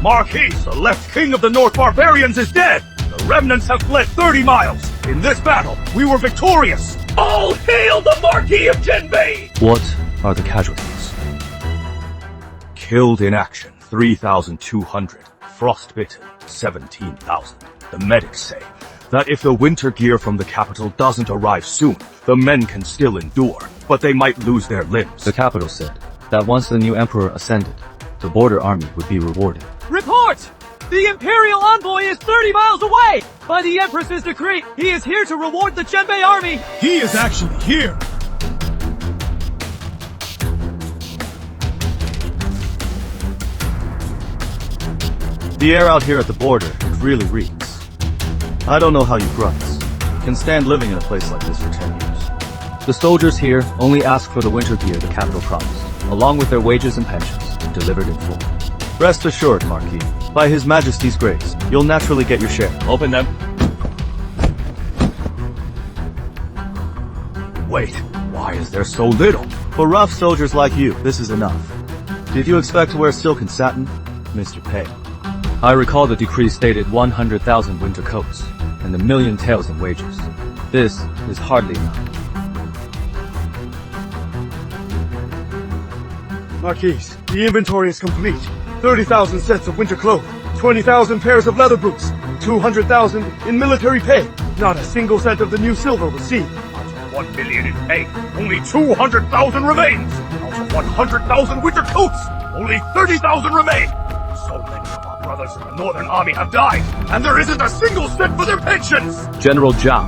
Marquis, the left king of the North Barbarians, is dead! The remnants have fled 30 miles! In this battle, we were victorious! All hail the Marquis of Zhenbei! What are the casualties? Killed in action, 3,200. Frostbitten, 17,000. The medics say that if the winter gear from the capital doesn't arrive soon, the men can still endure, but they might lose their limbs. The capital said that once the new emperor ascended, the border army would be rewarded. Report! The Imperial Envoy is 30 miles away! By the Empress's decree, he is here to reward the Zhenbei army! He is actually here! The air out here at the border really reeks. I don't know how you grunts can stand living in a place like this for 10 years. The soldiers here only ask for the winter gear the capital promised, along with their wages and pensions, delivered in full. Rest assured, Marquis, by His Majesty's grace, you'll naturally get your share. Open them. Wait, why is there so little? For rough soldiers like you, this is enough. Did you expect to wear silk and satin, Mr. Pei? I recall the decree stated 100,000 winter coats, and 1,000,000 taels in wages. This is hardly enough. Marquis, the inventory is complete. 30,000 sets of winter clothing, 20,000 pairs of leather boots, 200,000 in military pay. Not a single cent of the new silver was seen. Out of 1 million in pay, only 200,000 remains! Out of 100,000 winter coats, only 30,000 remain! So many of our brothers in the Northern Army have died, and there isn't a single cent for their pensions! General Zhao,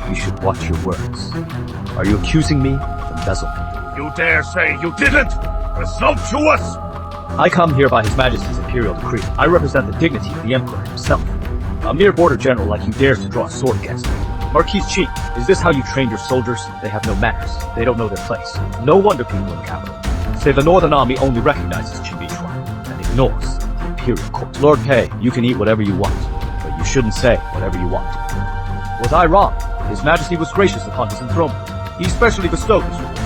you should watch your words. Are you accusing me of embezzlement? You dare say you didn't? Presumptuous! I come here by His Majesty's Imperial decree. I represent the dignity of the Emperor himself. A mere border general like you dares to draw a sword against me. Marquis Qin, is this how you train your soldiers? They have no manners. They don't know their place. No wonder people in the capital say the Northern Army only recognizes Qin Beichuan and ignores the Imperial court. Lord Pei, you can eat whatever you want, but you shouldn't say whatever you want. Was I wrong? His Majesty was gracious upon his enthronement. He specially bestowed his rewards.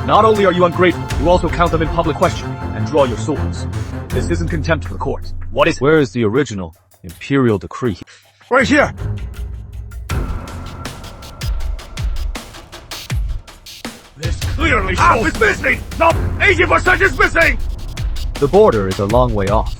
Not only are you ungrateful, you also count them in public questioning and draw your swords. This isn't contempt for the court. What is it? Where is the original Imperial decree? Right here! This clearly shows it's missing! No, 80% is missing! The border is a long way off.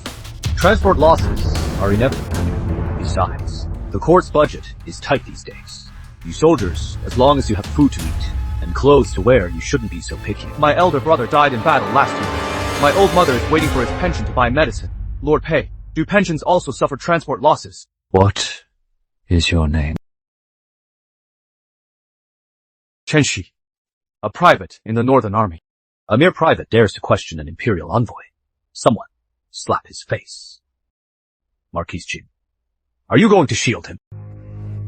Transport losses are inevitable. Besides, the court's budget is tight these days. You soldiers, as long as you have food to eat and clothes to wear, you shouldn't be so picky. My elder brother died in battle last year. My old mother is waiting for his pension to buy medicine. Lord Pei, do pensions also suffer transport losses? What is your name? Chen Shi, a private in the Northern Army. A mere private dares to question an Imperial envoy. Someone slap his face. Marquis Qin, are you going to shield him?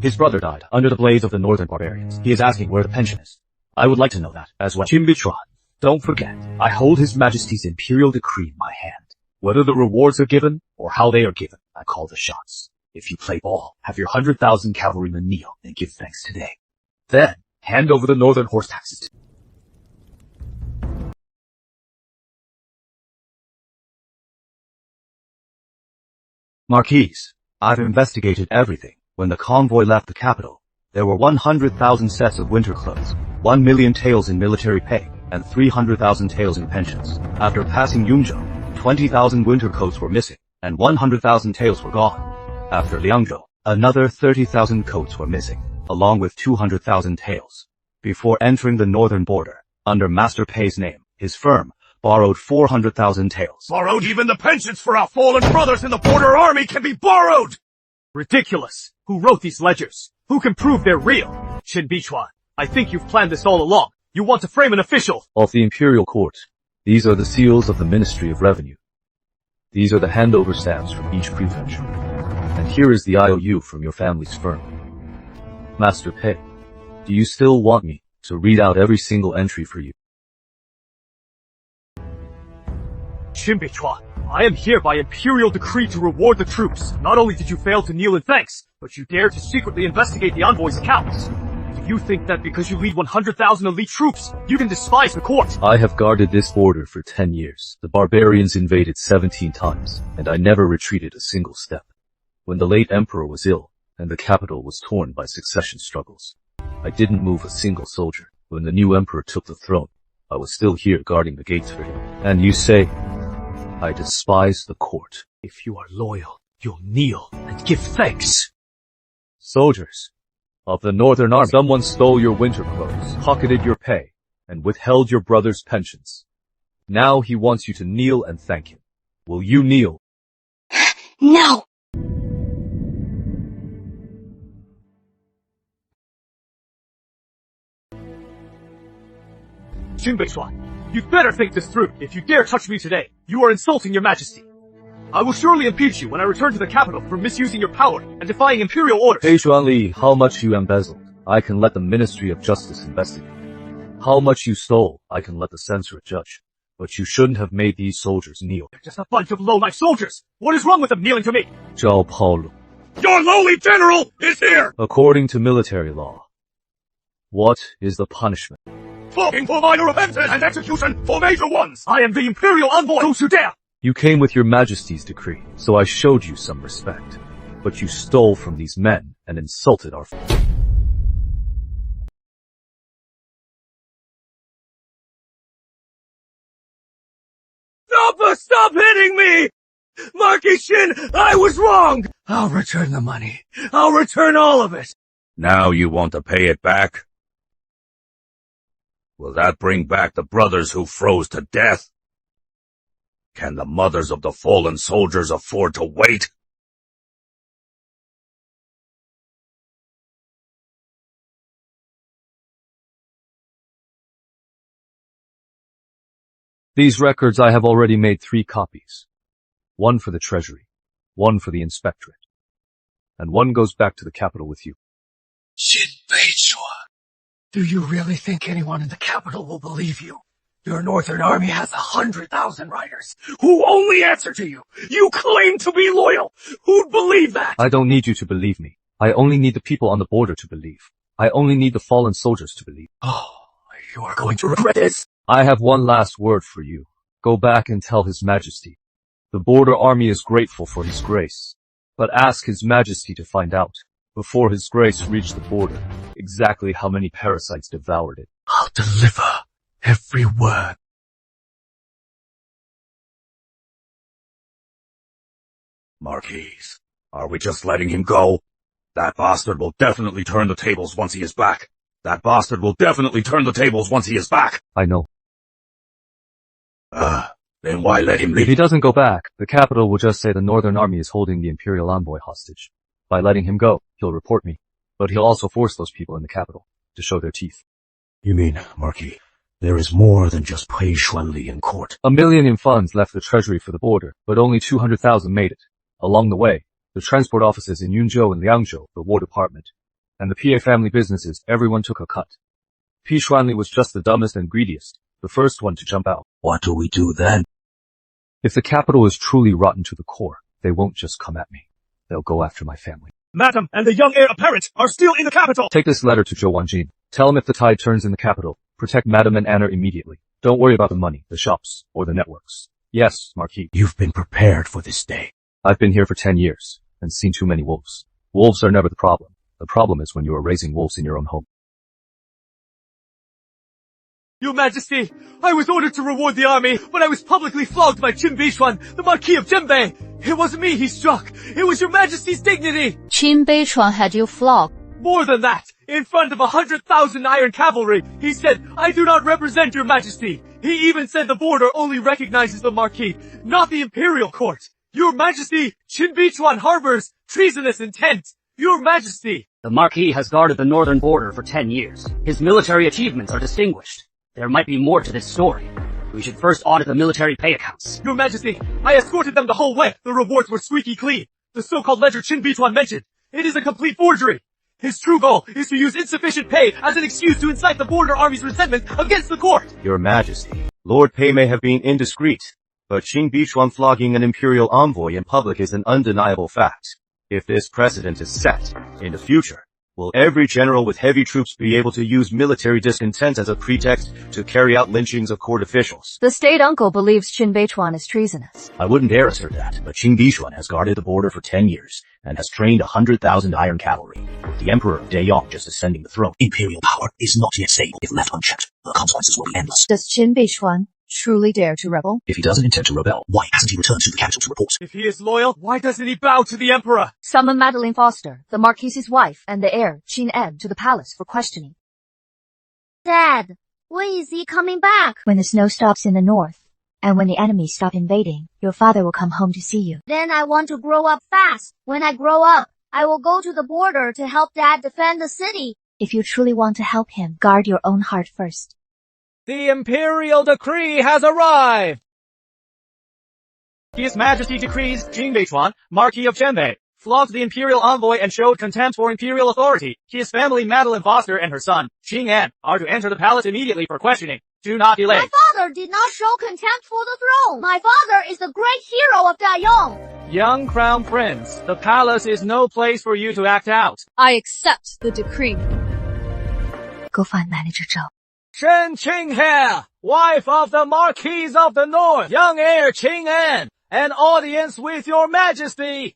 His brother died under the blaze of the Northern Barbarians. He is asking where the pension is. I would like to know that as well. Qin Beichuan, don't forget, I hold His Majesty's Imperial decree in my hand. Whether the rewards are given or how they are given, I call the shots. If you play ball, have your 100,000 cavalrymen kneel and give thanks today. Then, hand over the northern horse taxes. Marquis, I've investigated everything. When the convoy left the capital, there were 100,000 sets of winter clothes, 1,000,000 taels in military pay, and 300,000 taels in pensions. After passing Yungzhou, 20,000 winter coats were missing, and 100,000 taels were gone. After Liangzhou, another 30,000 coats were missing, along with 200,000 taels. Before entering the northern border, under Master Pei's name, his firm borrowed 400,000 taels. Borrowed? Even the pensions for our fallen brothers in the border army can be borrowed! Ridiculous! Who wrote these ledgers? Who can prove they're real? Qin Beichuan, I think you've planned this all along. You want to frame an official! Of the Imperial Court, these are the seals of the Ministry of Revenue. These are the handover stamps from each prefecture. And here is the IOU from your family's firm. Master Pei, do you still want me to read out every single entry for you? Qin Beichuan, I am here by Imperial decree to reward the troops. Not only did you fail to kneel in thanks, but you dared to secretly investigate the envoy's accounts. You think that because you lead 100,000 elite troops, you can despise the court? I have guarded this border for 10 years. The barbarians invaded 17 times, and I never retreated a single step. When the late emperor was ill, and the capital was torn by succession struggles, I didn't move a single soldier. When the new emperor took the throne, I was still here guarding the gates for him. And you say, I despise the court. If you are loyal, you'll kneel and give thanks. Soldiers of the Northern Army, someone stole your winter clothes, pocketed your pay, and withheld your brother's pensions. Now he wants you to kneel and thank him. Will you kneel? No! Qin Beichuan, you'd better think this through. If you dare touch me today, you are insulting your majesty. I will surely impeach you when I return to the capital for misusing your power and defying imperial orders. Beichuan Li, how much you embezzled, I can let the Ministry of Justice investigate. How much you stole, I can let the censorate judge. But you shouldn't have made these soldiers kneel. They're just a bunch of low-life soldiers. What is wrong with them kneeling to me? Zhao Paolu. Your lowly general is here! According to military law, what is the punishment? Flogging for minor offenses and execution for major ones! I am the imperial envoy. Those who dare! You came with your majesty's decree, so I showed you some respect. But you stole from these men and insulted our... Stop hitting me! Marquis Qin, I was wrong! I'll return the money. I'll return all of it. Now you want to pay it back? Will that bring back the brothers who froze to death? Can the mothers of the fallen soldiers afford to wait? These records I have already made 3 copies. One for the treasury, one for the inspectorate, and one goes back to the capital with you. Qin Beichuan, do you really think anyone in the capital will believe you? Your Northern Army has 100,000 riders who only answer to you. You claim to be loyal. Who'd believe that? I don't need you to believe me. I only need the people on the border to believe. I only need the fallen soldiers to believe. Oh, you are going to regret this. I have one last word for you. Go back and tell His Majesty. The border army is grateful for His grace. But ask His Majesty to find out, before His grace reached the border, exactly how many parasites devoured it. I'll deliver every word. Marquis, are we just letting him go? That bastard will definitely turn the tables once he is back. That bastard will definitely turn the tables once he is back. I know. Then why let him leave? If he doesn't go back, the capital will just say the Northern Army is holding the Imperial envoy hostage. By letting him go, he'll report me. But he'll also force those people in the capital to show their teeth. You mean, Marquis, there is more than just Beichuan Li in court? 1 million in funds left the treasury for the border, but only 200,000 made it. Along the way, the transport offices in Yunzhou and Liangzhou, the War Department, and the PA family businesses, everyone took a cut. Beichuan Li was just the dumbest and greediest, the first one to jump out. What do we do then? If the capital is truly rotten to the core, they won't just come at me. They'll go after my family. Madam and the young heir apparent are still in the capital. Take this letter to Zhou Wanjin. Tell him if the tide turns in the capital, protect Madam and Anna immediately. Don't worry about the money, the shops, or the networks. Yes, Marquis. You've been prepared for this day. I've been here for 10 years, and seen too many wolves. Wolves are never the problem. The problem is when you are raising wolves in your own home. Your Majesty, I was ordered to reward the army, but I was publicly flogged by Qin Beichuan, the Marquis of Zhenbei. It wasn't me he struck. It was your Majesty's dignity. Qin Beichuan had you flogged. More than that, in front of 100,000 iron cavalry, he said, I do not represent your Majesty. He even said the border only recognizes the Marquis, not the Imperial Court. Your Majesty, Qin Beichuan harbors treasonous intent. Your Majesty. The Marquis has guarded the northern border for 10 years. His military achievements are distinguished. There might be more to this story. We should first audit the military pay accounts. Your Majesty, I escorted them the whole way. The rewards were squeaky clean. The so-called ledger Qin Beichuan mentioned. It is a complete forgery. His true goal is to use insufficient pay as an excuse to incite the border army's resentment against the court. Your Majesty, Lord Pei may have been indiscreet, but Qin Beichuan flogging an imperial envoy in public is an undeniable fact. If this precedent is set, in the future, Will every general with heavy troops be able to use military discontent as a pretext to carry out lynchings of court officials? The state uncle believes Qin Beichuan is treasonous. I wouldn't dare assert that, but Qin Beichuan has guarded the border for 10 years and has trained 100,000 iron cavalry, with the Emperor Deyong just ascending the throne. Imperial power is not yet stable. If left unchecked, the consequences will be endless. Does Qin Beichuan truly dare to rebel? If he doesn't intend to rebel, why hasn't he returned to the capital to report? If he is loyal, why doesn't he bow to the Emperor? Summon Madeline Foster, the Marquis's wife, and the heir, Qin Em, to the palace for questioning. Dad, when is he coming back? When the snow stops in the north, and when the enemies stop invading, your father will come home to see you. Then I want to grow up fast. When I grow up, I will go to the border to help Dad defend the city. If you truly want to help him, guard your own heart first. The imperial decree has arrived! His Majesty decrees Qin Beichuan, Marquis of Zhenbei, flogged the imperial envoy and showed contempt for imperial authority. His family, Madeline Foster and her son, Qin An, are to enter the palace immediately for questioning. Do not delay. My father did not show contempt for the throne. My father is the great hero of Dayong. Young crown prince, the palace is no place for you to act out. I accept the decree. Go find Manager Zhou. Shen Qinghe, wife of the Marquis of the North, young heir Qin An, an audience with your majesty.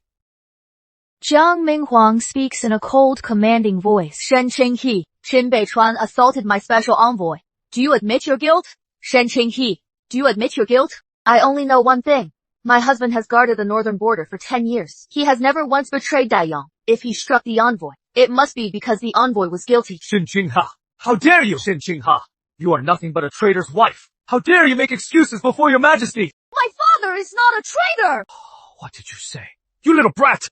Jiang Minghuang speaks in a cold, commanding voice. Shen Qinghe, Qin Beichuan assaulted my special envoy. Do you admit your guilt? Shen Qinghe, do you admit your guilt? I only know one thing. My husband has guarded the northern border for 10 years. He has never once betrayed Dayong. If he struck the envoy, it must be because the envoy was guilty. Shen Qinghe, how dare you, Shen Qinghe? You are nothing but a traitor's wife. How dare you make excuses before your majesty? My father is not a traitor! What did you say? You little brat!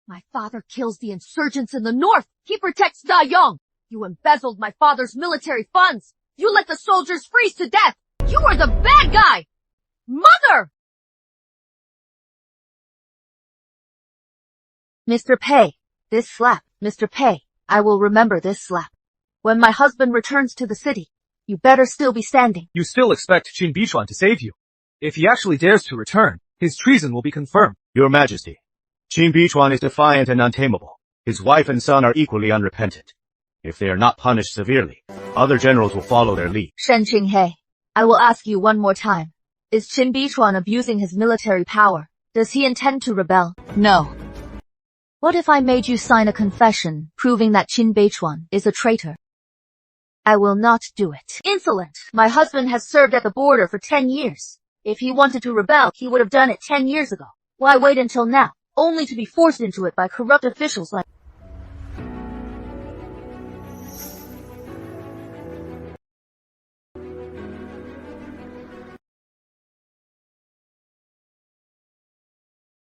My father kills the insurgents in the north. He protects Dayong. You embezzled my father's military funds. You let the soldiers freeze to death. You are the bad guy! Mother! Mr. Pei, this slap. Mr. Pei, I will remember this slap. When my husband returns to the city, you better still be standing. You still expect Qin Beichuan to save you. If he actually dares to return, his treason will be confirmed. Your Majesty, Qin Beichuan is defiant and untamable. His wife and son are equally unrepentant. If they are not punished severely, other generals will follow their lead. Shen Qinghe, I will ask you one more time. Is Qin Beichuan abusing his military power? Does he intend to rebel? No. What if I made you sign a confession proving that Qin Beichuan is a traitor? I will not do it. Insolent! My husband has served at the border for 10 years. If he wanted to rebel, he would have done it 10 years ago. Why wait until now, only to be forced into it by corrupt officials like...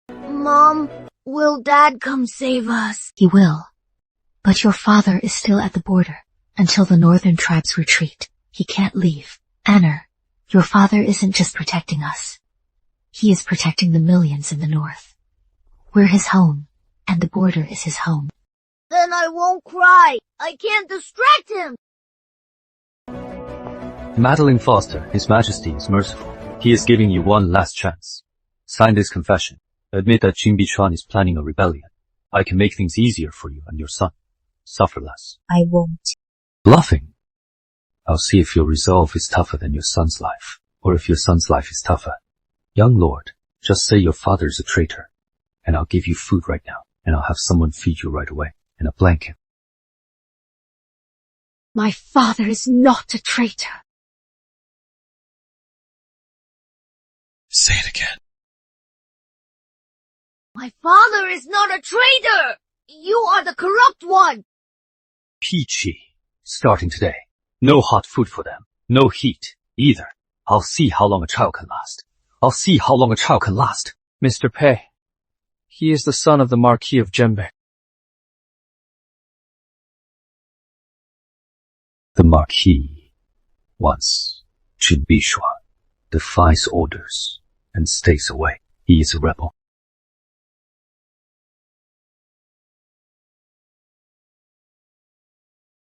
Mom, will Dad come save us? He will. But your father is still at the border until the northern tribes retreat. He can't leave. Anna, your father isn't just protecting us. He is protecting the millions in the north. We're his home, and the border is his home. Then I won't cry. I can't distract him. Madeline Foster, His Majesty is merciful. He is giving you one last chance. Sign this confession. Admit that Qin Beichuan is planning a rebellion. I can make things easier for you and your son. Suffer less. I won't. Bluffing. I'll see if your resolve is tougher than your son's life, or if your son's life is tougher. Young lord, just say your father is a traitor, and I'll give you food right now, and I'll have someone feed you right away, and a blanket. My father is not a traitor. Say it again. My father is not a traitor! You are the corrupt one! Peachy. Starting today, no hot food for them, no heat, either. I'll see how long a child can last. I'll see how long a child can last. Mr. Pei, he is the son of the Marquis of Zhenbei. The Marquis, once Qin Beichuan, defies orders and stays away. He is a rebel.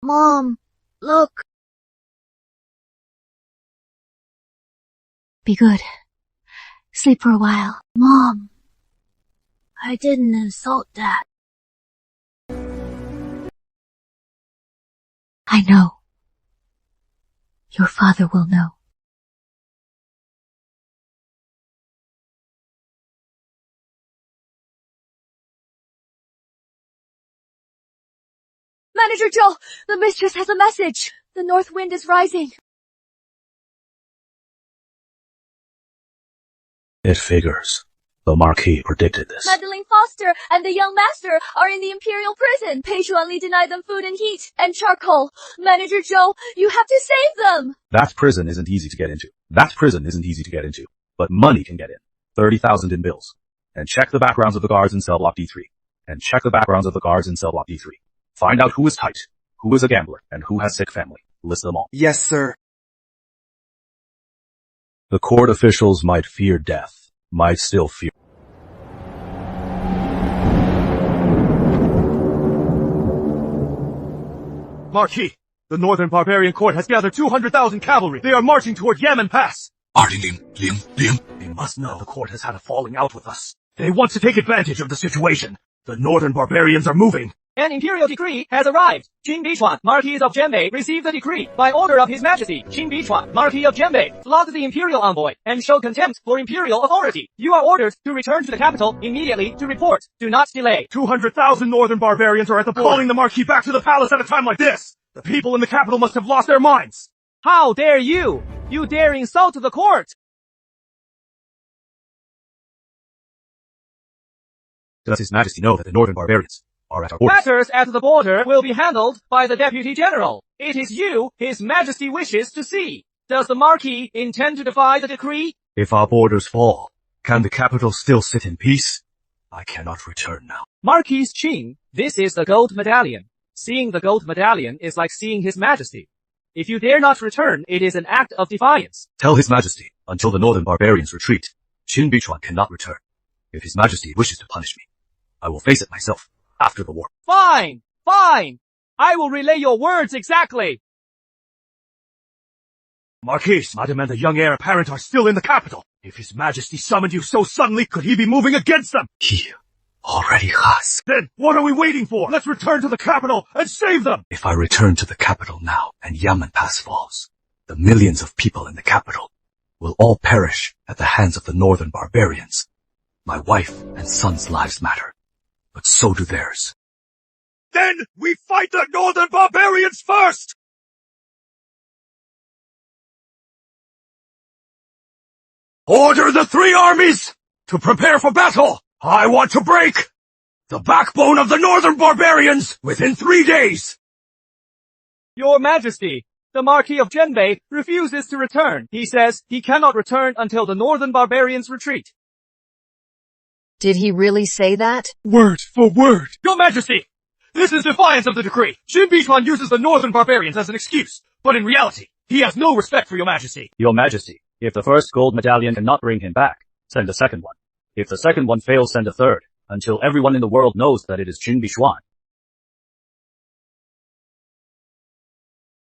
Mom, look. Be good. Sleep for a while. Mom, I didn't insult Dad. I know. Your father will know. Manager Joe, the mistress has a message. The north wind is rising. It figures. The Marquis predicted this. Madeline Foster and the young master are in the imperial prison. Beichuan denied them food and heat and charcoal. Manager Joe, you have to save them. That prison isn't easy to get into. But money can get in. 30,000 in bills. And check the backgrounds of the guards in cell block D3. Find out who is tight, who is a gambler, and who has sick family. List them all. Yes, sir. The court officials might fear death, might still fear. Marquis, the Northern Barbarian Court has gathered 200,000 cavalry. They are marching toward Yamen Pass. They must know the court has had a falling out with us. They want to take advantage of the situation. The Northern Barbarians are moving. An imperial decree has arrived. Qin Beichuan, Marquis of Zhenbei, received the decree. By order of His Majesty, Qin Beichuan, Marquis of Zhenbei, flog the imperial envoy and show contempt for imperial authority. You are ordered to return to the capital immediately to report. Do not delay. 200,000 Northern Barbarians are at the border. Calling the Marquis back to the palace at a time like this. The people in the capital must have lost their minds. How dare you? You dare insult the court! Does His Majesty know that the Northern Barbarians are at our borders? Matters at the border will be handled by the Deputy General. It is you His Majesty wishes to see. Does the Marquis intend to defy the decree? If our borders fall, can the capital still sit in peace? I cannot return now. Marquis Qin, this is the gold medallion. Seeing the gold medallion is like seeing His Majesty. If you dare not return, it is an act of defiance. Tell His Majesty, until the Northern Barbarians retreat, Qin Beichuan cannot return. If His Majesty wishes to punish me, I will face it myself after the war. Fine! Fine! I will relay your words exactly. Marquis, Madame and the young heir apparent are still in the capital. If His Majesty summoned you so suddenly, could he be moving against them? He already has. Then, what are we waiting for? Let's return to the capital and save them! If I return to the capital now and Yamen Pass falls, the millions of people in the capital will all perish at the hands of the Northern Barbarians. My wife and son's lives matter, but so do theirs. Then we fight the Northern Barbarians first! Order the three armies to prepare for battle! I want to break the backbone of the Northern Barbarians within 3 days! Your Majesty, the Marquis of Zhenbei refuses to return. He says he cannot return until the Northern Barbarians retreat. Did he really say that? Word for word! Your Majesty! This is defiance of the decree! Qin Beichuan uses the Northern Barbarians as an excuse, but in reality, he has no respect for Your Majesty. Your Majesty, if the first gold medallion cannot bring him back, send a second one. If the second one fails, send a third, until everyone in the world knows that it is Qin Beichuan.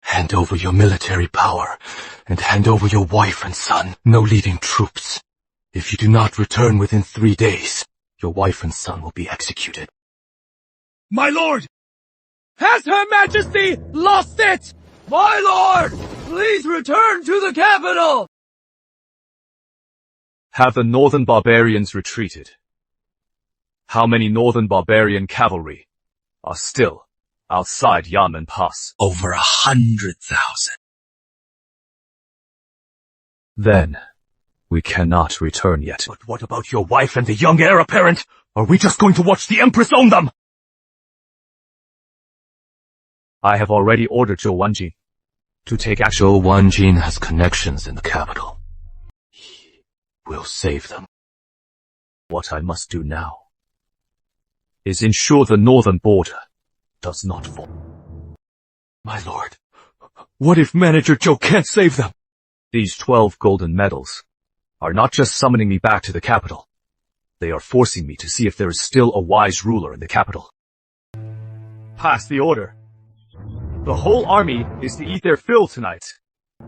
Hand over your military power, and hand over your wife and son. No leading troops. If you do not return within 3 days, your wife and son will be executed. My lord! Has Her Majesty lost it? My lord, please return to the capital! Have the Northern Barbarians retreated? How many Northern Barbarian cavalry are still outside Yamen Pass? Over 100,000. Then, we cannot return yet. But what about your wife and the young heir apparent? Are we just going to watch the Empress own them? I have already ordered Zhou Wanjin to take action. Zhou Wanjin has connections in the capital. He will save them. What I must do now is ensure the northern border does not fall. My lord, what if Manager Zhou can't save them? These 12 golden medals are not just summoning me back to the capital. They are forcing me to see if there is still a wise ruler in the capital. Pass the order. The whole army is to eat their fill tonight.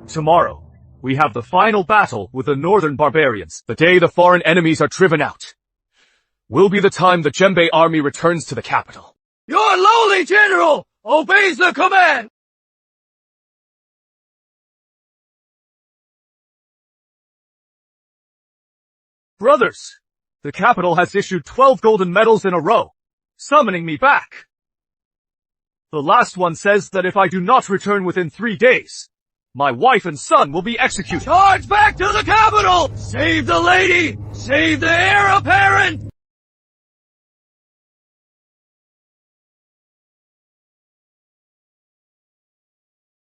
Tomorrow, we have the final battle with the Northern Barbarians. The day the foreign enemies are driven out will be the time the Zhenbei army returns to the capital. Your lowly general obeys the command! Brothers, the capital has issued 12 golden medals in a row, summoning me back. The last one says that if I do not return within 3 days, my wife and son will be executed. Charge back to the capital! Save the lady! Save the heir apparent!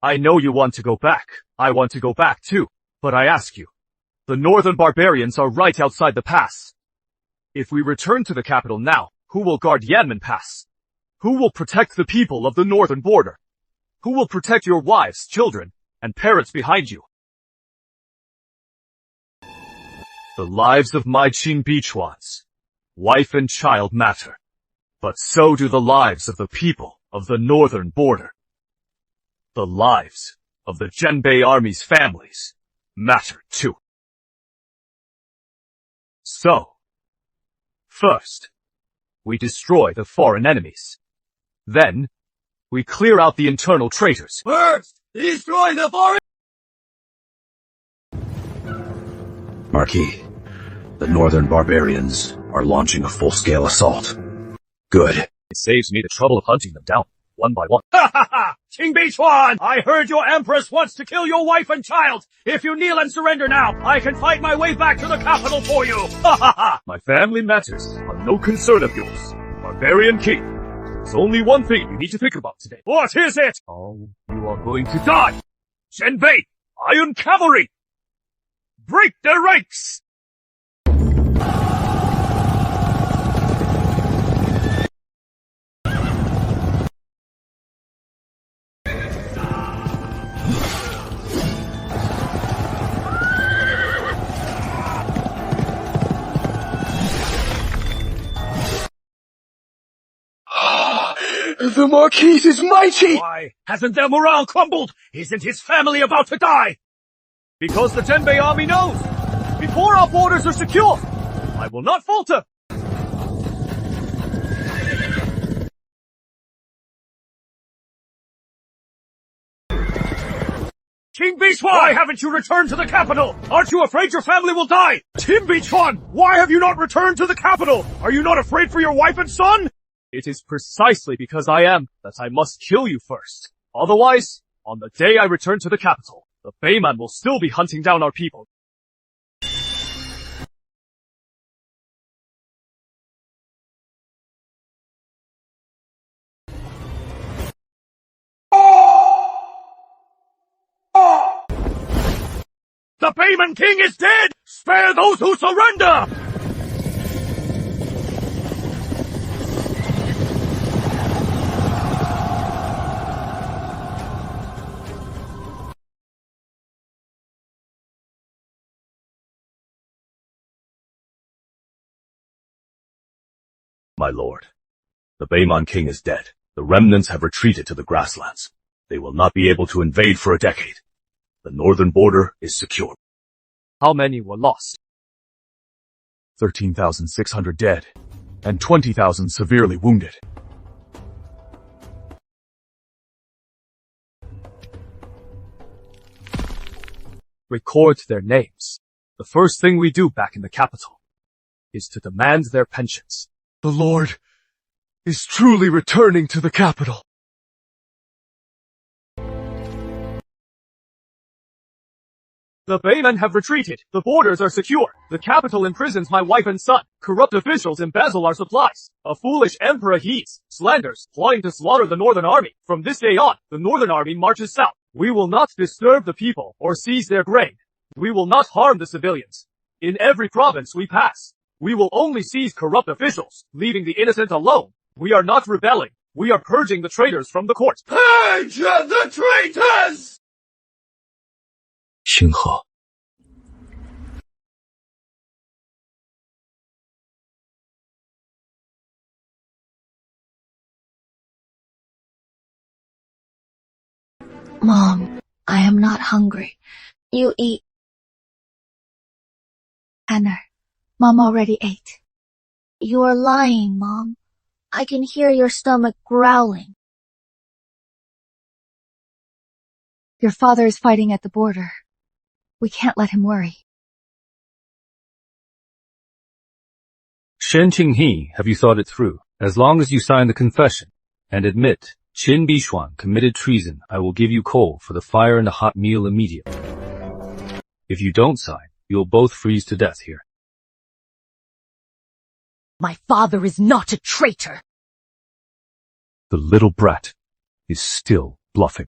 I know you want to go back. I want to go back too. But I ask you, the Northern Barbarians are right outside the pass. If we return to the capital now, who will guard Yanmen Pass? Who will protect the people of the northern border? Who will protect your wives, children, and parents behind you? The lives of my Qin Beichuans, wife and child matter, but so do the lives of the people of the northern border. The lives of the Zhenbei army's families matter too. So, first, we destroy the foreign enemies. Then, we clear out the internal traitors. First, destroy the foreign... Marquis, the Northern Barbarians are launching a full-scale assault. Good. It saves me the trouble of hunting them down, one by one. Ha ha ha! Qin Beichuan! I heard your Empress wants to kill your wife and child! If you kneel and surrender now, I can fight my way back to the capital for you! Ha ha ha! My family matters are no concern of yours, Barbarian King. There's only one thing you need to think about today. What is it? Oh, you are going to die! Zhenbei! Iron Cavalry! Break the ranks! The Marquis is mighty! Why, hasn't their morale crumbled? Isn't his family about to die? Because the Zhenbei army knows, before our borders are secure, I will not falter. Qin Beichuan! Why haven't you returned to the capital? Aren't you afraid your family will die? Qin Beichuan! Why have you not returned to the capital? Are you not afraid for your wife and son? It is precisely because I am that I must kill you first. Otherwise, on the day I return to the capital, the Beiman will still be hunting down our people. The Beiman King is dead! Spare those who surrender! My lord, the Beiman King is dead. The remnants have retreated to the grasslands. They will not be able to invade for a decade. The northern border is secure. How many were lost? 13,600 dead, and 20,000 severely wounded. Record their names. The first thing we do back in the capital is to demand their pensions. The Lord is truly returning to the capital. The Beiman have retreated. The borders are secure. The capital imprisons my wife and son. Corrupt officials embezzle our supplies. A foolish emperor heeds, slanders, plotting to slaughter the northern army. From this day on, the northern army marches south. We will not disturb the people or seize their grain. We will not harm the civilians. In every province we pass, we will only seize corrupt officials, leaving the innocent alone. We are not rebelling. We are purging the traitors from the court. Purge the traitors! 星河 Mom, I am not hungry. You eat. Anna, Mom already ate. You are lying, Mom. I can hear your stomach growling. Your father is fighting at the border. We can't let him worry. Shen Qinghe, have you thought it through? As long as you sign the confession and admit Qin Beichuan committed treason, I will give you coal for the fire and a hot meal immediately. If you don't sign, you'll both freeze to death here. My father is not a traitor. The little brat is still bluffing.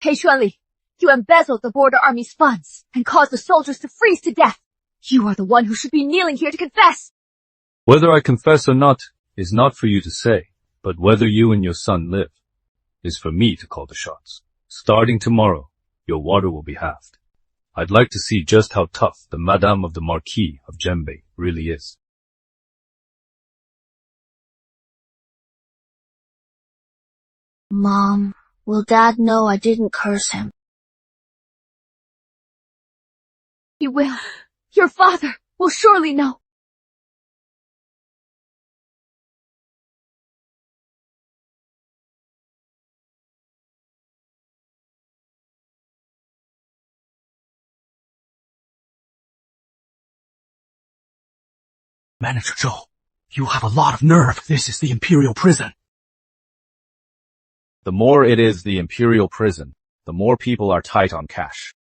Beichuan, you embezzled the border army's funds and caused the soldiers to freeze to death. You are the one who should be kneeling here to confess. Whether I confess or not is not for you to say, but whether you and your son live is for me to call the shots. Starting tomorrow, your water will be halved. I'd like to see just how tough the Madame of the Marquis of Zhenbei really is. Mom, will Dad know I didn't curse him? He will. Your father will surely know. Manager Zhou, you have a lot of nerve. This is the Imperial prison. The more it is the Imperial prison, the more people are tight on cash.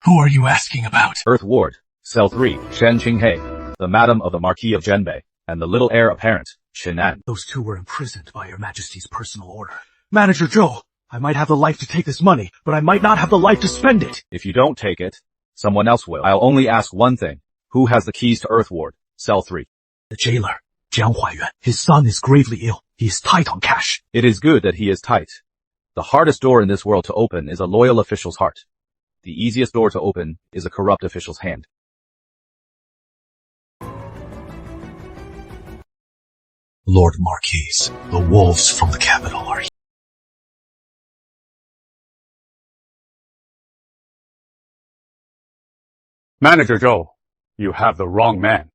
Who are you asking about? Earth Ward, Cell 3, Shen Qinghe, the Madam of the Marquis of Zhenbei, and the little heir apparent, Qin An. Those two were imprisoned by Your Majesty's personal order. Manager Zhou, I might have the life to take this money, but I might not have the life to spend it. If you don't take it, someone else will. I'll only ask one thing. Who has the keys to Earth Ward, Cell 3? The jailer, Jiang Huayuan. His son is gravely ill. He is tight on cash. It is good that he is tight. The hardest door in this world to open is a loyal official's heart. The easiest door to open is a corrupt official's hand. Lord Marquis, the wolves from the capital are here. Manager Zhou, you have the wrong man.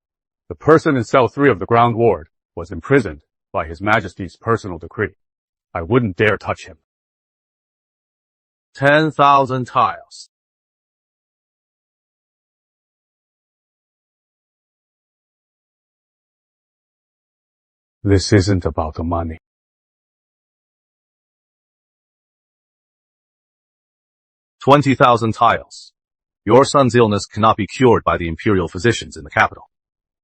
The person in Cell 3 of the Ground Ward was imprisoned by His Majesty's personal decree. I wouldn't dare touch him. 10,000 tiles. This isn't about the money. 20,000 tiles. Your son's illness cannot be cured by the imperial physicians in the capital,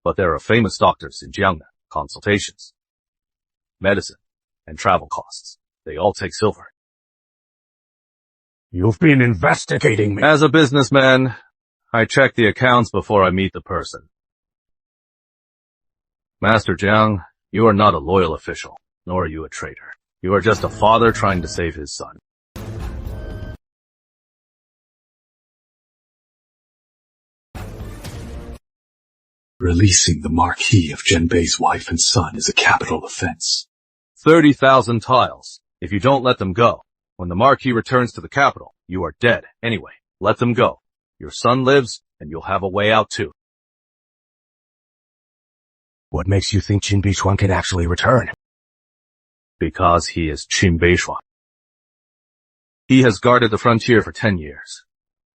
but there are famous doctors in Jiangnan. Consultations, medicine, and travel costs. They all take silver. You've been investigating me. As a businessman, I check the accounts before I meet the person. Master Jiang, you are not a loyal official, nor are you a traitor. You are just a father trying to save his son. Releasing the Marquis of Zhenbei's wife and son is a capital offense. 30,000 tiles. If you don't let them go, when the Marquis returns to the capital, you are dead. Anyway, let them go. Your son lives, and you'll have a way out too. What makes you think Qin Beichuan can actually return? Because he is Qin Beichuan. He has guarded the frontier for 10 years.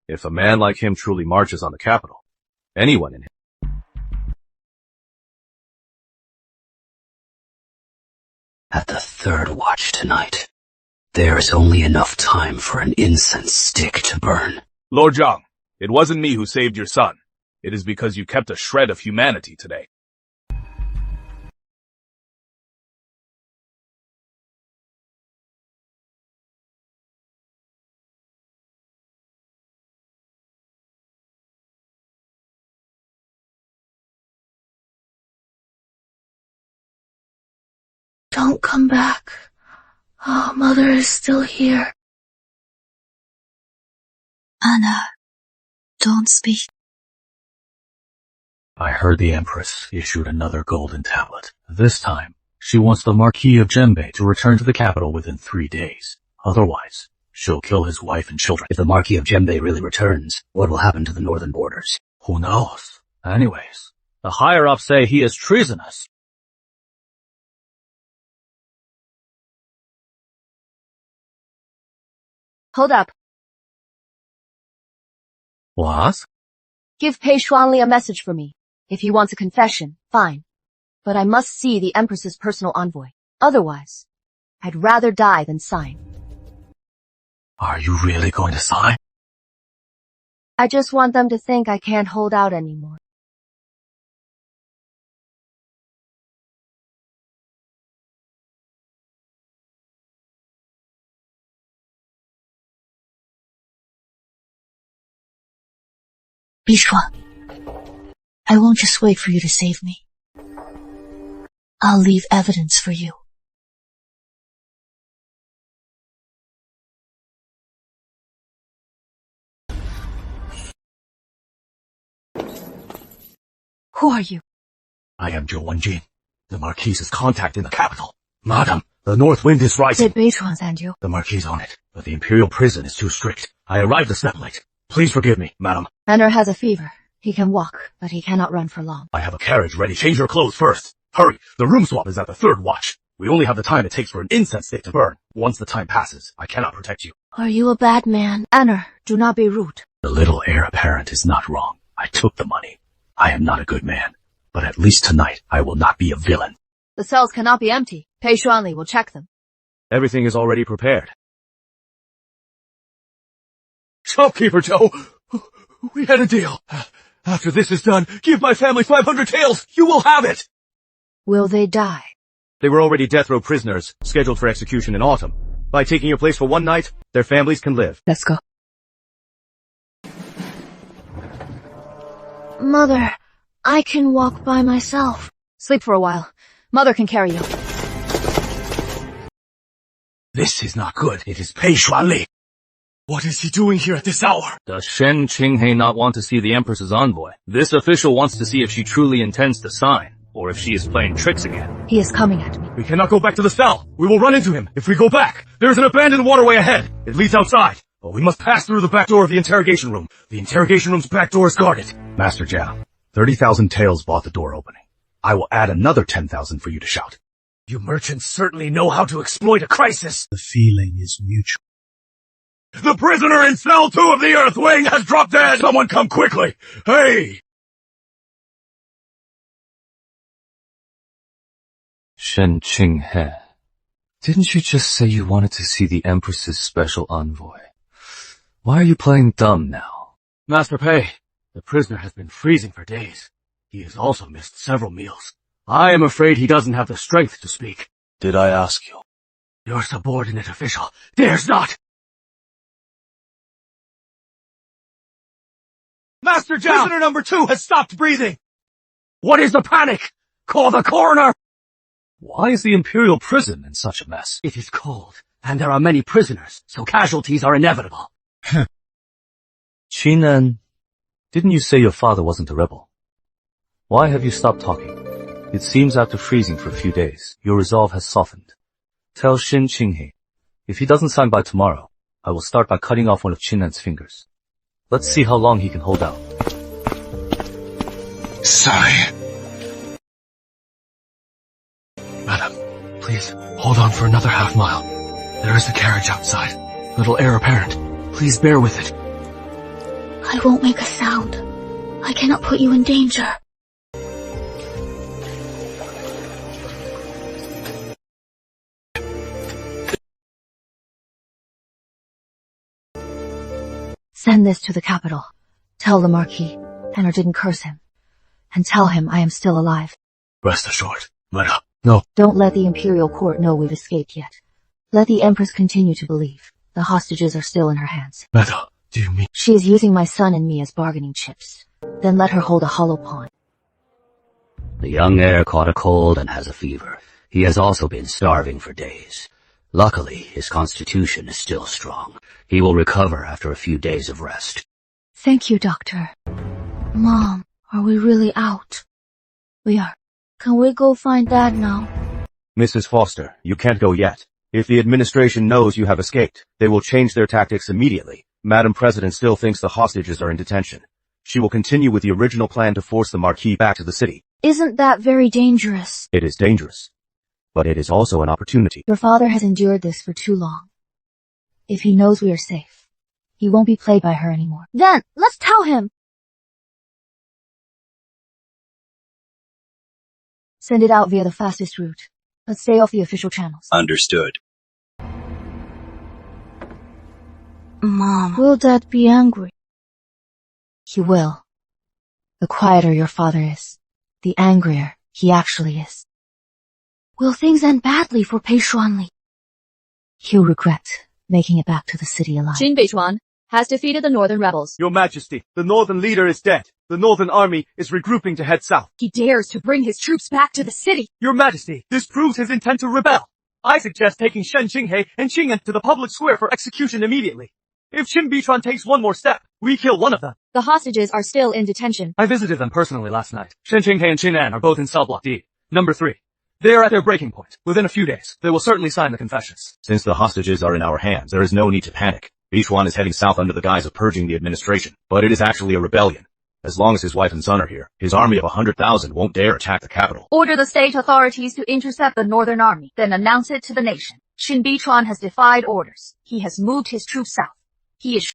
If a man like him truly marches on the capital, anyone in him. At the third watch tonight, there is only enough time for an incense stick to burn. Lord Zhang, it wasn't me who saved your son. It is because you kept a shred of humanity today. Don't come back. Oh, Mother is still here. Anna, don't speak. I heard the Empress issued another golden tablet. This time, she wants the Marquis of Zhenbei to return to the capital within 3 days. Otherwise, she'll kill his wife and children. If the Marquis of Zhenbei really returns, what will happen to the northern borders? Who knows? Anyways, The higher-ups say he is treasonous. Hold up. What? Give Beichuan a message for me. If he wants a confession, fine. But I must see the Empress's personal envoy. Otherwise, I'd rather die than sign. Are you really going to sign? I just want them to think I can't hold out anymore. Beichuan, I won't just wait for you to save me. I'll leave evidence for you. Who are you? I am Zhou Wenjin, the Marquis's contact in the capital. Madam, the north wind is rising. Did Beichuan send you? The Marquis on it, but the imperial prison is too strict. I arrived a step late. Please forgive me, madam. Anner has a fever. He can walk, but he cannot run for long. I have a carriage ready. Change your clothes first. Hurry, the room swap is at the 3rd watch. We only have the time it takes for an incense stick to burn. Once the time passes, I cannot protect you. Are you a bad man? Anner, do not be rude. The little heir apparent is not wrong. I took the money. I am not a good man, but at least tonight I will not be a villain. The cells cannot be empty. Beichuan will check them. Everything is already prepared. Shopkeeper Joe, we had a deal. After this is done, give my family 500 taels. You will have it. Will they die? They were already death row prisoners, scheduled for execution in autumn. By taking your place for one night, their families can live. Let's go. Mother, I can walk by myself. Sleep for a while. Mother can carry you. This is not good. It is Beichuan. What is he doing here at this hour? Does Shen Qinghe not want to see the Empress's envoy? This official wants to see if she truly intends to sign, or if she is playing tricks again. He is coming at me. We cannot go back to the cell. We will run into him. If we go back, there is an abandoned waterway ahead. It leads outside. But we must pass through the back door of the interrogation room. The interrogation room's back door is guarded. Master Jiao, 30,000 taels bought the door opening. I will add another 10,000 for you to shout. You merchants certainly know how to exploit a crisis. The feeling is mutual. The prisoner in cell 2 of the Earth Wing has dropped dead! Someone come quickly! Hey! Shen Qinghe, didn't you just say you wanted to see the Empress's special envoy? Why are you playing dumb now? Master Pei, the prisoner has been freezing for days. He has also missed several meals. I am afraid he doesn't have the strength to speak. Did I ask you? Your subordinate official dares not! Master Jiao! Prisoner number 2 has stopped breathing! What is the panic? Call the coroner! Why is the Imperial prison in such a mess? It is cold, and there are many prisoners, so casualties are inevitable. Qinan, didn't you say your father wasn't a rebel? Why have you stopped talking? It seems after freezing for a few days, your resolve has softened. Tell Shen Qinghe, if he doesn't sign by tomorrow, I will start by cutting off one of Qinan's fingers. Let's see how long he can hold out. Sorry. Madam, please, hold on for another half mile. There is a carriage outside. Little heir apparent. Please bear with it. I won't make a sound. I cannot put you in danger. Send this to the capital. Tell the Marquis, Anner didn't curse him. And tell him I am still alive. Rest assured, Madam. No. Don't let the Imperial Court know we've escaped yet. Let the Empress continue to believe. The hostages are still in her hands. Madam, do you mean? She is using my son and me as bargaining chips. Then let her hold a hollow pawn. The young heir caught a cold and has a fever. He has also been starving for days. Luckily, his constitution is still strong. He will recover after a few days of rest. Thank you, Doctor. Mom, are we really out? We are. Can we go find Dad now? Mrs. Foster, you can't go yet. If the administration knows you have escaped, they will change their tactics immediately. Madam President still thinks the hostages are in detention. She will continue with the original plan to force the Marquis back to the city. Isn't that very dangerous? It is dangerous. But it is also an opportunity. Your father has endured this for too long. If he knows we are safe, He won't be played by her anymore. Then, let's tell him. Send it out via the fastest route. Let's stay off the official channels. Understood. Mom. Will Dad be angry? He will. The quieter your father is, the angrier he actually is. Will things end badly for Beichuan Li? He'll regret making it back to the city alive. Qin Beichuan has defeated the northern rebels. Your Majesty, the northern leader is dead. The northern army is regrouping to head south. He dares to bring his troops back to the city. Your Majesty, this proves his intent to rebel. I suggest taking Shen Qinghe and Qing'an to the public square for execution immediately. If Qin Beichuan takes one more step, we kill one of them. The hostages are still in detention. I visited them personally last night. Shen Qinghe and Qing'an are both in cell block D. Number 3. They are at their breaking point. Within a few days, they will certainly sign the confessions. Since the hostages are in our hands, there is no need to panic. Beichuan is heading south under the guise of purging the administration, but it is actually a rebellion. As long as his wife and son are here, his army of 100,000 won't dare attack the capital. Order the state authorities to intercept the northern army, then announce it to the nation. Qin Beichuan has defied orders. He has moved his troops south. He is...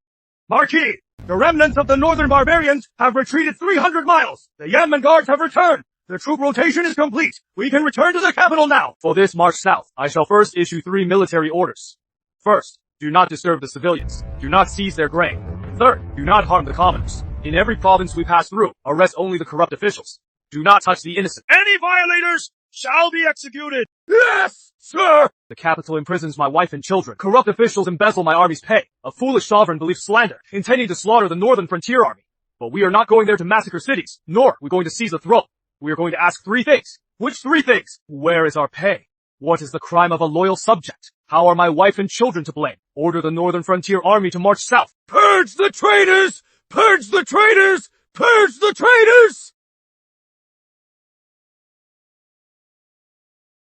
Marquis, the remnants of the Northern Barbarians have retreated 300 miles. The Yanmen guards have returned. The troop rotation is complete. We can return to the capital now. For this march south, I shall first issue 3 military orders. First, do not disturb the civilians. Do not seize their grain. Third, do not harm the commoners. In every province we pass through, arrest only the corrupt officials. Do not touch the innocent. Any violators shall be executed. Yes, sir. The capital imprisons my wife and children. Corrupt officials embezzle my army's pay. A foolish sovereign believes slander, intending to slaughter the northern frontier army. But we are not going there to massacre cities, nor are we going to seize the throne. We are going to ask 3 things. Which 3 things? Where is our pay? What is the crime of a loyal subject? How are my wife and children to blame? Order the northern frontier army to march south. Purge the traitors! Purge the traitors! Purge the traitors!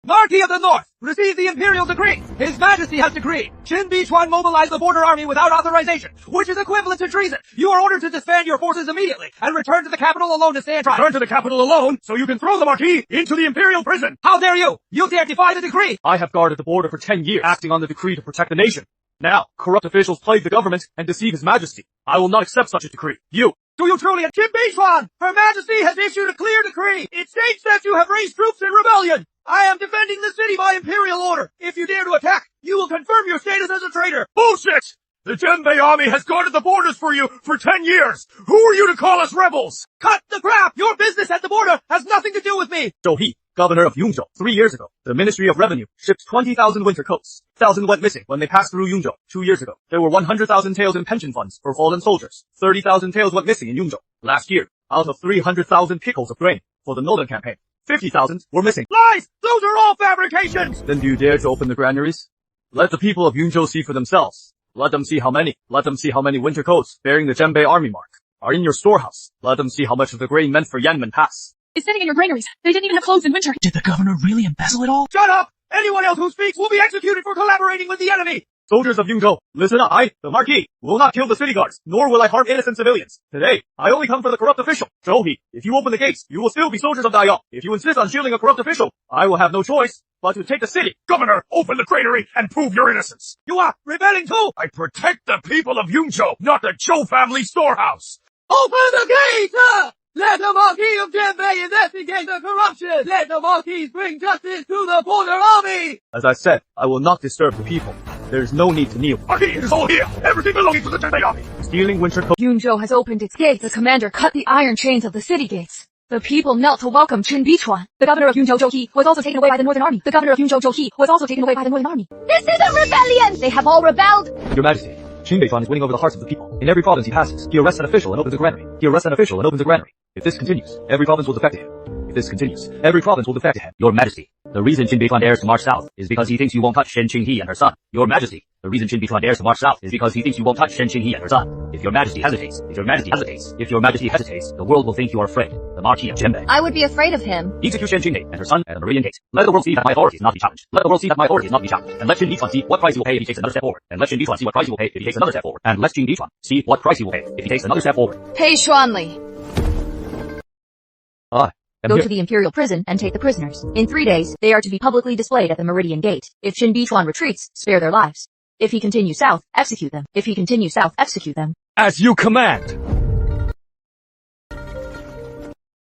Marquis of the North, receive the imperial decree. His Majesty has decreed. Qin Beichuan mobilized the border army without authorization, which is equivalent to treason. You are ordered to disband your forces immediately and return to the capital alone to stand trial. Return to the capital alone, so you can throw the Marquis into the imperial prison. How dare you? You dare defy the decree. I have guarded the border for 10 years, acting on the decree to protect the nation. Now, corrupt officials plague the government and deceive His Majesty. I will not accept such a decree. You! Do you truly? Qin Beichuan, Her Majesty has issued a clear decree. It states that you have raised troops in rebellion. I am defending the city by imperial order. If you dare to attack, you will confirm your status as a traitor. Bullshit! The Zhenbei army has guarded the borders for you for 10 years. Who are you to call us rebels? Cut the crap! Your business at the border has nothing to do with me. Zhou He, governor of Yungzhou, 3 years ago, the Ministry of Revenue shipped 20,000 winter coats. 1,000 went missing when they passed through Yungzhou 2 years ago. There were 100,000 taels in pension funds for fallen soldiers. 30,000 taels went missing in Yungzhou. Last year, out of 300,000 pickles of grain for the Northern campaign, 50,000 were missing. Lies! Those are all fabrications! Then do you dare to open the granaries? Let the people of Yungzhou see for themselves. Let them see how many. Let them see how many winter coats bearing the Zhenbei army mark are in your storehouse. Let them see how much of the grain meant for Yanmen pass. It's sitting in your granaries. They didn't even have clothes in winter. Did the governor really embezzle it all? Shut up! Anyone else who speaks will be executed for collaborating with the enemy! Soldiers of Yungzhou, listen up. I, the Marquis, will not kill the city guards, nor will I harm innocent civilians. Today, I only come for the corrupt official, Zhou He. If you open the gates, you will still be soldiers of Daiyao. If you insist on shielding a corrupt official, I will have no choice but to take the city. Governor, open the granary and prove your innocence. You are rebelling too! I protect the people of Yungzhou, not the Zhou family storehouse. Open the gate! Let the Marquis of Zhenbei investigate the corruption! Let the Marquis bring justice to the border army! As I said, I will not disturb the people. There is no need to kneel. Marquis, it is all here! Everything belonging to the Zhenbei army! Stealing winter coats. Yungzhou has opened its gates. The commander cut the iron chains of the city gates. The people knelt to welcome Qin Beichuan. The governor of Yungzhou, Zhou He, was also taken away by the Northern Army. The governor of Yungzhou, Zhou He, was also taken away by the Northern Army. This is a rebellion! They have all rebelled! Your Majesty, Qin Beichuan is winning over the hearts of the people. In every province he passes, he arrests an official and opens a granary. He arrests an official and opens a granary. If this continues, every province will defect to him. If this continues, every province will defect to him. Your Majesty, the reason Qin Beichuan dares to march south is because he thinks you won't touch Shen Qinghe and her son. Your Majesty, the reason Qin Beichuan dares to march south is because he thinks you won't touch Shen Qinghe and her son. If your Majesty hesitates, the world will think you are afraid. The Marquis of Zhenbei. I would be afraid of him. Execute Shen Qinghe and her son at the Meridian Gate. Let the world see that my authority is not be challenged. Let the world see that my authority is not be challenged. And let Qin Beichuan see what price he will pay if he takes another step forward. And let Qin Beichuan see what price he will pay if he takes another step forward. And let Qin Beichuan see what price he will pay if he takes another step forward. Beichuan Li. Go to the imperial prison and take the prisoners. In 3 days, they are to be publicly displayed at the Meridian Gate. If Qin Beichuan retreats, spare their lives. If he continues south, execute them. If he continues south, execute them. As you command!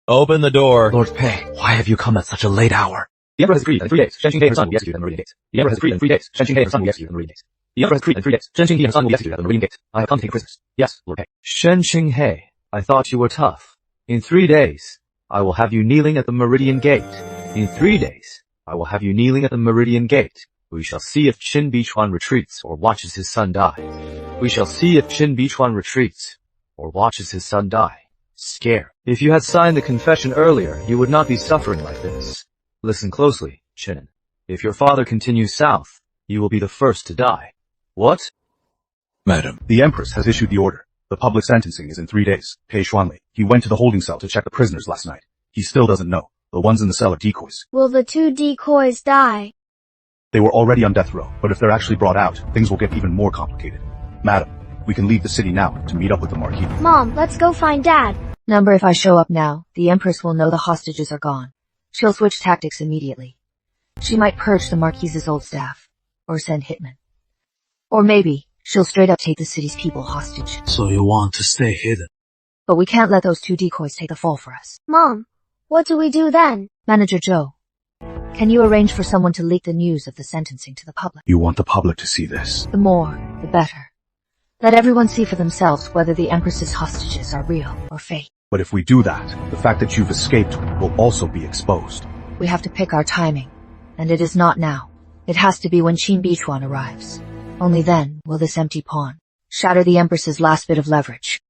Open the door. Lord Pei, why have you come at such a late hour? The Emperor has agreed, and in 3 days, Shen Qinghe and her son will be executed at the Meridian Gate. The Emperor has agreed, in 3 days, Shen Qinghe and her son will be executed at the Meridian Gate. The Emperor has agreed, in 3 days, Shen Qinghe and her son will be executed at the Meridian Gate. I have come to take prisoners. Yes, Lord Pei. Shen Qinghe, I thought you were tough. In 3 days, I will have you kneeling at the Meridian Gate. In 3 days, I will have you kneeling at the Meridian Gate. We shall see if Qin Beichuan retreats or watches his son die. We shall see if Qin Beichuan retreats or watches his son die. Scare. If you had signed the confession earlier, you would not be suffering like this. Listen closely, Qin. If your father continues south, you will be the first to die. What? Madam, the Empress has issued the order. The public sentencing is in 3 days. Pei Xuanli, he went to the holding cell to check the prisoners last night. He still doesn't know. The ones in the cell are decoys. Will the 2 decoys die? They were already on death row, but if they're actually brought out, things will get even more complicated. Madam, we can leave the city now to meet up with the Marquis. Mom, let's go find Dad. Number, if I show up now, the Empress will know the hostages are gone. She'll switch tactics immediately. She might purge the Marquis's old staff, or send hitmen. Or maybe, she'll straight up take the city's people hostage. So you want to stay hidden? But we can't let those 2 decoys take the fall for us. Mom, what do we do then? Manager Joe, can you arrange for someone to leak the news of the sentencing to the public? You want the public to see this? The more, the better. Let everyone see for themselves whether the Empress's hostages are real or fake. But if we do that, the fact that you've escaped will also be exposed. We have to pick our timing, and it is not now. It has to be when Qin Beichuan arrives. Only then will this empty pawn shatter the Empress's last bit of leverage.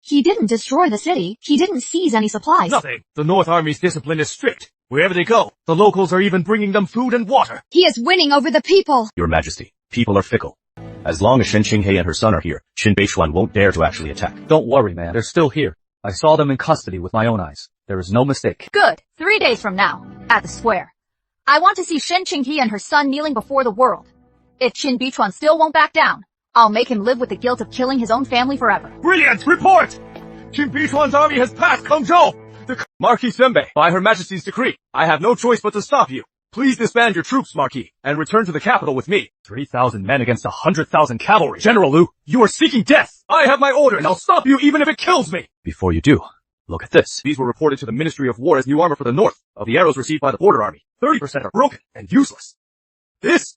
He didn't destroy the city. He didn't seize any supplies. Nothing. The North Army's discipline is strict. Wherever they go, the locals are even bringing them food and water. He is winning over the people. Your Majesty, people are fickle. As long as Shen Qinghe and her son are here, Qin Beichuan won't dare to actually attack. Don't worry, man. They're still here. I saw them in custody with my own eyes. There is no mistake. Good. 3 days from now, at the square. I want to see Shen Qinghe and her son kneeling before the world. If Qin Beichuan still won't back down, I'll make him live with the guilt of killing his own family forever. Brilliant! Report! Qin Beichuan's army has passed Kongzhou! The Marquis Zhenbei, by Her Majesty's decree, I have no choice but to stop you. Please disband your troops, Marquis, and return to the capital with me. 3,000 men against 100,000 cavalry. General Liu, you are seeking death! I have my order, and I'll stop you even if it kills me! Before you do, look at this. These were reported to the Ministry of War as new armor for the North. Of the arrows received by the border army, 30% are broken and useless.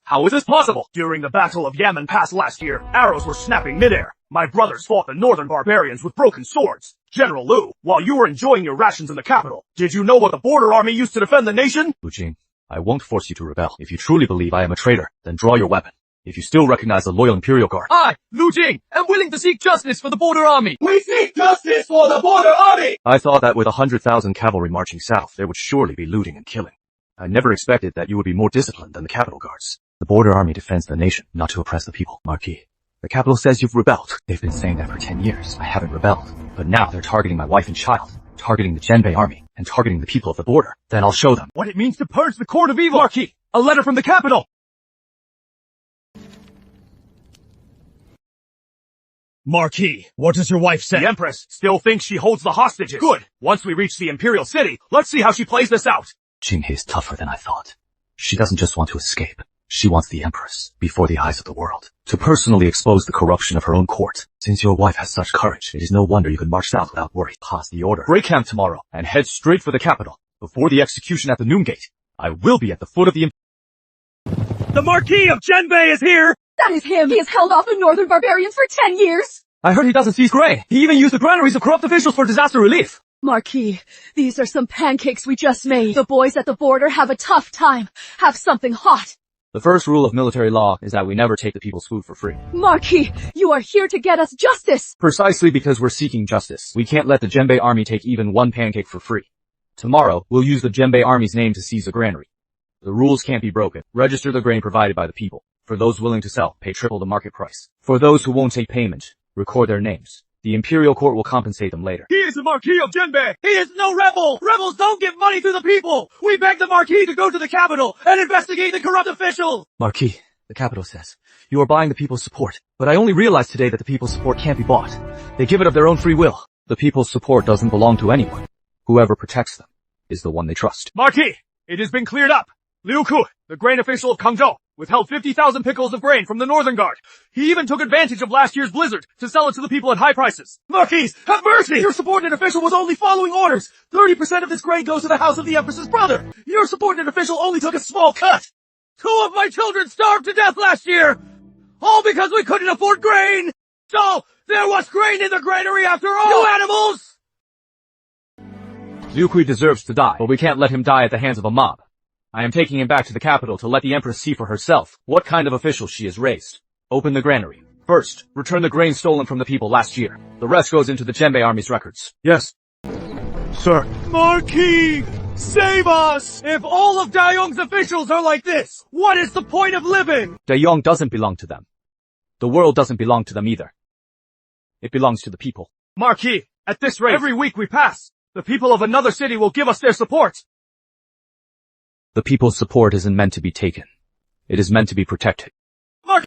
How is this possible? During the Battle of Yamen Pass last year, arrows were snapping midair. My brothers fought the Northern Barbarians with broken swords. General Liu, while you were enjoying your rations in the capital, did you know what the border army used to defend the nation? Lu Jing, I won't force you to rebel. If you truly believe I am a traitor, then draw your weapon. If you still recognize the loyal Imperial Guard, I, Lu Jing, am willing to seek justice for the border army. We seek justice for the border army! I thought that with 100,000 cavalry marching south, there would surely be looting and killing. I never expected that you would be more disciplined than the capital guards. The border army defends the nation, not to oppress the people. Marquis, the capital says you've rebelled. They've been saying that for 10 years. I haven't rebelled. But now they're targeting my wife and child, targeting the Zhenbei army, and targeting the people of the border. Then I'll show them what it means to purge the court of evil. Marquis, a letter from the capital! Marquis, what does your wife say? The Empress still thinks she holds the hostages. Good. Once we reach the Imperial City, let's see how she plays this out. Qinghe is tougher than I thought. She doesn't just want to escape. She wants the Empress, before the eyes of the world, to personally expose the corruption of her own court. Since your wife has such courage, it is no wonder you can march south without worry. Pass the order. Break camp tomorrow, and head straight for the capital. Before the execution at the Noon Gate, I will be at the foot of the The Marquis of Zhenbei is here! That is him. He has held off the Northern Barbarians for 10 years. I heard he doesn't seize grain. He even used the granaries of corrupt officials for disaster relief. Marquis, these are some pancakes we just made. The boys at the border have a tough time. Have something hot. The first rule of military law is that we never take the people's food for free. Marquis, you are here to get us justice. Precisely because we're seeking justice. We can't let the Zhenbei army take even one pancake for free. Tomorrow, we'll use the Zhenbei army's name to seize the granary. The rules can't be broken. Register the grain provided by the people. For those willing to sell, pay triple the market price. For those who won't take payment, record their names. The Imperial Court will compensate them later. He is the Marquis of Zhenbei! He is no rebel! Rebels don't give money to the people! We beg the Marquis to go to the capital and investigate the corrupt officials! Marquis, the capital says, you are buying the people's support. But I only realized today that the people's support can't be bought. They give it of their own free will. The people's support doesn't belong to anyone. Whoever protects them is the one they trust. Marquis, it has been cleared up. Liu Ku, the grain official of Kangzhou, withheld 50,000 pickles of grain from the Northern Guard. He even took advantage of last year's blizzard to sell it to the people at high prices. Marquis, have mercy! Your subordinate official was only following orders. 30% of this grain goes to the house of the Empress's brother. Your subordinate official only took a small cut. 2 of my children starved to death last year. All because we couldn't afford grain. So, there was grain in the granary after all. You animals! Liu Kui deserves to die, but we can't let him die at the hands of a mob. I am taking him back to the capital to let the Empress see for herself what kind of official she has raised. Open the granary. First, return the grain stolen from the people last year. The rest goes into the Zhenbei army's records. Yes. Sir. Marquis! Save us! If all of Dayong's officials are like this, what is the point of living? Dayong doesn't belong to them. The world doesn't belong to them either. It belongs to the people. Marquis, at this rate, every week we pass, the people of another city will give us their support. The people's support isn't meant to be taken. It is meant to be protected.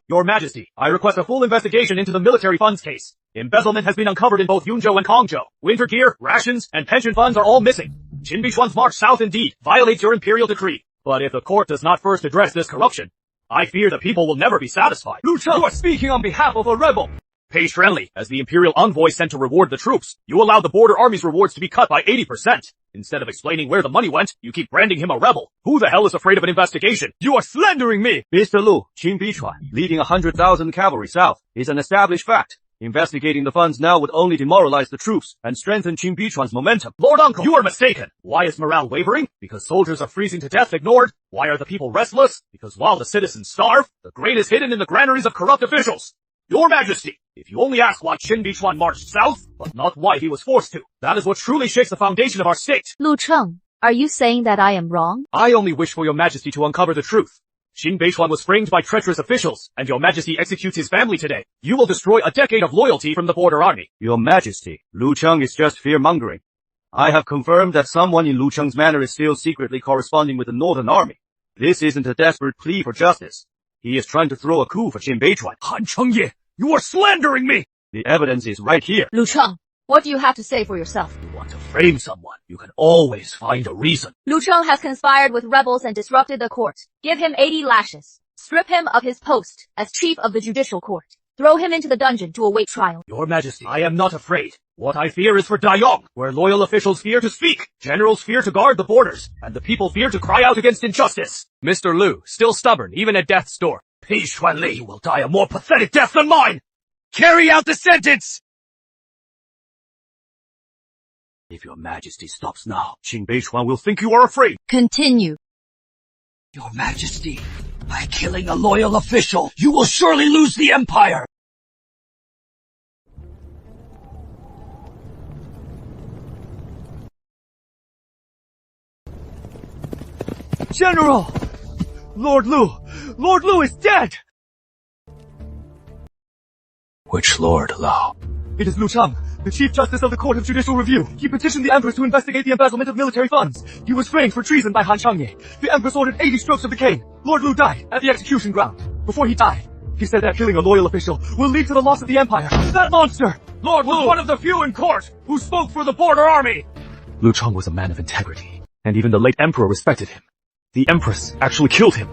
Your Majesty, I request a full investigation into the military funds case. Embezzlement has been uncovered in both Yunzhou and Kangzhou. Winter gear, rations, and pension funds are all missing. Qin Beichuan's march south indeed violates your imperial decree. But if the court does not first address this corruption, I fear the people will never be satisfied. Lu Cheng, you are speaking on behalf of a rebel. Page Friendly, as the imperial envoy sent to reward the troops, you allowed the border army's rewards to be cut by 80%. Instead of explaining where the money went, you keep branding him a rebel. Who the hell is afraid of an investigation? You are slandering me! Mr. Lu, Qin Beichuan, leading 100,000 cavalry south, is an established fact. Investigating the funds now would only demoralize the troops and strengthen Qin Beichuan's momentum. Lord Uncle, you are mistaken. Why is morale wavering? Because soldiers are freezing to death ignored. Why are the people restless? Because while the citizens starve, the grain is hidden in the granaries of corrupt officials. Your Majesty, if you only ask why Qin Beichuan marched south, but not why he was forced to, that is what truly shakes the foundation of our state. Lu Cheng, are you saying that I am wrong? I only wish for your Majesty to uncover the truth. Qin Beichuan was framed by treacherous officials, and your Majesty executes his family today. You will destroy a decade of loyalty from the border army. Your Majesty, Lu Cheng is just fear-mongering. I have confirmed that someone in Lu Cheng's manor is still secretly corresponding with the Northern Army. This isn't a desperate plea for justice. He is trying to throw a coup for Qin Beichuan. Han Chengye, you are slandering me! The evidence is right here. Lu Cheng, what do you have to say for yourself? You want to frame someone, you can always find a reason. Lu Cheng has conspired with rebels and disrupted the court. Give him 80 lashes. Strip him of his post as chief of the judicial court. Throw him into the dungeon to await trial. Your Majesty, I am not afraid. What I fear is for Dayong, where loyal officials fear to speak, generals fear to guard the borders, and the people fear to cry out against injustice. Mr. Lu, still stubborn, even at death's door. Page Xuan Li will die a more pathetic death than mine! Carry out the sentence! If your Majesty stops now, Qin Beichuan will think you are afraid. Continue. Your Majesty, by killing a loyal official, you will surely lose the empire! General! Lord Lu is dead! Which Lord, Lao? It is Lu Cheng, the Chief Justice of the Court of Judicial Review. He petitioned the Empress to investigate the embezzlement of military funds. He was framed for treason by Han Chengye. The Empress ordered 80 strokes of the cane. Lord Lu died at the execution ground. Before he died, he said that killing a loyal official will lead to the loss of the empire. That monster, Lord Lu, was one of the few in court who spoke for the border army. Lu Cheng was a man of integrity, and even the late emperor respected him. The Empress actually killed him.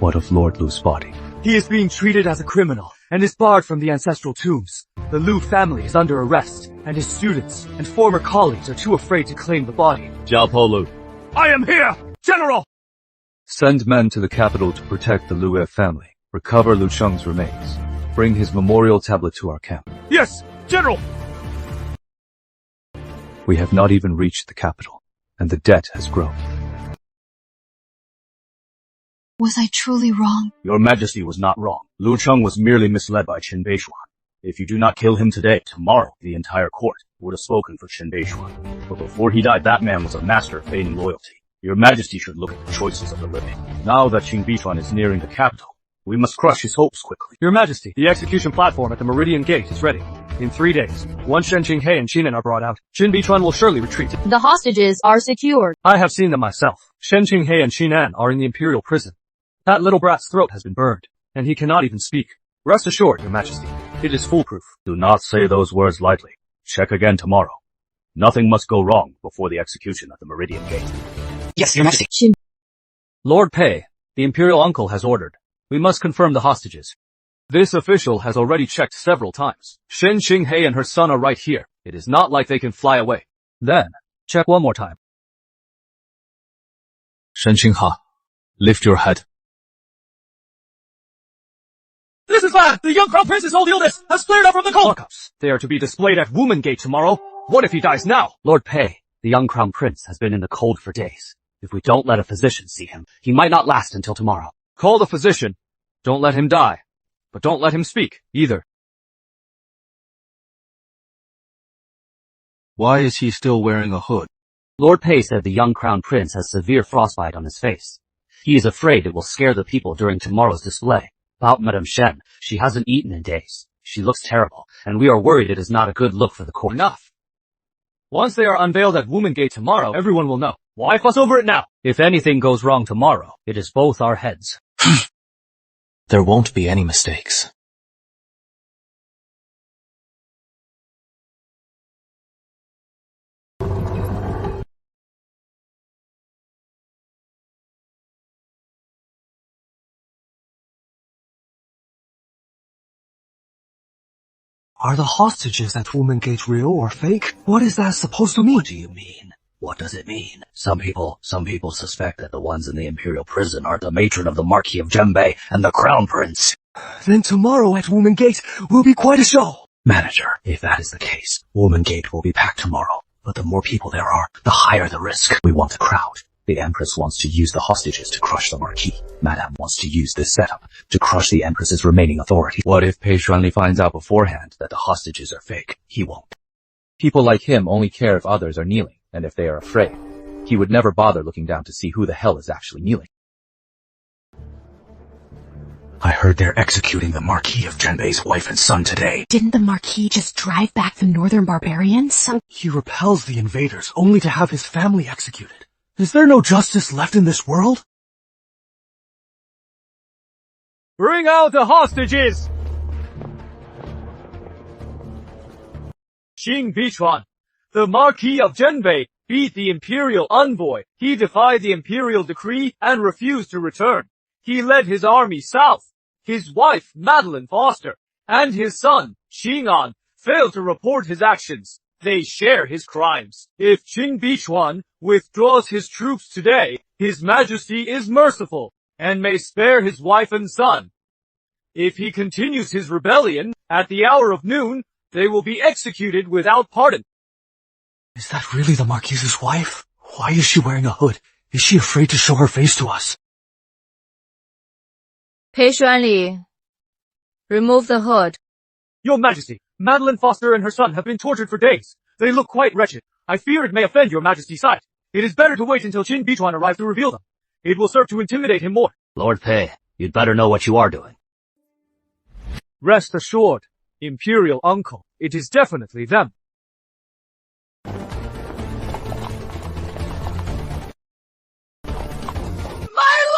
What of Lord Lu's body? He is being treated as a criminal and is barred from the ancestral tombs. The Lu family is under arrest, and his students and former colleagues are too afraid to claim the body. Jiapo Lu. I am here, General! Send men to the capital to protect the Lu family. Recover Lu Cheng's remains. Bring his memorial tablet to our camp. Yes, General! We have not even reached the capital, and the debt has grown. Was I truly wrong? Your Majesty was not wrong. Lu Cheng was merely misled by Qin Beichuan. If you do not kill him today, tomorrow, the entire court would have spoken for Qin Beichuan. But before he died, that man was a master of feigning loyalty. Your Majesty should look at the choices of the living. Now that Qin Beichuan is nearing the capital, we must crush his hopes quickly. Your Majesty, the execution platform at the Meridian Gate is ready. In 3 days, once Shen Qinghe and Qinan are brought out, Qin Beichuan will surely retreat. The hostages are secured. I have seen them myself. Shen Qinghe and Qinan are in the imperial prison. That little brat's throat has been burned, and he cannot even speak. Rest assured, Your Majesty, it is foolproof. Do not say those words lightly. Check again tomorrow. Nothing must go wrong before the execution at the Meridian Gate. Yes, Your Majesty. Lord Pei, the imperial uncle has ordered. We must confirm the hostages. This official has already checked several times. Shen Qinghei and her son are right here. It is not like they can fly away. Then, check one more time. Shen Qingha, lift your head. This is bad! The young crown prince's old illness has flared up from the cold! Lockups. They are to be displayed at Woman-Gate tomorrow. What if he dies now? Lord Pei, the young crown prince has been in the cold for days. If we don't let a physician see him, he might not last until tomorrow. Call the physician. Don't let him die. But don't let him speak, either. Why is he still wearing a hood? Lord Pei said the young crown prince has severe frostbite on his face. He is afraid it will scare the people during tomorrow's display. About Madame Shen, she hasn't eaten in days. She looks terrible, and we are worried it is not a good look for the court. Enough. Once they are unveiled at Woman-Gate tomorrow, everyone will know. Why fuss over it now? If anything goes wrong tomorrow, it is both our heads. There won't be any mistakes. Are the hostages at Woman-Gate real or fake? What is that supposed to mean? What do you mean? What does it mean? Some people suspect that the ones in the imperial prison are the matron of the Marquis of Zhenbei and the crown prince. Then tomorrow at Woman-Gate will be quite a show. Manager, if that is the case, Woman-Gate will be packed tomorrow. But the more people there are, the higher the risk. We want a crowd. The Empress wants to use the hostages to crush the Marquis. Madame wants to use this setup to crush the Empress's remaining authority. What if Pei Xuanli finds out beforehand that the hostages are fake? He won't. People like him only care if others are kneeling, and if they are afraid. He would never bother looking down to see who the hell is actually kneeling. I heard they're executing the Marquis of Zhenbei's wife and son today. Didn't the Marquis just drive back the Northern Barbarians? He repels the invaders only to have his family executed. Is there no justice left in this world? Bring out the hostages! Qin Beichuan, the Marquis of Zhenbei, beat the imperial envoy. He defied the imperial decree and refused to return. He led his army south. His wife, Madeleine Foster, and his son, Qing'an, failed to report his actions. They share his crimes. If Qin Beichuan withdraws his troops today, His Majesty is merciful, and may spare his wife and son. If he continues his rebellion, at the hour of noon, they will be executed without pardon. Is that really the Marquise's wife? Why is she wearing a hood? Is she afraid to show her face to us? Pei Xuanli, remove the hood. Your Majesty, Madeleine Foster and her son have been tortured for days. They look quite wretched. I fear it may offend your Majesty's sight. It is better to wait until Qin Beichuan arrives to reveal them. It will serve to intimidate him more. Lord Pei, you'd better know what you are doing. Rest assured, Imperial Uncle, it is definitely them. My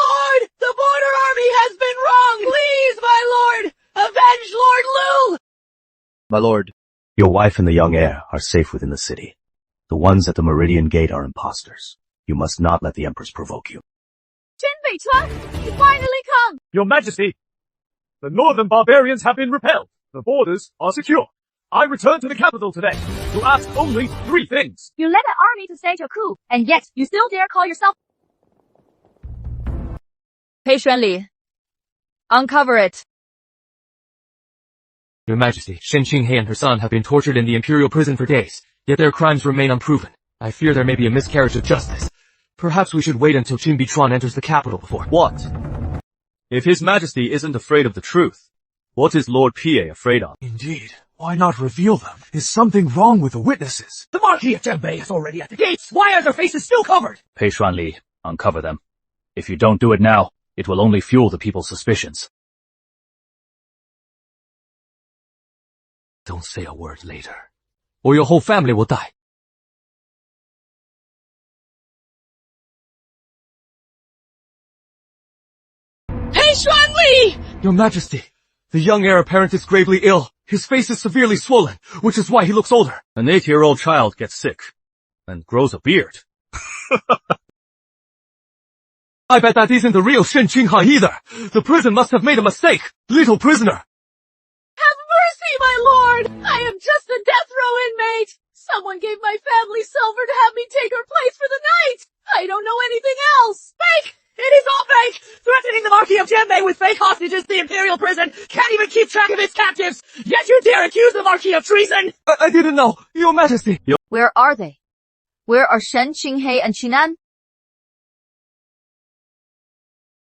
lord! The border army has been wrong! Please, my lord! Avenge Lord Lu! My lord, your wife and the young heir are safe within the city. The ones at the Meridian Gate are impostors. You must not let the Empress provoke you. Qin Beichuan, you finally come! Your Majesty, the Northern Barbarians have been repelled. The borders are secure. I returned to the capital today to ask only 3 things. You led an army to stage a coup, and yet you still dare call yourself... Pei Xuanli, uncover it. Your Majesty, Shen Qinghei and her son have been tortured in the imperial prison for days, yet their crimes remain unproven. I fear there may be a miscarriage of justice. Perhaps we should wait until Qin Beichuan enters the capital before. What? If His Majesty isn't afraid of the truth, what is Lord Pei afraid of? Indeed. Why not reveal them? Is something wrong with the witnesses? The Marquis of Zhenbei is already at the gates! Why are their faces still covered? Pei Xuanli, uncover them. If you don't do it now, it will only fuel the people's suspicions. Don't say a word later, or your whole family will die. Pei Xuanli! Your Majesty, the young heir apparent is gravely ill. His face is severely swollen, which is why he looks older. An 8-year-old child gets sick and grows a beard. I bet that isn't the real Shen Qinghai either. The prison must have made a mistake. Little prisoner. Have mercy, my lord! I am just a death row inmate! Someone gave my family silver to have me take her place for the night! I don't know anything else! Fake! It is all fake! Threatening the Marquis of Zhenbei with fake hostages, the Imperial prison can't even keep track of its captives! Yet you dare accuse the Marquis of treason! I didn't know, Your Majesty. Where are they? Where are Shen, Qinghai, and Qinan?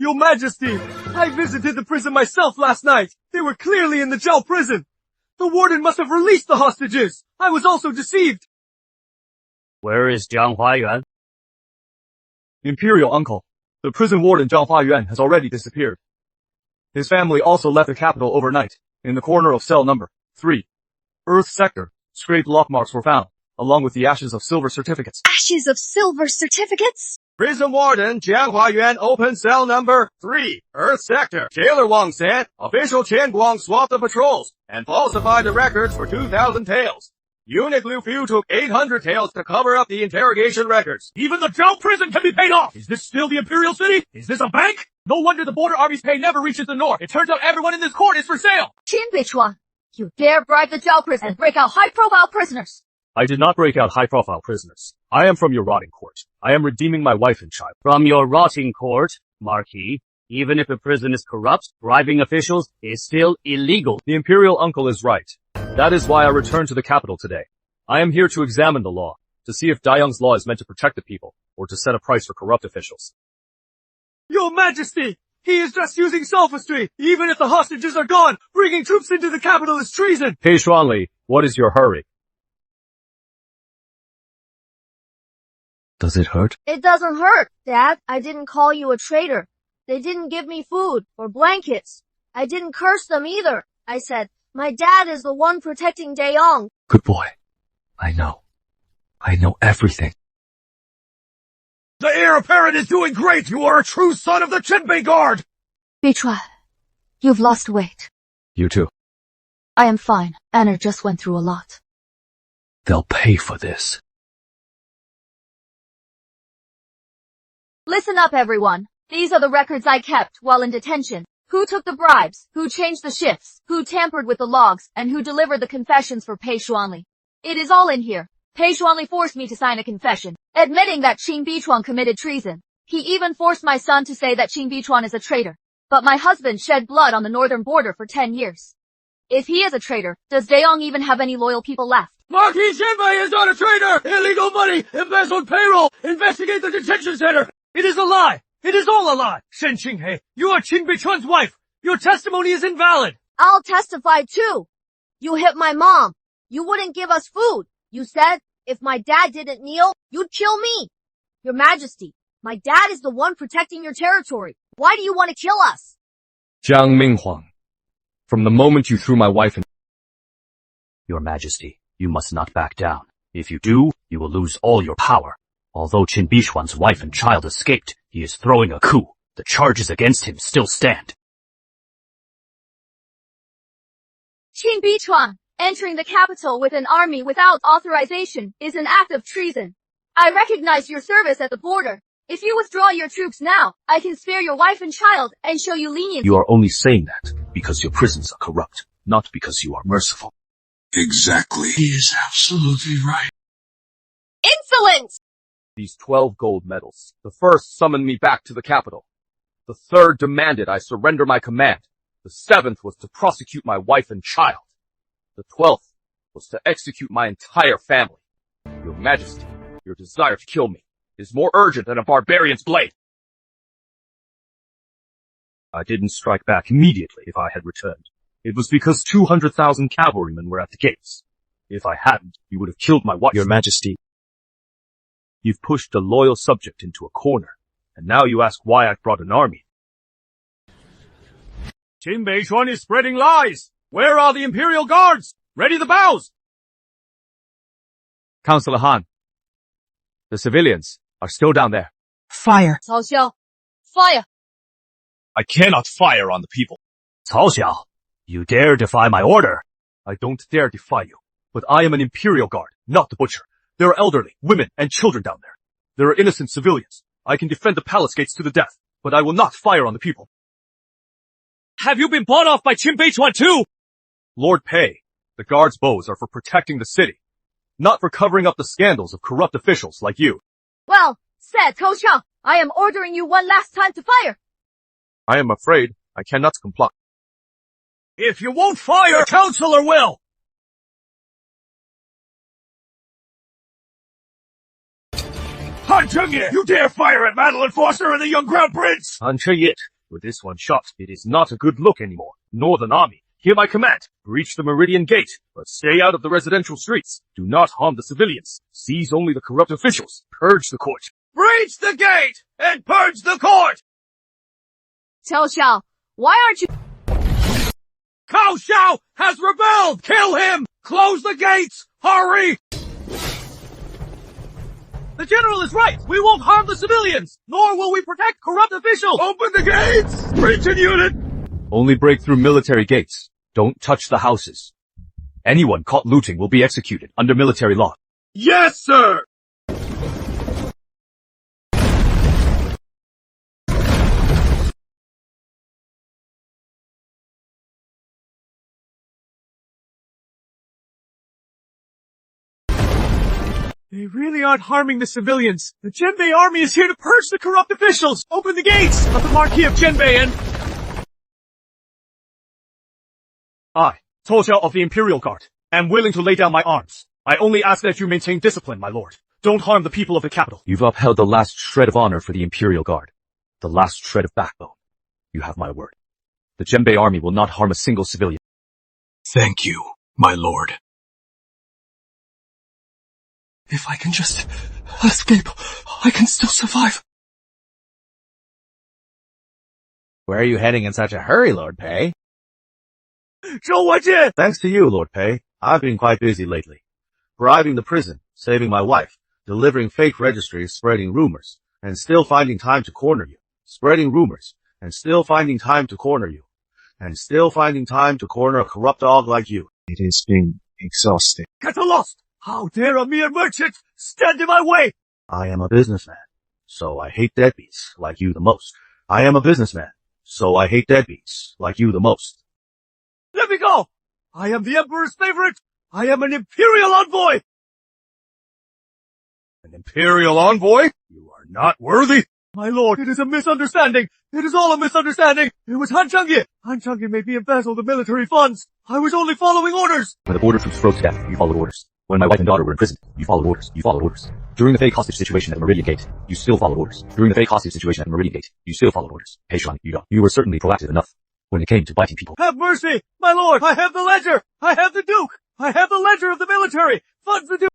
Your Majesty, I visited the prison myself last night. They were clearly in the Zhao prison. The warden must have released the hostages. I was also deceived. Where is Jiang Huayuan? Imperial uncle, the prison warden Zhang Huayuan has already disappeared. His family also left the capital overnight. In the corner of cell number 3, Earth sector, scraped lock marks were found, along with the ashes of silver certificates. Ashes of silver certificates? Prison warden Jiang Huayuan opened cell number 3, Earth sector. Jailer Wang said official Chen Guang swapped the patrols and falsified the records for 2,000 taels. Eunuch Liu Fu took 800 taels to cover up the interrogation records. Even the Zhao prison can be paid off! Is this still the Imperial City? Is this a bank? No wonder the border army's pay never reaches the north. It turns out everyone in this court is for sale. Qin Beichuan, you dare bribe the Zhao prison and break out high-profile prisoners. I did not break out high-profile prisoners. I am from your rotting court. I am redeeming my wife and child. From your rotting court, Marquis, even if a prison is corrupt, bribing officials is still illegal. The Imperial uncle is right. That is why I returned to the capital today. I am here to examine the law, to see if Daiyang's law is meant to protect the people, or to set a price for corrupt officials. Your Majesty, he is just using sophistry. Even if the hostages are gone, bringing troops into the capital is treason. Peichuanli, what is your hurry? Does it hurt? It doesn't hurt, Dad. I didn't call you a traitor. They didn't give me food or blankets. I didn't curse them either. I said, my dad is the one protecting Daeyong. Good boy. I know everything. The heir apparent is doing great! You are a true son of the Zhenbei Guard! Beichuan, you've lost weight. You too. I am fine. Anna just went through a lot. They'll pay for this. Listen up, everyone. These are the records I kept while in detention. Who took the bribes, who changed the shifts, who tampered with the logs, and who delivered the confessions for Peichuanli. It is all in here. Peichuanli forced me to sign a confession, admitting that Qin Beichuan committed treason. He even forced my son to say that Qin Beichuan is a traitor. But my husband shed blood on the northern border for 10 years. If he is a traitor, does Daeyong even have any loyal people left? Marquis Zhenbei is not a traitor! Illegal money! Embezzled payroll! Investigate the detention center! It is a lie! It is all a lie! Shen Qinghai, you are Qin Beichuan's wife! Your testimony is invalid! I'll testify too. You hit my mom. You wouldn't give us food. You said, if my dad didn't kneel, you'd kill me. Your Majesty, my dad is the one protecting your territory. Why do you want to kill us? Jiang Minghuang, from the moment you threw my wife in... Your Majesty, you must not back down. If you do, you will lose all your power. Although Qin Beichuan's wife and child escaped, he is throwing a coup. The charges against him still stand. Qin Beichuan, entering the capital with an army without authorization is an act of treason. I recognize your service at the border. If you withdraw your troops now, I can spare your wife and child and show you leniency. You are only saying that because your prisons are corrupt, not because you are merciful. Exactly. He is absolutely right. Insolence! These 12 gold medals. The first summoned me back to the capital. The third demanded I surrender my command. The seventh was to prosecute my wife and child. The 12th was to execute my entire family. Your Majesty, your desire to kill me is more urgent than a barbarian's blade. I didn't strike back immediately if I had returned. It was because 200,000 cavalrymen were at the gates. If I hadn't, you would have killed my wife. Your Majesty, you've pushed a loyal subject into a corner, and now you ask why I've brought an army. Qin Beichuan is spreading lies! Where are the Imperial Guards? Ready the bows! Councillor Han, the civilians are still down there. Fire. Cao Xiao, fire! I cannot fire on the people. Cao Xiao, you dare defy my order? I don't dare defy you, but I am an Imperial Guard, not the butcher. There are elderly, women, and children down there. There are innocent civilians. I can defend the palace gates to the death. but I will not fire on the people. Have you been bought off by Qin Beichuan too? Lord Pei, the guards' bows are for protecting the city, not for covering up the scandals of corrupt officials like you. Well, said Tou Xiao, I am ordering you one last time to fire. I am afraid I cannot comply. If you won't fire, Counselor will! Han Chengye, you dare fire at Madeline Foster and the young Crown Prince! Han Cheyit, with this one shot, it is not a good look anymore. Northern Army, hear my command. Breach the Meridian Gate, but stay out of the residential streets. Do not harm the civilians. Seize only the corrupt officials. Purge the court. Breach the gate and purge the court! Tou Xiao, why aren't you— Cao Xiao has rebelled! Kill him! Close the gates! Hurry! The general is right. We won't harm the civilians, nor will we protect corrupt officials. Open the gates! Breach in unit! Only break through military gates. Don't touch the houses. Anyone caught looting will be executed under military law. Yes, sir! They really aren't harming the civilians. The Zhenbei army is here to purge the corrupt officials. Open the gates of the Marquis of Zhenbei and— I, Tou Xiao of the Imperial Guard, am willing to lay down my arms. I only ask that you maintain discipline, my lord. Don't harm the people of the capital. You've upheld the last shred of honor for the Imperial Guard. The last shred of backbone. You have my word. The Zhenbei army will not harm a single civilian. Thank you, my lord. If I can just escape, I can still survive. Where are you heading in such a hurry, Lord Pei? Thanks to you, Lord Pei, I've been quite busy lately. Bribing the prison, saving my wife, delivering fake registries, spreading rumors, and still finding time to corner you. Spreading rumors, and still finding time to corner you. And still finding time to corner a corrupt dog like you. It has been exhausting. Get lost! How dare a mere merchant stand in my way! I am a businessman, so I hate deadbeats like you the most. I am a businessman, so I hate deadbeats like you the most. Let me go! I am the Emperor's favorite! I am an Imperial envoy! An Imperial envoy? You are not worthy. My lord, it is a misunderstanding. It is all a misunderstanding. It was Han Chengye. Han Chengye made me embezzle the military funds. I was only following orders. When the border troops froze to death, you followed orders. When my wife and daughter were in prison, you followed orders. You followed orders. During the fake hostage situation at the Meridian Gate, you still followed orders. During the fake hostage situation at the Meridian Gate, you still followed orders. Beichuan, you were certainly proactive enough when it came to biting people. Have mercy, my lord. I have the ledger. I have the Duke. I have the ledger of the military. Funds the Duke.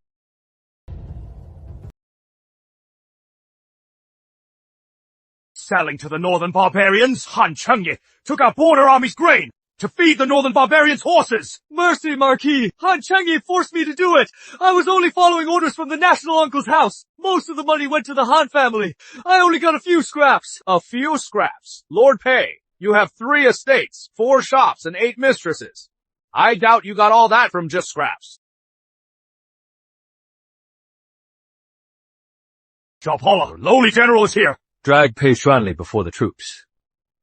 Selling to the Northern Barbarians, Han Chengye took our border army's grain to feed the Northern Barbarians' horses. Mercy, Marquis. Han Chengye forced me to do it. I was only following orders from the national uncle's house. Most of the money went to the Han family. I only got a few scraps. A few scraps? Lord Pei, you have 3 estates, 4 shops, and 8 mistresses. I doubt you got all that from just scraps. Xiaopala, lowly general is here. Drag Beichuan before the troops.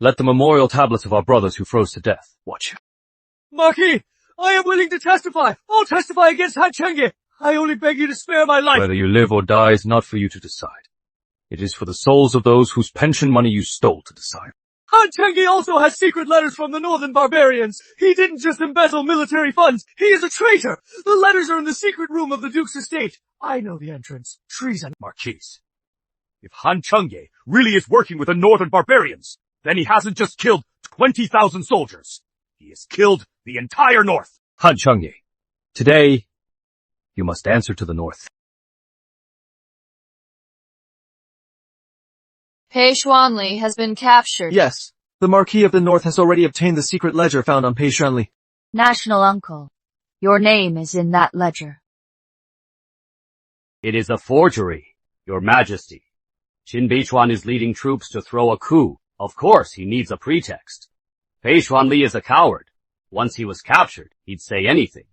Let the memorial tablets of our brothers who froze to death watch you. Marquis, I am willing to testify. I'll testify against Han Chengye. I only beg you to spare my life. Whether you live or die is not for you to decide. It is for the souls of those whose pension money you stole to decide. Han Chengye also has secret letters from the Northern Barbarians. He didn't just embezzle military funds. He is a traitor. The letters are in the secret room of the Duke's estate. I know the entrance. Treason. Marquis, if Han Chengye really is working with the Northern Barbarians, then he hasn't just killed 20,000 soldiers. He has killed the entire North. Han Chengye, today, you must answer to the North. Beichuan has been captured. Yes, the Marquis of the North has already obtained the secret ledger found on Beichuan. National Uncle, your name is in that ledger. It is a forgery, Your Majesty. Qin Beichuan is leading troops to throw a coup. Of course, he needs a pretext. Beichuan is a coward. Once he was captured, he'd say anything.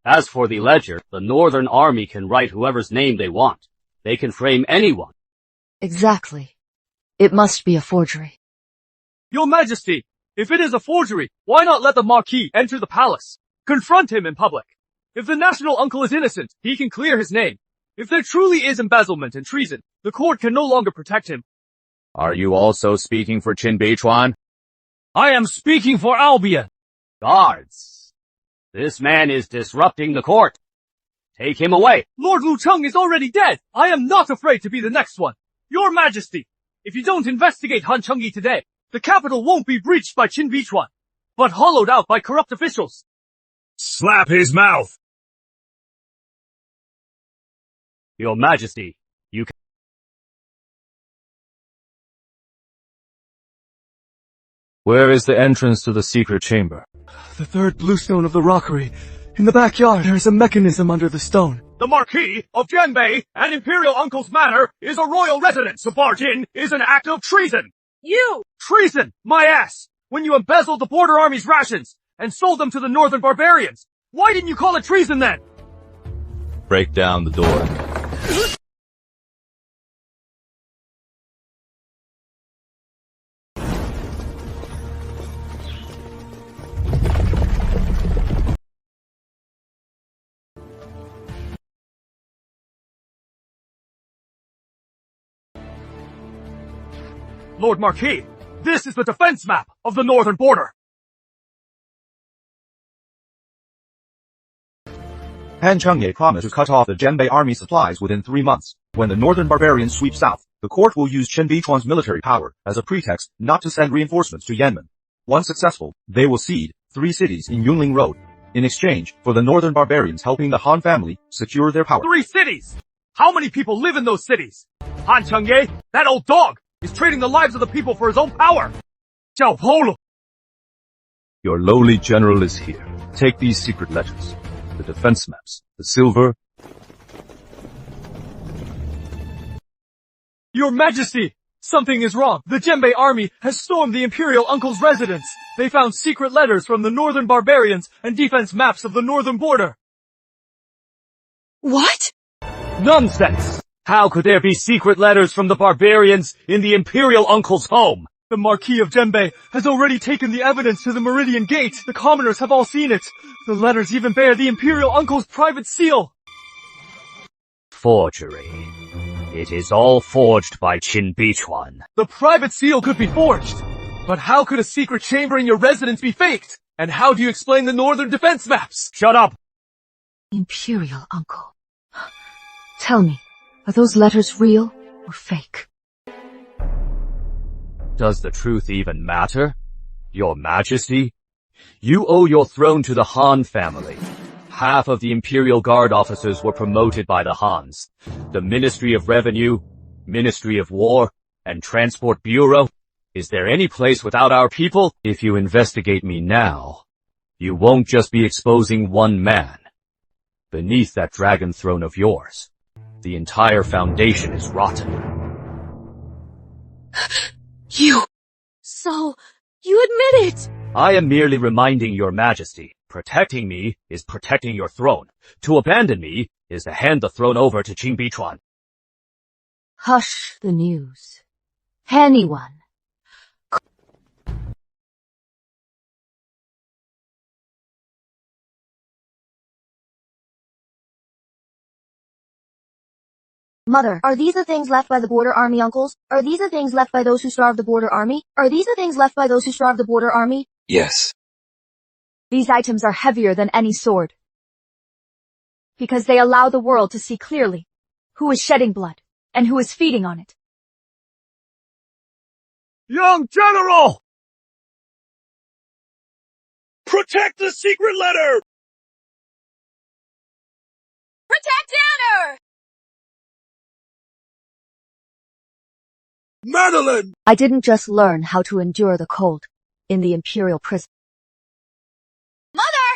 As for the ledger, the Northern Army can write whoever's name they want. They can frame anyone. Exactly. It must be a forgery. Your Majesty, if it is a forgery, why not let the Marquis enter the palace? Confront him in public. If the national uncle is innocent, he can clear his name. If there truly is embezzlement and treason, the court can no longer protect him. Are you also speaking for Qin Beichuan? I am speaking for Albion. Guards! This man is disrupting the court. Take him away. Lord Lucheng is already dead. I am not afraid to be the next one. Your Majesty, if you don't investigate Han Chengyi today, the capital won't be breached by Qin Beichuan, but hollowed out by corrupt officials. Slap his mouth! Your Majesty, you can... Where is the entrance to the secret chamber? The third bluestone of the rockery. In the backyard, there is a mechanism under the stone. The Marquis of Zhenbei and Imperial Uncle's manor is a royal residence. To barge in is an act of treason. You! Treason! My ass! When you embezzled the border army's rations and sold them to the Northern Barbarians, why didn't you call it treason then? Break down the door. Lord Marquis, this is the defense map of the northern border. Han Chengye promised to cut off the Zhenbei army supplies within 3 months. When the Northern Barbarians sweep south, the court will use Qin Beichuan's military power as a pretext not to send reinforcements to Yanmen. Once successful, they will cede 3 cities in Yunling Road in exchange for the Northern Barbarians helping the Han family secure their power. 3 cities! How many people live in those cities? Han Chengye, that old dog, is trading the lives of the people for his own power. Zhao Polo! Your lowly general is here. Take these secret letters. The defense maps, the silver. Your Majesty! Something is wrong. The Zhenbei army has stormed the Imperial Uncle's residence. They found secret letters from the Northern Barbarians and defense maps of the northern border. What? Nonsense! How could there be secret letters from the barbarians in the Imperial Uncle's home? The Marquis of Zhenbei has already taken the evidence to the Meridian Gate. The commoners have all seen it. The letters even bear the Imperial Uncle's private seal. Forgery. It is all forged by Qin Beichuan. The private seal could be forged. But how could a secret chamber in your residence be faked? And how do you explain the northern defense maps? Shut up! Imperial Uncle. Tell me, are those letters real or fake? Does the truth even matter? Your Majesty? You owe your throne to the Han family. Half of the Imperial Guard officers were promoted by the Hans. The Ministry of Revenue, Ministry of War, and Transport Bureau. Is there any place without our people? If you investigate me now, you won't just be exposing one man. Beneath that dragon throne of yours, the entire foundation is rotten. You! So, you admit it! I am merely reminding your Majesty, protecting me is protecting your throne. To abandon me is to hand the throne over to Qin Beichuan. Hush the news. Anyone. Mother, are these the things left by the border army, uncles? Are these the things left by those who starved the border army? Are these the things left by those who starved the border army? Yes. These items are heavier than any sword. Because they allow the world to see clearly who is shedding blood and who is feeding on it. Young General! Protect the secret letter! Protect Anna! Madeline! I didn't just learn how to endure the cold in the Imperial prison. Mother!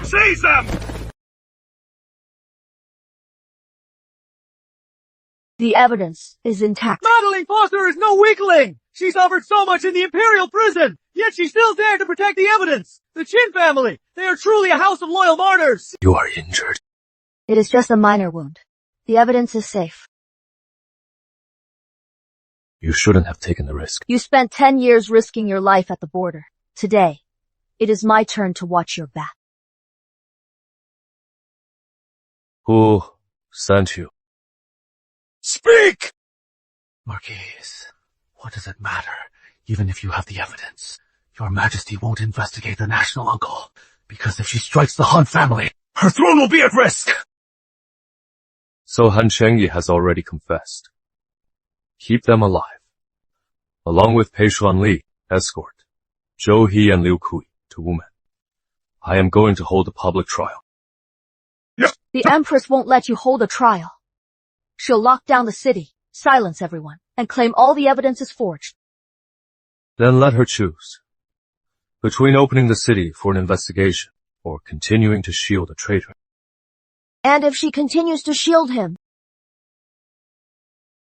Seize them! The evidence is intact. Madeline Foster is no weakling! She suffered so much in the Imperial prison, yet she still dared to protect the evidence! The Qin family, they are truly a house of loyal martyrs! You are injured. It is just a minor wound. The evidence is safe. You shouldn't have taken the risk. You spent 10 years risking your life at the border. Today, it is my turn to watch your back. Who sent you? Speak! Marquis, what does it matter, even if you have the evidence? Your Majesty won't investigate the national uncle, because if she strikes the Han family, her throne will be at risk! So Han Chengyi has already confessed. Keep them alive, along with Beichuan Li, escort, Zhou He and Liu Kui to Wumen. I am going to hold a public trial. The Empress won't let you hold a trial. She'll lock down the city, silence everyone, and claim all the evidence is forged. Then let her choose. Between opening the city for an investigation or continuing to shield a traitor. And if she continues to shield him,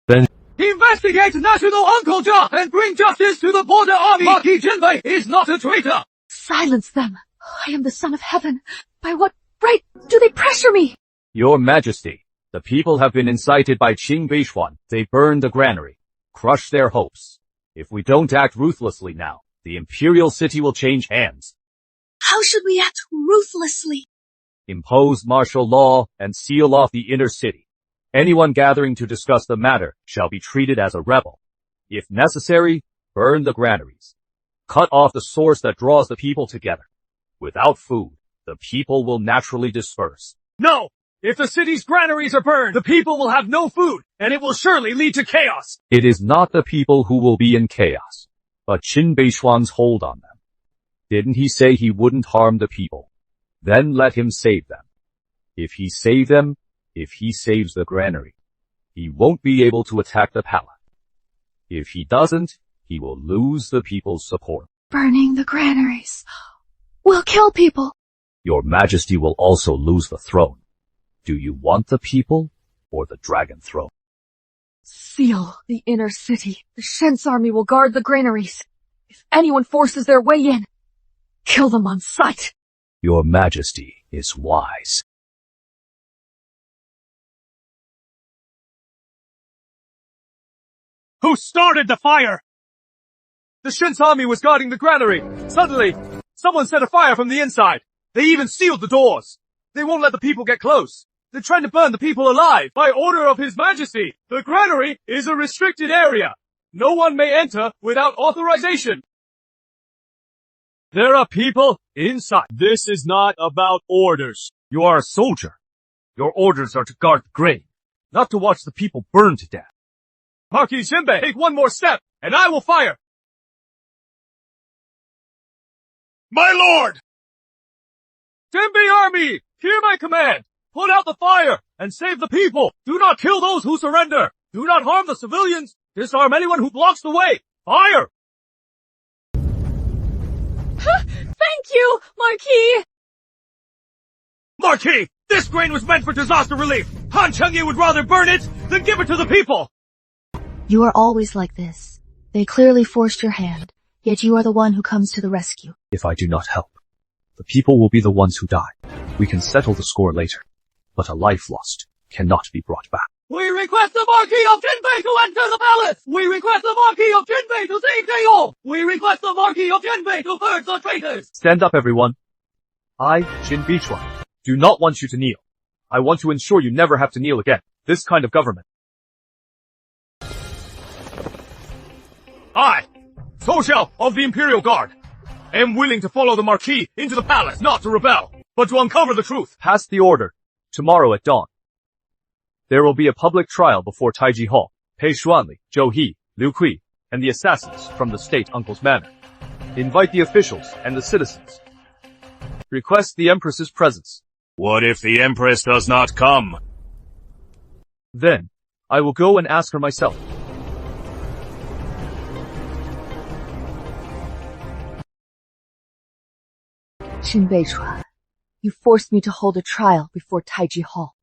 then investigate National Uncle Jia and bring justice to the border army! Marquis Zhenbei is not a traitor! Silence them! I am the son of heaven. By what right do they pressure me? Your Majesty, the people have been incited by Qin Beichuan. They burned the granary, crushed their hopes. If we don't act ruthlessly now, the imperial city will change hands. How should we act ruthlessly? Impose martial law and seal off the inner city. Anyone gathering to discuss the matter shall be treated as a rebel. If necessary, burn the granaries. Cut off the source that draws the people together. Without food, the people will naturally disperse. No! If the city's granaries are burned, the people will have no food, and it will surely lead to chaos. It is not the people who will be in chaos, but Qin Beichuan's hold on them. Didn't he say he wouldn't harm the people? Then let him save them. If he saves them, if he saves the granary, he won't be able to attack the palace. If he doesn't, he will lose the people's support. Burning the granaries will kill people. Your Majesty will also lose the throne. Do you want the people or the dragon throne? Seal the inner city. The Shen's army will guard the granaries. If anyone forces their way in, kill them on sight. Your Majesty is wise. Who started the fire? The Shen's army was guarding the granary. Suddenly, someone set a fire from the inside. They even sealed the doors. They won't let the people get close. They're trying to burn the people alive. By order of His Majesty, the granary is a restricted area. No one may enter without authorization. There are people inside. This is not about orders. You are a soldier. Your orders are to guard the grain, not to watch the people burn to death. Marquis Zhenbei, take one more step, and I will fire. My lord! Zhenbei army, hear my command. Put out the fire and save the people. Do not kill those who surrender. Do not harm the civilians. Disarm anyone who blocks the way. Fire! Thank you, Marquis! Marquis, this grain was meant for disaster relief. Han Chengyi would rather burn it than give it to the people. You are always like this. They clearly forced your hand, yet you are the one who comes to the rescue. If I do not help, the people will be the ones who die. We can settle the score later, but a life lost cannot be brought back. We request the Marquis of Zhenbei to enter the palace! We request the Marquis of Zhenbei to save Daeol! We request the Marquis of Zhenbei to purge the traitors! Stand up, everyone. I, Qin Beichuan, do not want you to kneel. I want to ensure you never have to kneel again. This kind of government. I, Social of the Imperial Guard, am willing to follow the Marquis into the palace, not to rebel, but to uncover the truth. Pass the order. Tomorrow at dawn. There will be a public trial before Taiji Hall, Beichuan Li, Zhou He, Liu Kui, and the assassins from the state uncle's manor. Invite the officials and the citizens. Request the Empress's presence. What if the Empress does not come? Then, I will go and ask her myself. Qin Beichuan, you forced me to hold a trial before Taiji Hall.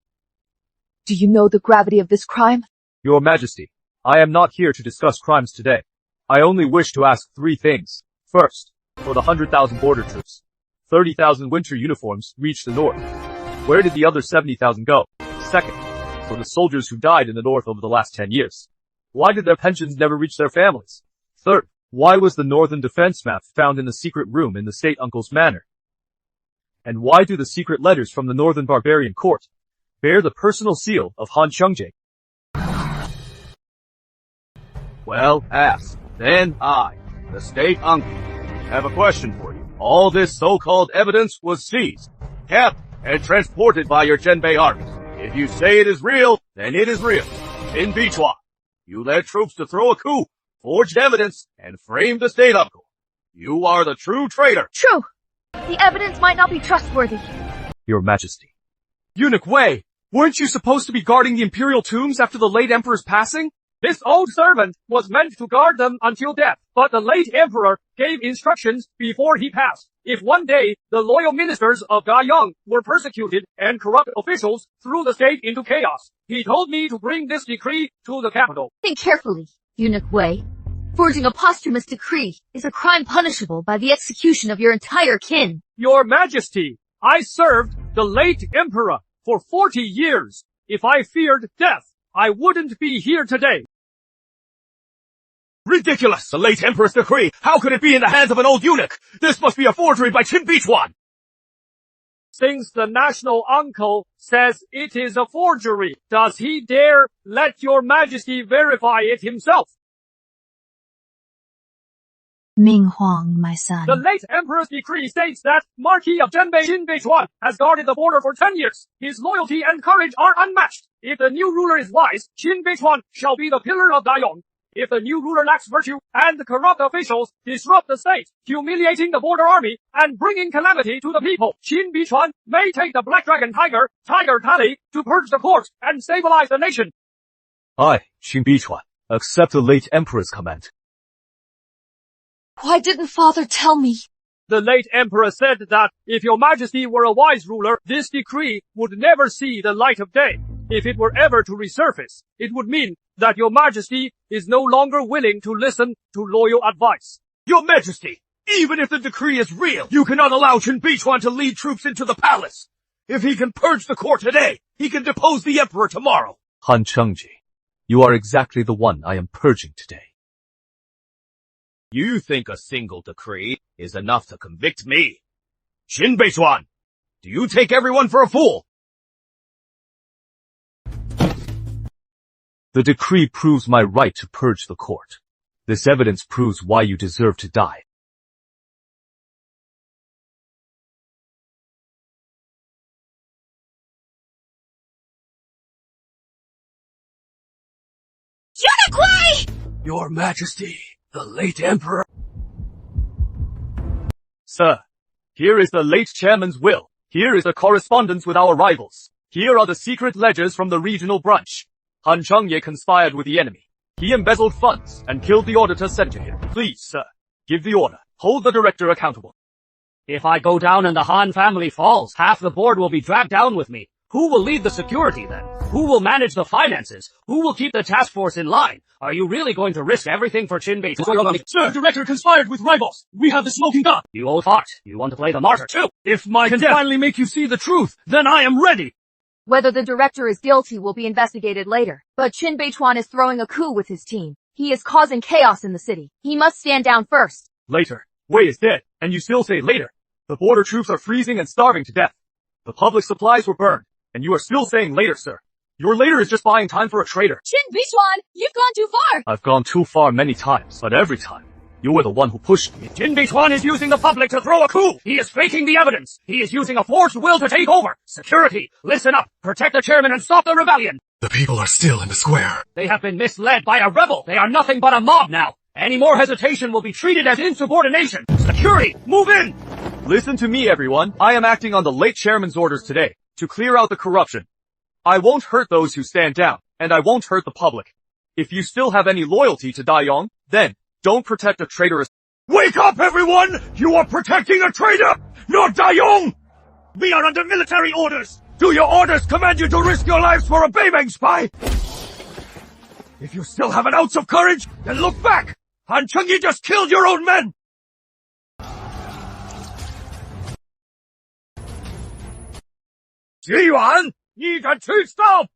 Do you know the gravity of this crime? Your Majesty, I am not here to discuss crimes today. I only wish to ask 3 things. First, for the 100,000 border troops, 30,000 winter uniforms reached the north. Where did the other 70,000 go? Second, for the soldiers who died in the north over the last 10 years. Why did their pensions never reach their families? Third, why was the Northern defense map found in the secret room in the State Uncle's manor? And why do the secret letters from the Northern Barbarian court bear the personal seal of Han Chengji? Well asked. Then I, the State Uncle, have a question for you. All this so-called evidence was seized, kept, and transported by your Zhenbei armies. If you say it is real, then it is real. Qin Beichuan, you led troops to throw a coup, forged evidence, and framed the State Uncle. You are the true traitor. True. The evidence might not be trustworthy. Your Majesty. Eunuch Wei, weren't you supposed to be guarding the imperial tombs after the late emperor's passing? This old servant was meant to guard them until death, but the late emperor gave instructions before he passed. If one day the loyal ministers of Dayong were persecuted and corrupt officials threw the state into chaos, he told me to bring this decree to the capital. Think carefully, Eunuch Wei. Forging a posthumous decree is a crime punishable by the execution of your entire kin. Your Majesty, I served the late emperor for 40 years. If I feared death, I wouldn't be here today. Ridiculous! The late Emperor's decree! How could it be in the hands of an old eunuch? This must be a forgery by Qin Beichuan! Since the national uncle says it is a forgery, does he dare let your Majesty verify it himself? Ming Huang, my son. The late Emperor's decree states that Marquis of Zhenbei Qin Beichuan has guarded the border for 10 years. His loyalty and courage are unmatched. If the new ruler is wise, Qin Beichuan shall be the pillar of Dayong. If the new ruler lacks virtue and the corrupt officials disrupt the state, humiliating the border army and bringing calamity to the people, Qin Beichuan may take the Black Dragon Tiger Tally, to purge the court and stabilize the nation. I, Qin Beichuan, accept the late emperor's command. Why didn't father tell me? The late emperor said that if your Majesty were a wise ruler, this decree would never see the light of day. If it were ever to resurface, it would mean that your Majesty is no longer willing to listen to loyal advice. Your Majesty, even if the decree is real, you cannot allow Qin Beichuan to lead troops into the palace. If he can purge the court today, he can depose the emperor tomorrow. Han Chengji, you are exactly the one I am purging today. You think a single decree is enough to convict me? Qin Beichuan, do you take everyone for a fool? The decree proves my right to purge the court. This evidence proves why you deserve to die. Eunuch Wei! Your Majesty, the late Emperor. Sir, here is the late chairman's will. Here is the correspondence with our rivals. Here are the secret ledgers from the regional branch. Han Chengye conspired with the enemy. He embezzled funds and killed the auditor sent to him. Please, sir, give the order. Hold the director accountable. If I go down and the Han family falls, half the board will be dragged down with me. Who will lead the security then? Who will manage the finances? Who will keep the task force in line? Are you really going to risk everything for Qin Beichuan? Sir, director conspired with rivals. We have the smoking gun. You old fart. You want to play the martyr too? If my death finally make you see the truth, then I am ready. Whether the director is guilty will be investigated later, but Qin Beichuan is throwing a coup with his team. He is causing chaos in the city. He must stand down first. Later. Wei is dead, and you still say later. The border troops are freezing and starving to death. The public supplies were burned, and you are still saying later, sir. Your later is just buying time for a traitor. Qin Beichuan, you've gone too far. I've gone too far many times, but every time, you were the one who pushed me. Qin Beichuan is using the public to throw a coup. He is faking the evidence. He is using a forced will to take over. Security, listen up. Protect the chairman and stop the rebellion. The people are still in the square. They have been misled by a rebel. They are nothing but a mob now. Any more hesitation will be treated as insubordination. Security, move in. Listen to me, everyone. I am acting on the late chairman's orders today to clear out the corruption. I won't hurt those who stand down, and I won't hurt the public. If you still have any loyalty to Dayong, then don't protect a traitorous. Wake up, everyone! You are protecting a traitor, not Dayong! We are under military orders! Do your orders command you to risk your lives for a Beibang spy? If you still have an ounce of courage, then look back! Han Chengye just killed your own men! Ji Yuan, 你敢去 stop!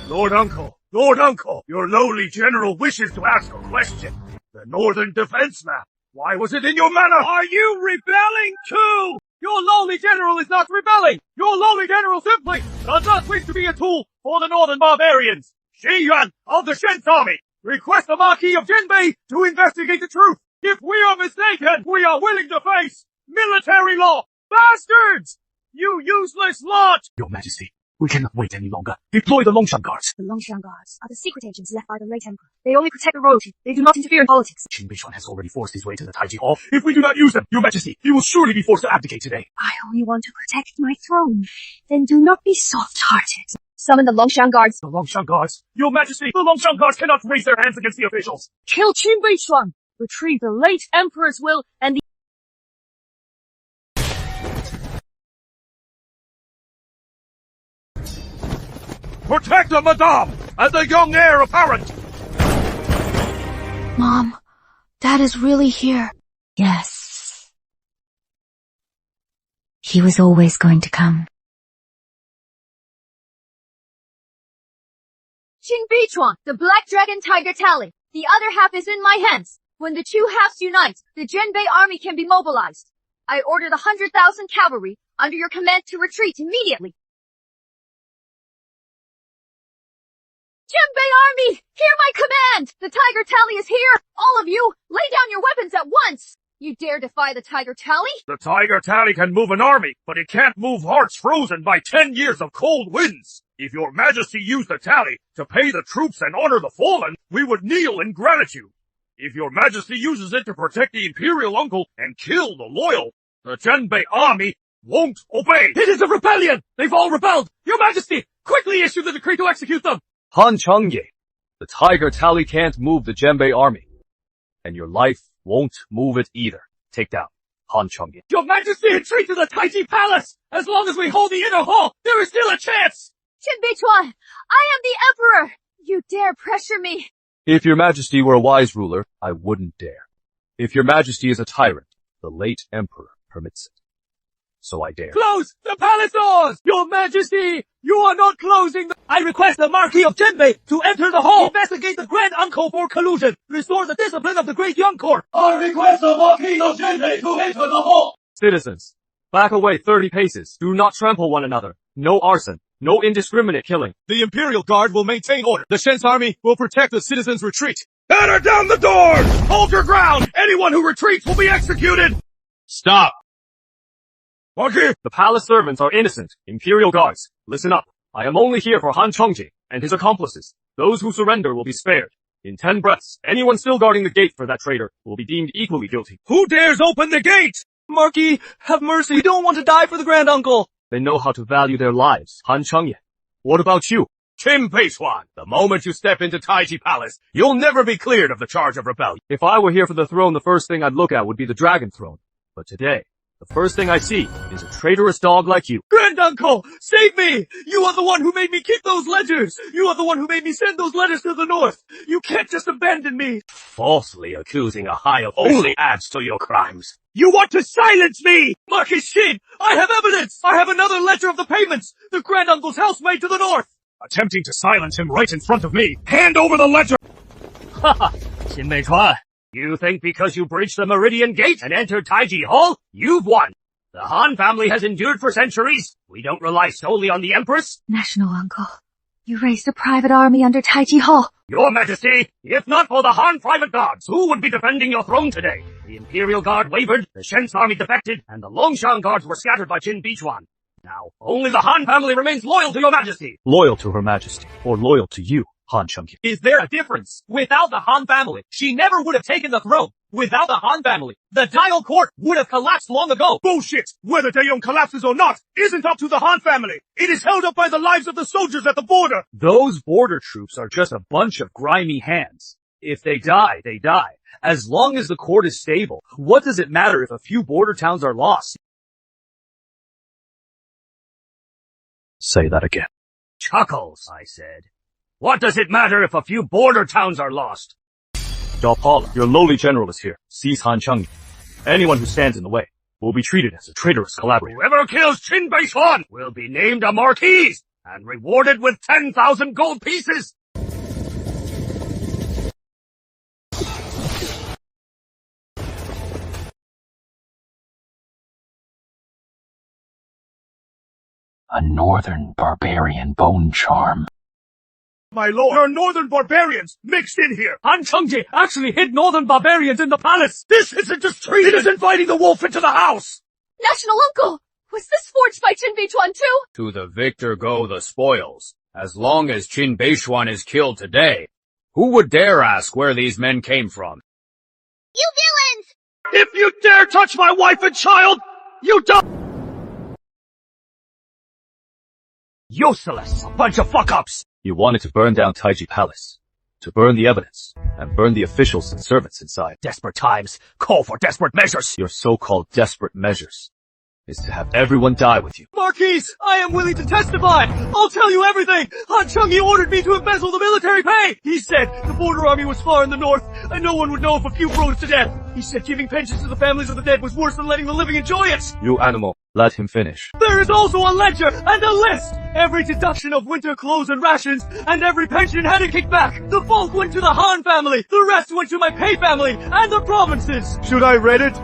Lord Uncle, Lord Uncle, your lowly general wishes to ask a question. The Northern Defense Map. Why was it in your manor? Are you rebelling too? Your lowly general is not rebelling! Your lowly general simply does not wish to be a tool for the Northern Barbarians! Xi Yuan of the Shen's army requests the Marquis of Zhenbei to investigate the truth! If we are mistaken, we are willing to face military law! Bastards! You useless lot! Your Majesty, we cannot wait any longer. Deploy the Longshan Guards. The Longshan Guards are the secret agents left by the late Emperor. They only protect the royalty. They do not interfere in politics. Qin Beichuan has already forced his way to the Taiji Hall. If we do not use them, Your Majesty, he will surely be forced to abdicate today. I only want to protect my throne. Then do not be soft-hearted. Summon the Longshan Guards. The Longshan Guards! Your Majesty, the Longshan Guards cannot raise their hands against the officials! Kill Qin Beichuan. Retrieve the late Emperor's will and the Protect the Madame and the young heir apparent! Mom, Dad is really here. Yes. He was always going to come. Qin Beichuan, the Black Dragon Tiger Tally. The other half is in my hands. When the two halves unite, the Zhenbei army can be mobilized. I order the 100,000 cavalry under your command to retreat immediately. Zhenbei army, hear my command! The Tiger Tally is here! All of you, lay down your weapons at once! You dare defy the Tiger Tally? The Tiger Tally can move an army, but it can't move hearts frozen by 10 years of cold winds. If your Majesty used the tally to pay the troops and honor the fallen, we would kneel in gratitude. If your Majesty uses it to protect the Imperial uncle and kill the loyal, the Zhenbei army won't obey. It is a rebellion! They've all rebelled! Your Majesty, quickly issue the decree to execute them! Han Chengye, the Tiger Tally can't move the Zhenbei army. And your life won't move it either. Take down Han Chengye. Your Majesty, retreat to the Taiji Palace! As long as we hold the inner hall, there is still a chance! Qin Beichuan, I am the Emperor! You dare pressure me! If your Majesty were a wise ruler, I wouldn't dare. If your Majesty is a tyrant, the late Emperor permits it. So I dare. Close the palace doors! Your Majesty, you are not closing the— I request the Marquis of Zhenbei to enter the hall, investigate the Grand Uncle for collusion, restore the discipline of the Great Young Court. I request the Marquis of Zhenbei to enter the hall! Citizens, back away 30 paces. Do not trample one another. No arson. No indiscriminate killing. The Imperial Guard will maintain order. The Shen's army will protect the citizens' retreat. Batter down the doors! Hold your ground! Anyone who retreats will be executed! Stop! Marquis! The palace servants are innocent. Imperial Guards, listen up. I am only here for Han Chengye and his accomplices. Those who surrender will be spared. In 10 breaths, anyone still guarding the gate for that traitor will be deemed equally guilty. Who dares open the gate? Marquis, have mercy. We don't want to die for the Grand Uncle. They know how to value their lives. Han Chengye. What about you? Qin Beichuan, the moment you step into Taiji Palace, you'll never be cleared of the charge of rebellion. If I were here for the throne, the first thing I'd look at would be the Dragon Throne. But today, the first thing I see is a traitorous dog like you. Grand Uncle, save me! You are the one who made me keep those ledgers! You are the one who made me send those letters to the north! You can't just abandon me! Falsely accusing a high official only adds to your crimes. You want to silence me! Marquis Qin, I have evidence! I have another ledger of the payments! The Grand Uncle's housemaid to the north! Attempting to silence him right in front of me. Hand over the ledger! Haha, Qin Beichuan. You think because you breached the Meridian Gate and entered Taiji Hall, you've won? The Han family has endured for centuries. We don't rely solely on the Empress. National Uncle, you raised a private army under Taiji Hall. Your Majesty, if not for the Han private guards, who would be defending your throne today? The Imperial Guard wavered, the Shen's army defected, and the Longshan Guards were scattered by Qin Beichuan. Now, only the Han family remains loyal to your Majesty. Loyal to Her Majesty, or loyal to you, Han Chengye. Is there a difference? Without the Han family, she never would have taken the throne. Without the Han family, the Dial Court would have collapsed long ago. Bullshit! Whether Daeong collapses or not isn't up to the Han family. It is held up by the lives of the soldiers at the border. Those border troops are just a bunch of grimy hands. If they die, they die. As long as the court is stable, what does it matter if a few border towns are lost? Say that again. Chuckles, I said. What does it matter if a few border towns are lost? Dalpala, your lowly general is here. Seize Han Chengye. Anyone who stands in the way will be treated as a traitorous collaborator. Whoever kills Qin Beichuan will be named a Marquis and rewarded with 10,000 gold pieces. A Northern Barbarian bone charm. My lord, there are Northern Barbarians mixed in here! Han Chengji actually hid Northern Barbarians in the palace! This isn't just treason! It is inviting the wolf into the house! National Uncle! Was this forged by Qin Beichuan too? To the victor go the spoils. As long as Qin Beichuan is killed today, who would dare ask where these men came from? You villains! If you dare touch my wife and child, you die! Useless! A bunch of fuck-ups! You wanted to burn down Taiji Palace, to burn the evidence, and burn the officials and servants inside. Desperate times call for desperate measures! Your so-called desperate measures is to have everyone die with you. Marquis, I am willing to testify! I'll tell you everything! Han Chengji ordered me to embezzle the military pay! He said the border army was far in the north, and no one would know if a few froze to death. He said giving pensions to the families of the dead was worse than letting the living enjoy it! You animal, let him finish. There is also a ledger and a list! Every deduction of winter clothes and rations, and every pension had a kickback! The bulk went to the Han family, the rest went to my pay family, and the provinces! Should I read it?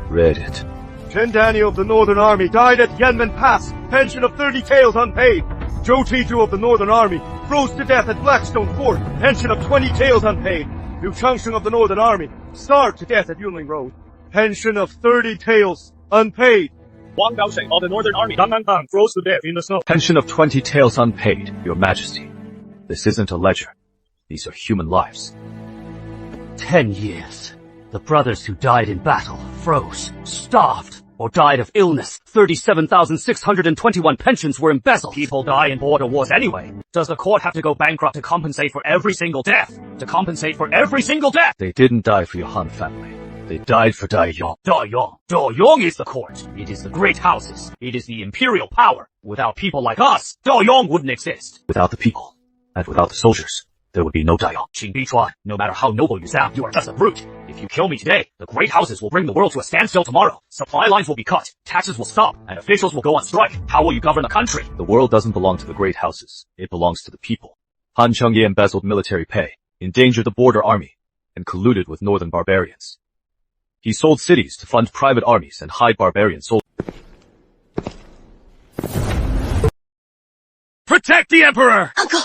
Read it. Chen Daniel of the Northern Army died at Yanmen Pass, pension of 30 taels unpaid. Zhou Tiju of the Northern Army froze to death at Blackstone Fort, pension of 20 taels unpaid. Liu Changsheng of the Northern Army starved to death at Yunling Road, pension of 30 taels unpaid. Wang Gaosheng of the Northern Army froze to death in the snow. Pension of 20 taels unpaid, Your Majesty. This isn't a ledger. These are human lives. 10 years. The brothers who died in battle, froze, starved, or died of illness. 37,621 pensions were embezzled. People die in border wars anyway. Does the court have to go bankrupt to compensate for every single death? To compensate for every single death? They didn't die for your Han family. They died for Daiyong. Daiyong is the court. It is the great houses. It is the imperial power. Without people like us, Daiyong wouldn't exist. Without the people, and without the soldiers, there would be no Daiyong. Qin Beichuan, no matter how noble you sound, you are just a brute. If you kill me today, the great houses will bring the world to a standstill tomorrow. Supply lines will be cut, taxes will stop, and officials will go on strike. How will you govern the country? The world doesn't belong to the great houses. It belongs to the people. Han Chengye embezzled military pay, endangered the border army, and colluded with Northern Barbarians. He sold cities to fund private armies and hide barbarian soldiers. Protect the Emperor! Uncle,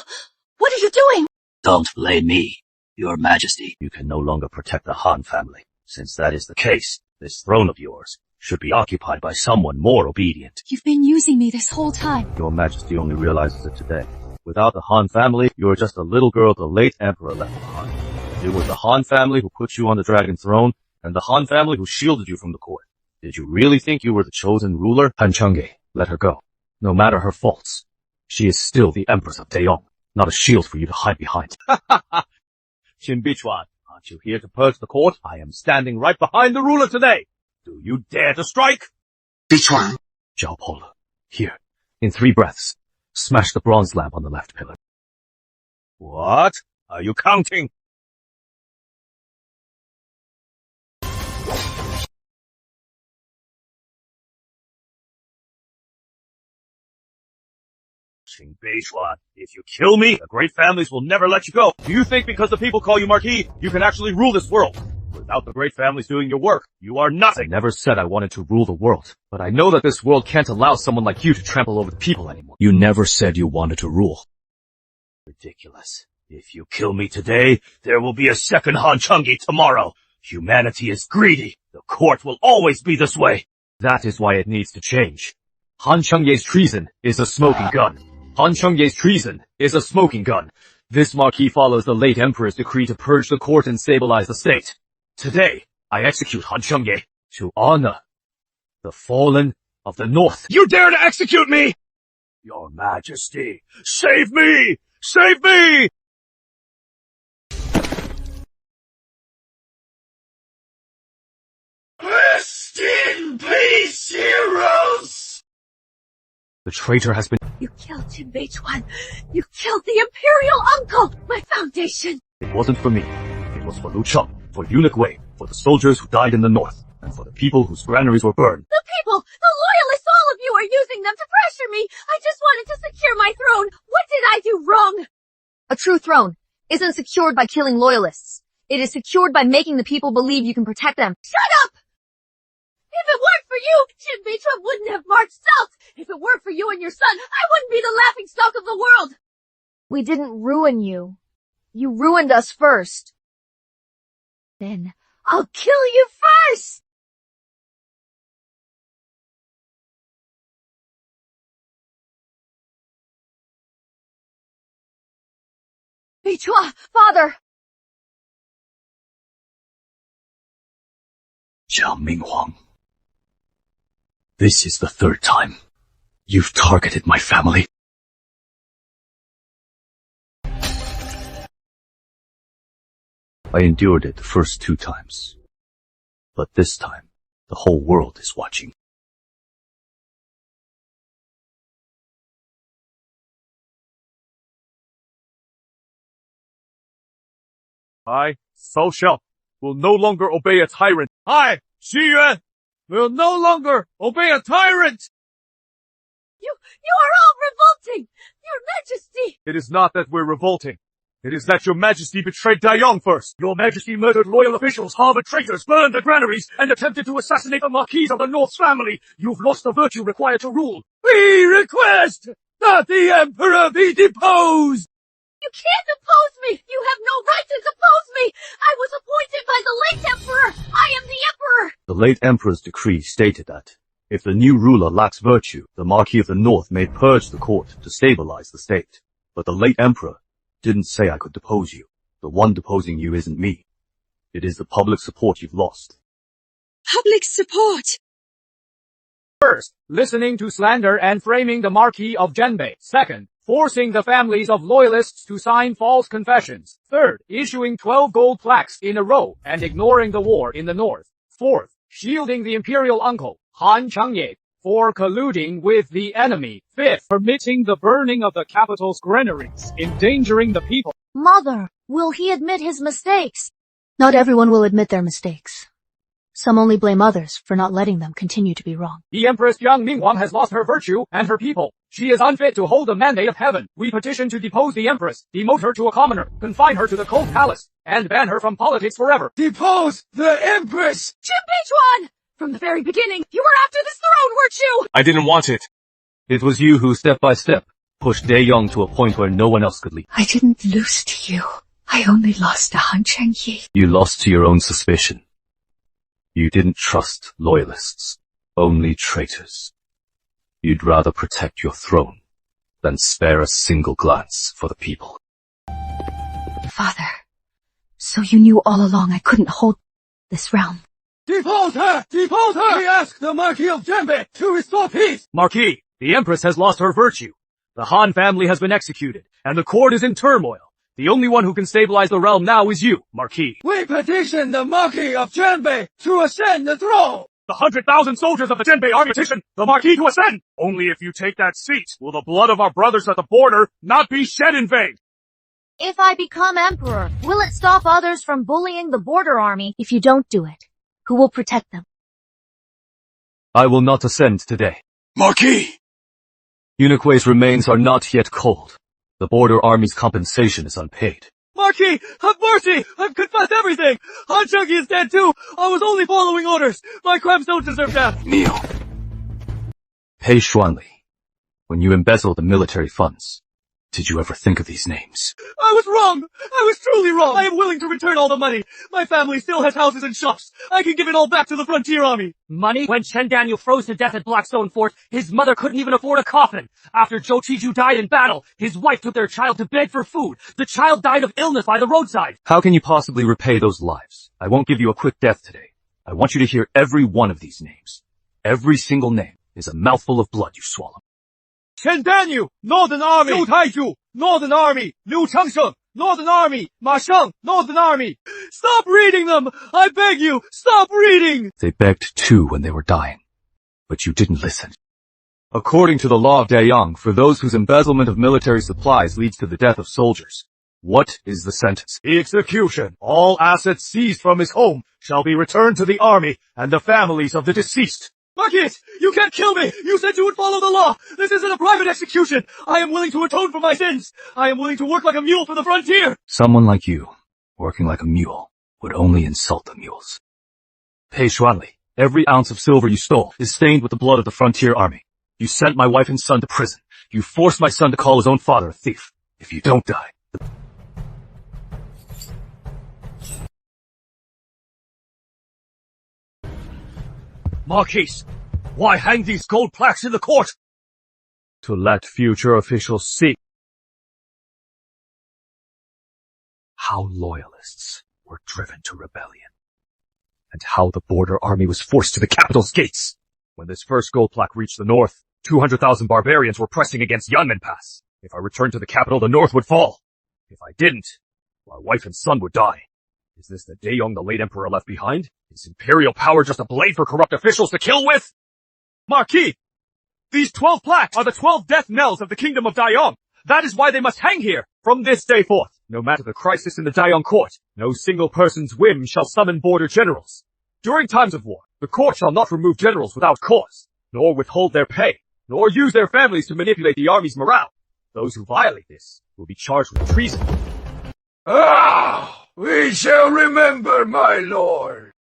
what are you doing? Don't blame me, Your Majesty. You can no longer protect the Han family. Since that is the case, this throne of yours should be occupied by someone more obedient. You've been using me this whole time. Your Majesty only realizes it today. Without the Han family, you are just a little girl the late Emperor left behind. It was the Han family who put you on the dragon throne, and the Han family who shielded you from the court. Did you really think you were the chosen ruler? Han Chengye, let her go. No matter her faults, she is still the Empress of Daiyong, not a shield for you to hide behind. Qin Beichuan, aren't you here to purge the court? I am standing right behind the ruler today. Do you dare to strike? Beichuan. Zhao Polo, here, in 3 breaths, smash the bronze lamp on the left pillar. What? Are you counting? Qin Beichuan, if you kill me, the great families will never let you go. Do you think because the people call you Marquis, you can actually rule this world? Without the great families doing your work, you are nothing. I never said I wanted to rule the world, but I know that this world can't allow someone like you to trample over the people anymore. You never said you wanted to rule. Ridiculous. If you kill me today, there will be a second Han Chengye tomorrow. Humanity is greedy. The court will always be this way. That is why it needs to change. Han Chengye's treason is a smoking gun. Han Chengye's treason is a smoking gun. This Marquis follows the late Emperor's decree to purge the court and stabilize the state. Today, I execute Han Chengye to honor the fallen of the North. You dare to execute me? Your Majesty, save me! Save me! Rest in peace, heroes! The traitor has been— You killed Qin Beichuan. You killed the Imperial Uncle, my foundation. It wasn't for me. It was for Lu Cheng, for Eunuch Wei, for the soldiers who died in the north, and for the people whose granaries were burned. The people! The loyalists, all of you are using them to pressure me! I just wanted to secure my throne! What did I do wrong? A true throne isn't secured by killing loyalists. It is secured by making the people believe you can protect them. Shut up! If it weren't for you, Qin Beichuan wouldn't have marched south. If it weren't for you and your son, I wouldn't be the laughingstock of the world! We didn't ruin you. You ruined us first. Then I'll kill you first! Beichuan, father! Jiang Minghuang. This is the third time you've targeted my family. I endured it the first 2 times, but this time, the whole world is watching. I, Cao Xiao, will no longer obey a tyrant. I, Xu Yuan, will no longer obey a tyrant! You are all revolting! Your Majesty! It is not that we're revolting. It is that your Majesty betrayed Daiyang first. Your Majesty murdered loyal officials, harbored traitors, burned the granaries, and attempted to assassinate the Marquis of the North's family. You've lost the virtue required to rule. We request that the Emperor be deposed! You can't depose me! You have no right to depose me! I was appointed by the late Emperor! I am the Emperor! The late Emperor's decree stated that if the new ruler lacks virtue, the Marquis of the North may purge the court to stabilize the state. But the late Emperor didn't say I could depose you. The one deposing you isn't me. It is the public support you've lost. Public support? First, listening to slander and framing the Marquis of Zhenbei. Second, forcing the families of loyalists to sign false confessions. Third, issuing 12 gold plaques in a row and ignoring the war in the north. Fourth, shielding the imperial uncle, Han Changye, for colluding with the enemy. Fifth, permitting the burning of the capital's granaries, endangering the people. Mother, will he admit his mistakes? Not everyone will admit their mistakes. Some only blame others for not letting them continue to be wrong. The Empress Jiang Minghuang has lost her virtue and her people. She is unfit to hold the mandate of heaven. We petition to depose the Empress, demote her to a commoner, confine her to the cold palace, and ban her from politics forever. Depose the Empress! Qin Beichuan! From the very beginning, you were after this throne, weren't you? I didn't want it. It was you who, step by step, pushed Daiyang to a point where no one else could leave. I didn't lose to you. I only lost to Han Changye. You lost to your own suspicion. You didn't trust loyalists, only traitors. You'd rather protect your throne than spare a single glance for the people. Father, so you knew all along I couldn't hold this realm. Depose her! Depose her! We ask the Marquis of Zhenbei to restore peace! Marquis, the Empress has lost her virtue. The Han family has been executed, and the court is in turmoil. The only one who can stabilize the realm now is you, Marquis. We petition the Marquis of Zhenbei to ascend the throne! The 100,000 soldiers of the Zhenbei army petition the Marquis to ascend! Only if you take that seat will the blood of our brothers at the border not be shed in vain! If I become emperor, will it stop others from bullying the border army? If you don't do it, who will protect them? I will not ascend today. Marquis! Unique's remains are not yet cold. The border army's compensation is unpaid. Marquis, have mercy! I've confessed everything! Han Changye is dead too! I was only following orders! My crimes don't deserve death! Kneel. Beichuan, when you embezzled the military funds, did you ever think of these names? I was wrong! I was truly wrong! I am willing to return all the money! My family still has houses and shops! I can give it all back to the frontier army! Money? When Chen Daniel froze to death at Blackstone Fort, his mother couldn't even afford a coffin. After Zhou Qiju died in battle, his wife took their child to beg for food. The child died of illness by the roadside. How can you possibly repay those lives? I won't give you a quick death today. I want you to hear every one of these names. Every single name is a mouthful of blood you swallow. Chen Daniel, Northern Army! Zhou Taiju, Northern Army! Liu Changsheng, Northern Army! Ma Sheng, Northern Army! Stop reading them! I beg you, stop reading! They begged too when they were dying, but you didn't listen. According to the law of Daiyang, for those whose embezzlement of military supplies leads to the death of soldiers, what is the sentence? Execution. All assets seized from his home shall be returned to the army and the families of the deceased. Marquis, you can't kill me! You said you would follow the law! This isn't a private execution! I am willing to atone for my sins! I am willing to work like a mule for the frontier! Someone like you, working like a mule, would only insult the mules. Beichuan, every ounce of silver you stole is stained with the blood of the frontier army. You sent my wife and son to prison. You forced my son to call his own father a thief. If you don't die... Marquis, why hang these gold plaques in the court? To let future officials see how loyalists were driven to rebellion, and how the border army was forced to the capital's gates. When this first gold plaque reached the north, 200,000 barbarians were pressing against Yanmen Pass. If I returned to the capital, the north would fall. If I didn't, my wife and son would die. Is this the Daeyong the late emperor left behind? Is imperial power just a blade for corrupt officials to kill with? Marquis! These 12 plaques are the 12 death knells of the kingdom of Daeyong. That is why they must hang here from this day forth. No matter the crisis in the Daeyong court, no single person's whim shall summon border generals. During times of war, the court shall not remove generals without cause, nor withhold their pay, nor use their families to manipulate the army's morale. Those who violate this will be charged with treason. Ah! We shall remember, my lord!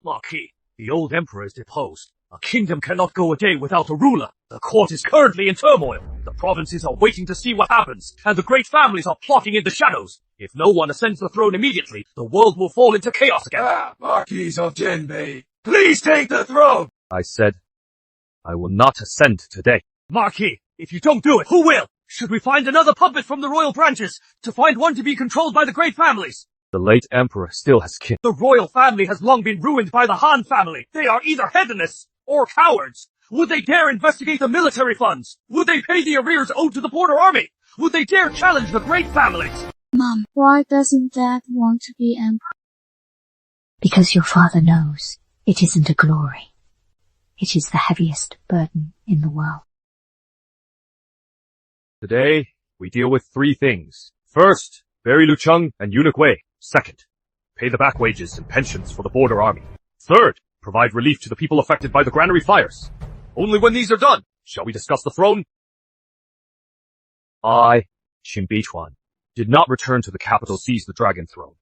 Marquis, the old emperor is deposed. A kingdom cannot go a day without a ruler. The court is currently in turmoil. The provinces are waiting to see what happens, and the great families are plotting in the shadows. If no one ascends the throne immediately, the world will fall into chaos again. Marquis of Zhenbei, please take the throne! I said, I will not ascend today. Marquis, if you don't do it, who will? Should we find another puppet from the royal branches, to find one to be controlled by the great families? The late emperor still has kin. The royal family has long been ruined by the Han family. They are either hedonists or cowards. Would they dare investigate the military funds? Would they pay the arrears owed to the border army? Would they dare challenge the great families? Mom, why doesn't Dad want to be emperor? Because your father knows it isn't a glory. It is the heaviest burden in the world. Today, we deal with 3 things. First, bury Lucheng and eunuch Wei. Second, pay the back wages and pensions for the border army. Third, provide relief to the people affected by the granary fires. Only when these are done, shall we discuss the throne. I, Qin Beichuan, did not return to the capital seize the dragon throne.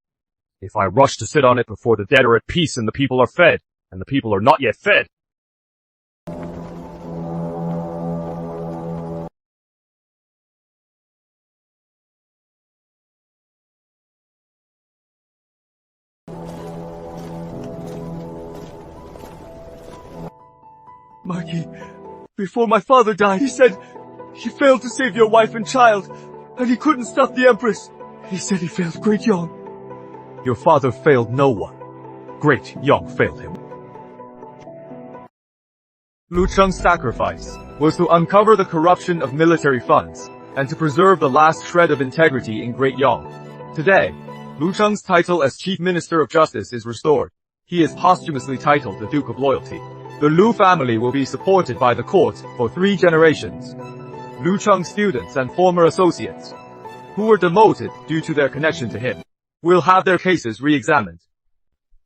If I rush to sit on it before the dead are at peace and the people are fed, and the people are not yet fed, Marquis, before my father died, he said he failed to save your wife and child, and he couldn't stop the Empress. He said he failed Great Yong. Your father failed no one. Great Yong failed him. Lucheng's sacrifice was to uncover the corruption of military funds, and to preserve the last shred of integrity in Great Yong. Today, Lucheng's title as Chief Minister of Justice is restored. He is posthumously titled the Duke of Loyalty. The Lu family will be supported by the court for 3 generations. Lucheng's students and former associates, who were demoted due to their connection to him, will have their cases re-examined.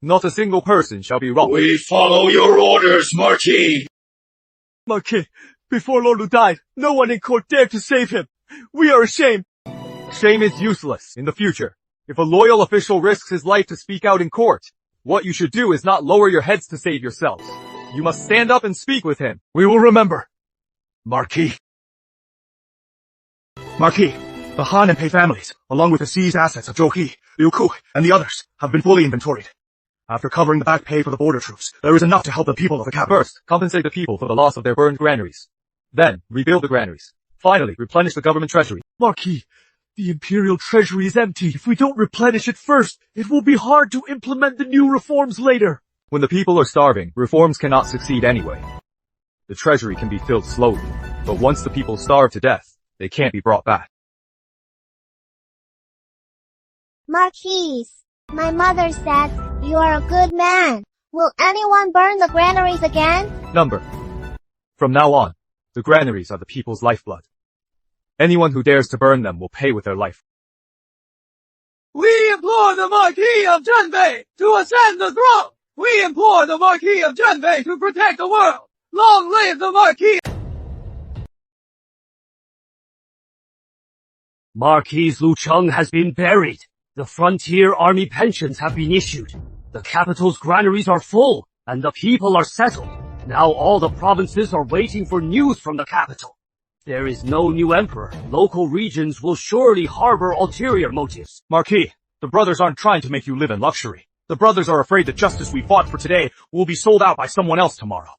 Not a single person shall be wronged. We follow your orders, Marquis! Marquis, before Lord Lu died, no one in court dared to save him. We are ashamed. Shame is useless in the future. If a loyal official risks his life to speak out in court, what you should do is not lower your heads to save yourselves. You must stand up and speak with him. We will remember. Marquis. Marquis, the Han and Pei families, along with the seized assets of Zhou He, Liu Ku, and the others, have been fully inventoried. After covering the back pay for the border troops, there is enough to help the people of the capital. First, compensate the people for the loss of their burned granaries. Then, rebuild the granaries. Finally, replenish the government treasury. Marquis, the imperial treasury is empty. If we don't replenish it first, it will be hard to implement the new reforms later. When the people are starving, reforms cannot succeed anyway. The treasury can be filled slowly, but once the people starve to death, they can't be brought back. Marquis, my mother said you are a good man. Will anyone burn the granaries again? Number. From now on, the granaries are the people's lifeblood. Anyone who dares to burn them will pay with their life. We implore the Marquis of Zhenbei to ascend the throne! We implore the Marquis of Zhenbei to protect the world! Long live the Marquis! Marquis Lucheng has been buried. The frontier army pensions have been issued. The capital's granaries are full, and the people are settled. Now all the provinces are waiting for news from the capital. There is no new emperor. Local regions will surely harbor ulterior motives. Marquis, the brothers aren't trying to make you live in luxury. The brothers are afraid the justice we fought for today will be sold out by someone else tomorrow.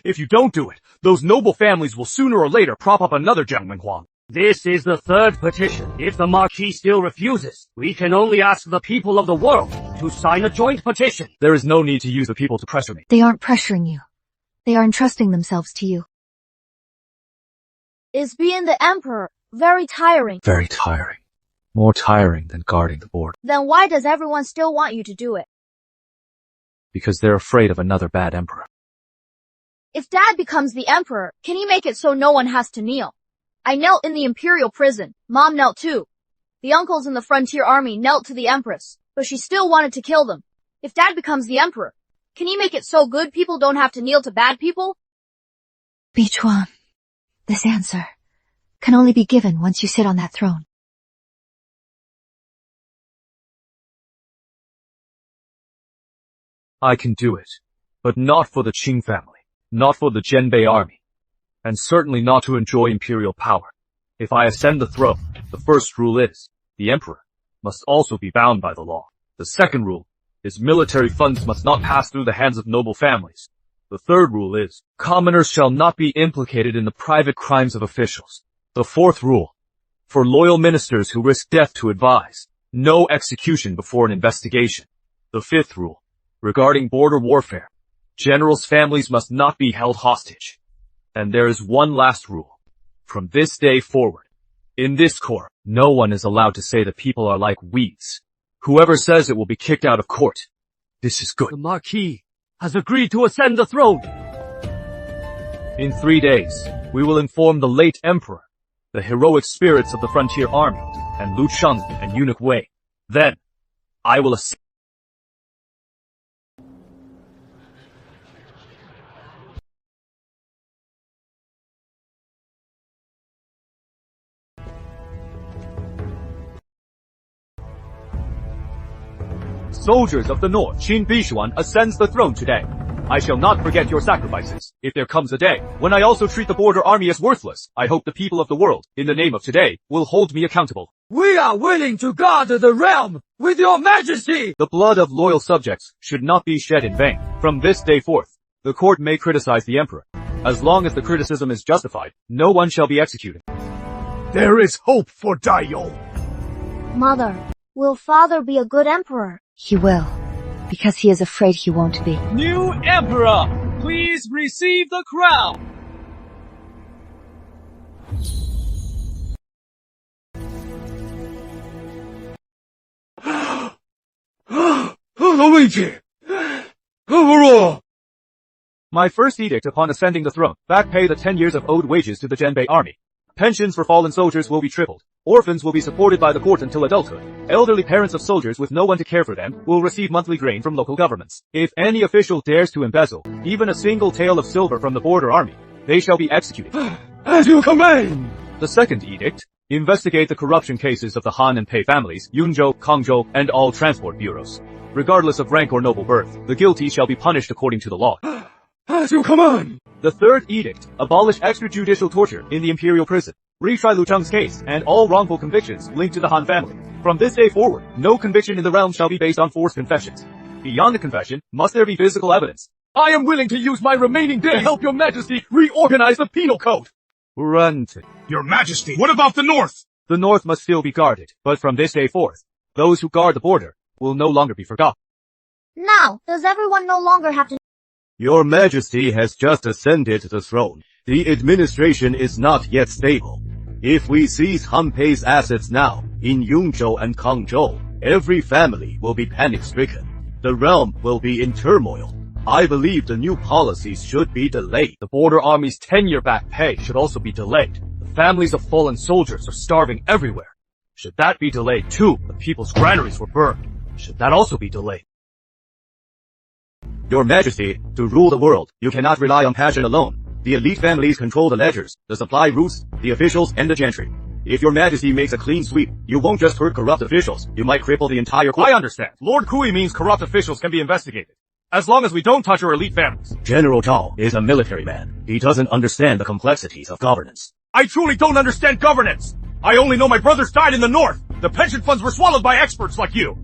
If you don't do it, those noble families will sooner or later prop up another gentleman Huang. This is the third petition. If the Marquis still refuses, we can only ask the people of the world to sign a joint petition. There is no need to use the people to pressure me. They aren't pressuring you. They are entrusting themselves to you. Is being the emperor very tiring? Very tiring. More tiring than guarding the border. Then why does everyone still want you to do it? Because they're afraid of another bad emperor. If Dad becomes the emperor, can he make it so no one has to kneel? I knelt in the imperial prison. Mom knelt too. The uncles in the frontier army knelt to the Empress, but she still wanted to kill them. If Dad becomes the emperor, can he make it so good people don't have to kneel to bad people? Beichuan, this answer can only be given once you sit on that throne. I can do it, but not for the Qin family, not for the Zhenbei army, and certainly not to enjoy imperial power. If I ascend the throne, the first rule is, the emperor must also be bound by the law. The second rule is military funds must not pass through the hands of noble families. The third rule is, commoners shall not be implicated in the private crimes of officials. The fourth rule, for loyal ministers who risk death to advise, no execution before an investigation. The fifth rule, regarding border warfare, generals' families must not be held hostage. And there is one last rule. From this day forward, in this court, no one is allowed to say that people are like weeds. Whoever says it will be kicked out of court. This is good. The Marquis has agreed to ascend the throne. In 3 days, we will inform the late emperor, the heroic spirits of the frontier army, and Lu Sheng and Eunuch Wei. Then, I will ascend. Soldiers of the North, Qin Beichuan ascends the throne today. I shall not forget your sacrifices. If there comes a day when I also treat the border army as worthless, I hope the people of the world, in the name of today, will hold me accountable. We are willing to guard the realm with your majesty! The blood of loyal subjects should not be shed in vain. From this day forth, the court may criticize the emperor. As long as the criticism is justified, no one shall be executed. There is hope for Daiyou. Mother, will father be a good emperor? He will, because he is afraid he won't be. New emperor, please receive the crown. My first edict upon ascending the throne, back pay the 10 years of owed wages to the Zhenbei army. Pensions for fallen soldiers will be tripled. Orphans will be supported by the court until adulthood. Elderly parents of soldiers with no one to care for them will receive monthly grain from local governments. If any official dares to embezzle even a single tael of silver from the border army, they shall be executed. As you command! The second edict, investigate the corruption cases of the Han and Pei families, Yunzhou, Kangzhou, and all transport bureaus. Regardless of rank or noble birth, the guilty shall be punished according to the law. As you command! The third edict, abolish extrajudicial torture in the imperial prison. Retry Lu Cheng's case and all wrongful convictions linked to the Han family. From this day forward, no conviction in the realm shall be based on forced confessions. Beyond the confession, must there be physical evidence. I am willing to use my remaining day to help your majesty reorganize the penal code. Granted. Your majesty, what about the north? The north must still be guarded, but from this day forth, those who guard the border will no longer be forgotten. Now, does everyone no longer have to... Your Majesty has just ascended the throne. The administration is not yet stable. If we seize Han Pei's assets now, in Yunzhou and Kangzhou, every family will be panic-stricken. The realm will be in turmoil. I believe the new policies should be delayed. The border army's 10-year back pay should also be delayed. The families of fallen soldiers are starving everywhere. Should that be delayed too? The people's granaries were burned. Should that also be delayed? Your Majesty, to rule the world, you cannot rely on passion alone. The elite families control the ledgers, the supply routes, the officials, and the gentry. If your Majesty makes a clean sweep, you won't just hurt corrupt officials, you might cripple the entire court. I understand. Lord Kui means corrupt officials can be investigated. as long as we don't touch our elite families. General Zhao is a military man. He doesn't understand the complexities of governance. I truly don't understand governance. I only know my brothers died in the north. The pension funds were swallowed by experts like you.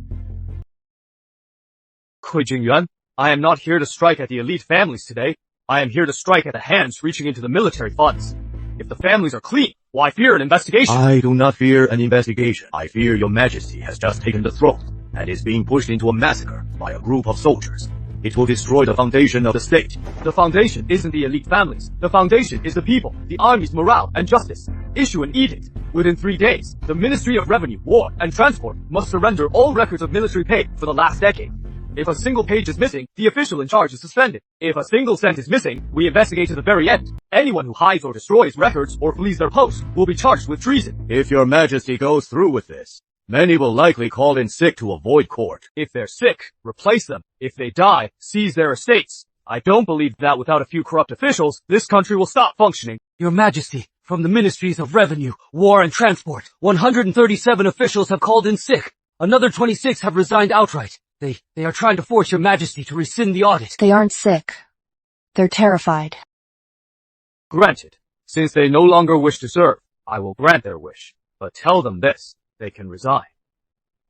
Kui Jingyuan, I am not here to strike at the elite families today. I am here to strike at the hands reaching into the military funds. If the families are clean, why fear an investigation? I do not fear an investigation. I fear your majesty has just taken the throne and is being pushed into a massacre by a group of soldiers. It will destroy the foundation of the state. The foundation isn't the elite families. The foundation is the people, the army's morale and justice. Issue an edict. Within 3 days, the Ministry of Revenue, War, and Transport must surrender all records of military pay for the last decade. If a single page is missing, the official in charge is suspended. If a single cent is missing, we investigate to the very end. Anyone who hides or destroys records or flees their post will be charged with treason. If your majesty goes through with this, many will likely call in sick to avoid court. If they're sick, replace them. If they die, seize their estates. I don't believe that without a few corrupt officials, this country will stop functioning. Your Majesty, from the Ministries of Revenue, War and Transport, 137 officials have called in sick. Another 26 have resigned outright. They are trying to force your Majesty to rescind the audit. They aren't sick. They're terrified. Granted. Since they no longer wish to serve, I will grant their wish. But tell them this, they can resign.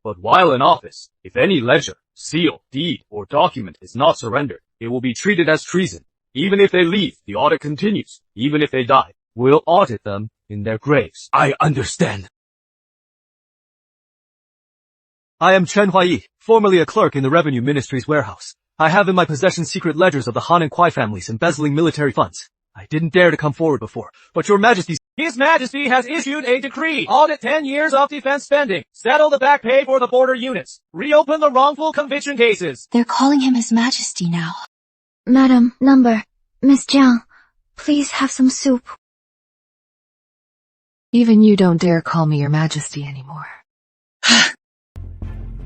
But while in office, if any ledger, seal, deed, or document is not surrendered, it will be treated as treason. Even if they leave, the audit continues. Even if they die, we'll audit them in their graves. I understand. I am Chen Huaiyi, formerly a clerk in the Revenue Ministry's warehouse. I have in my possession secret ledgers of the Han and Kuai families embezzling military funds. I didn't dare to come forward before, but your Majesty's... His Majesty has issued a decree. Audit 10 years of defense spending. Settle the back pay for the border units. Reopen the wrongful conviction cases. They're calling him His Majesty now. Madam, Miss Jiang, please have some soup. Even you don't dare call me your Majesty anymore.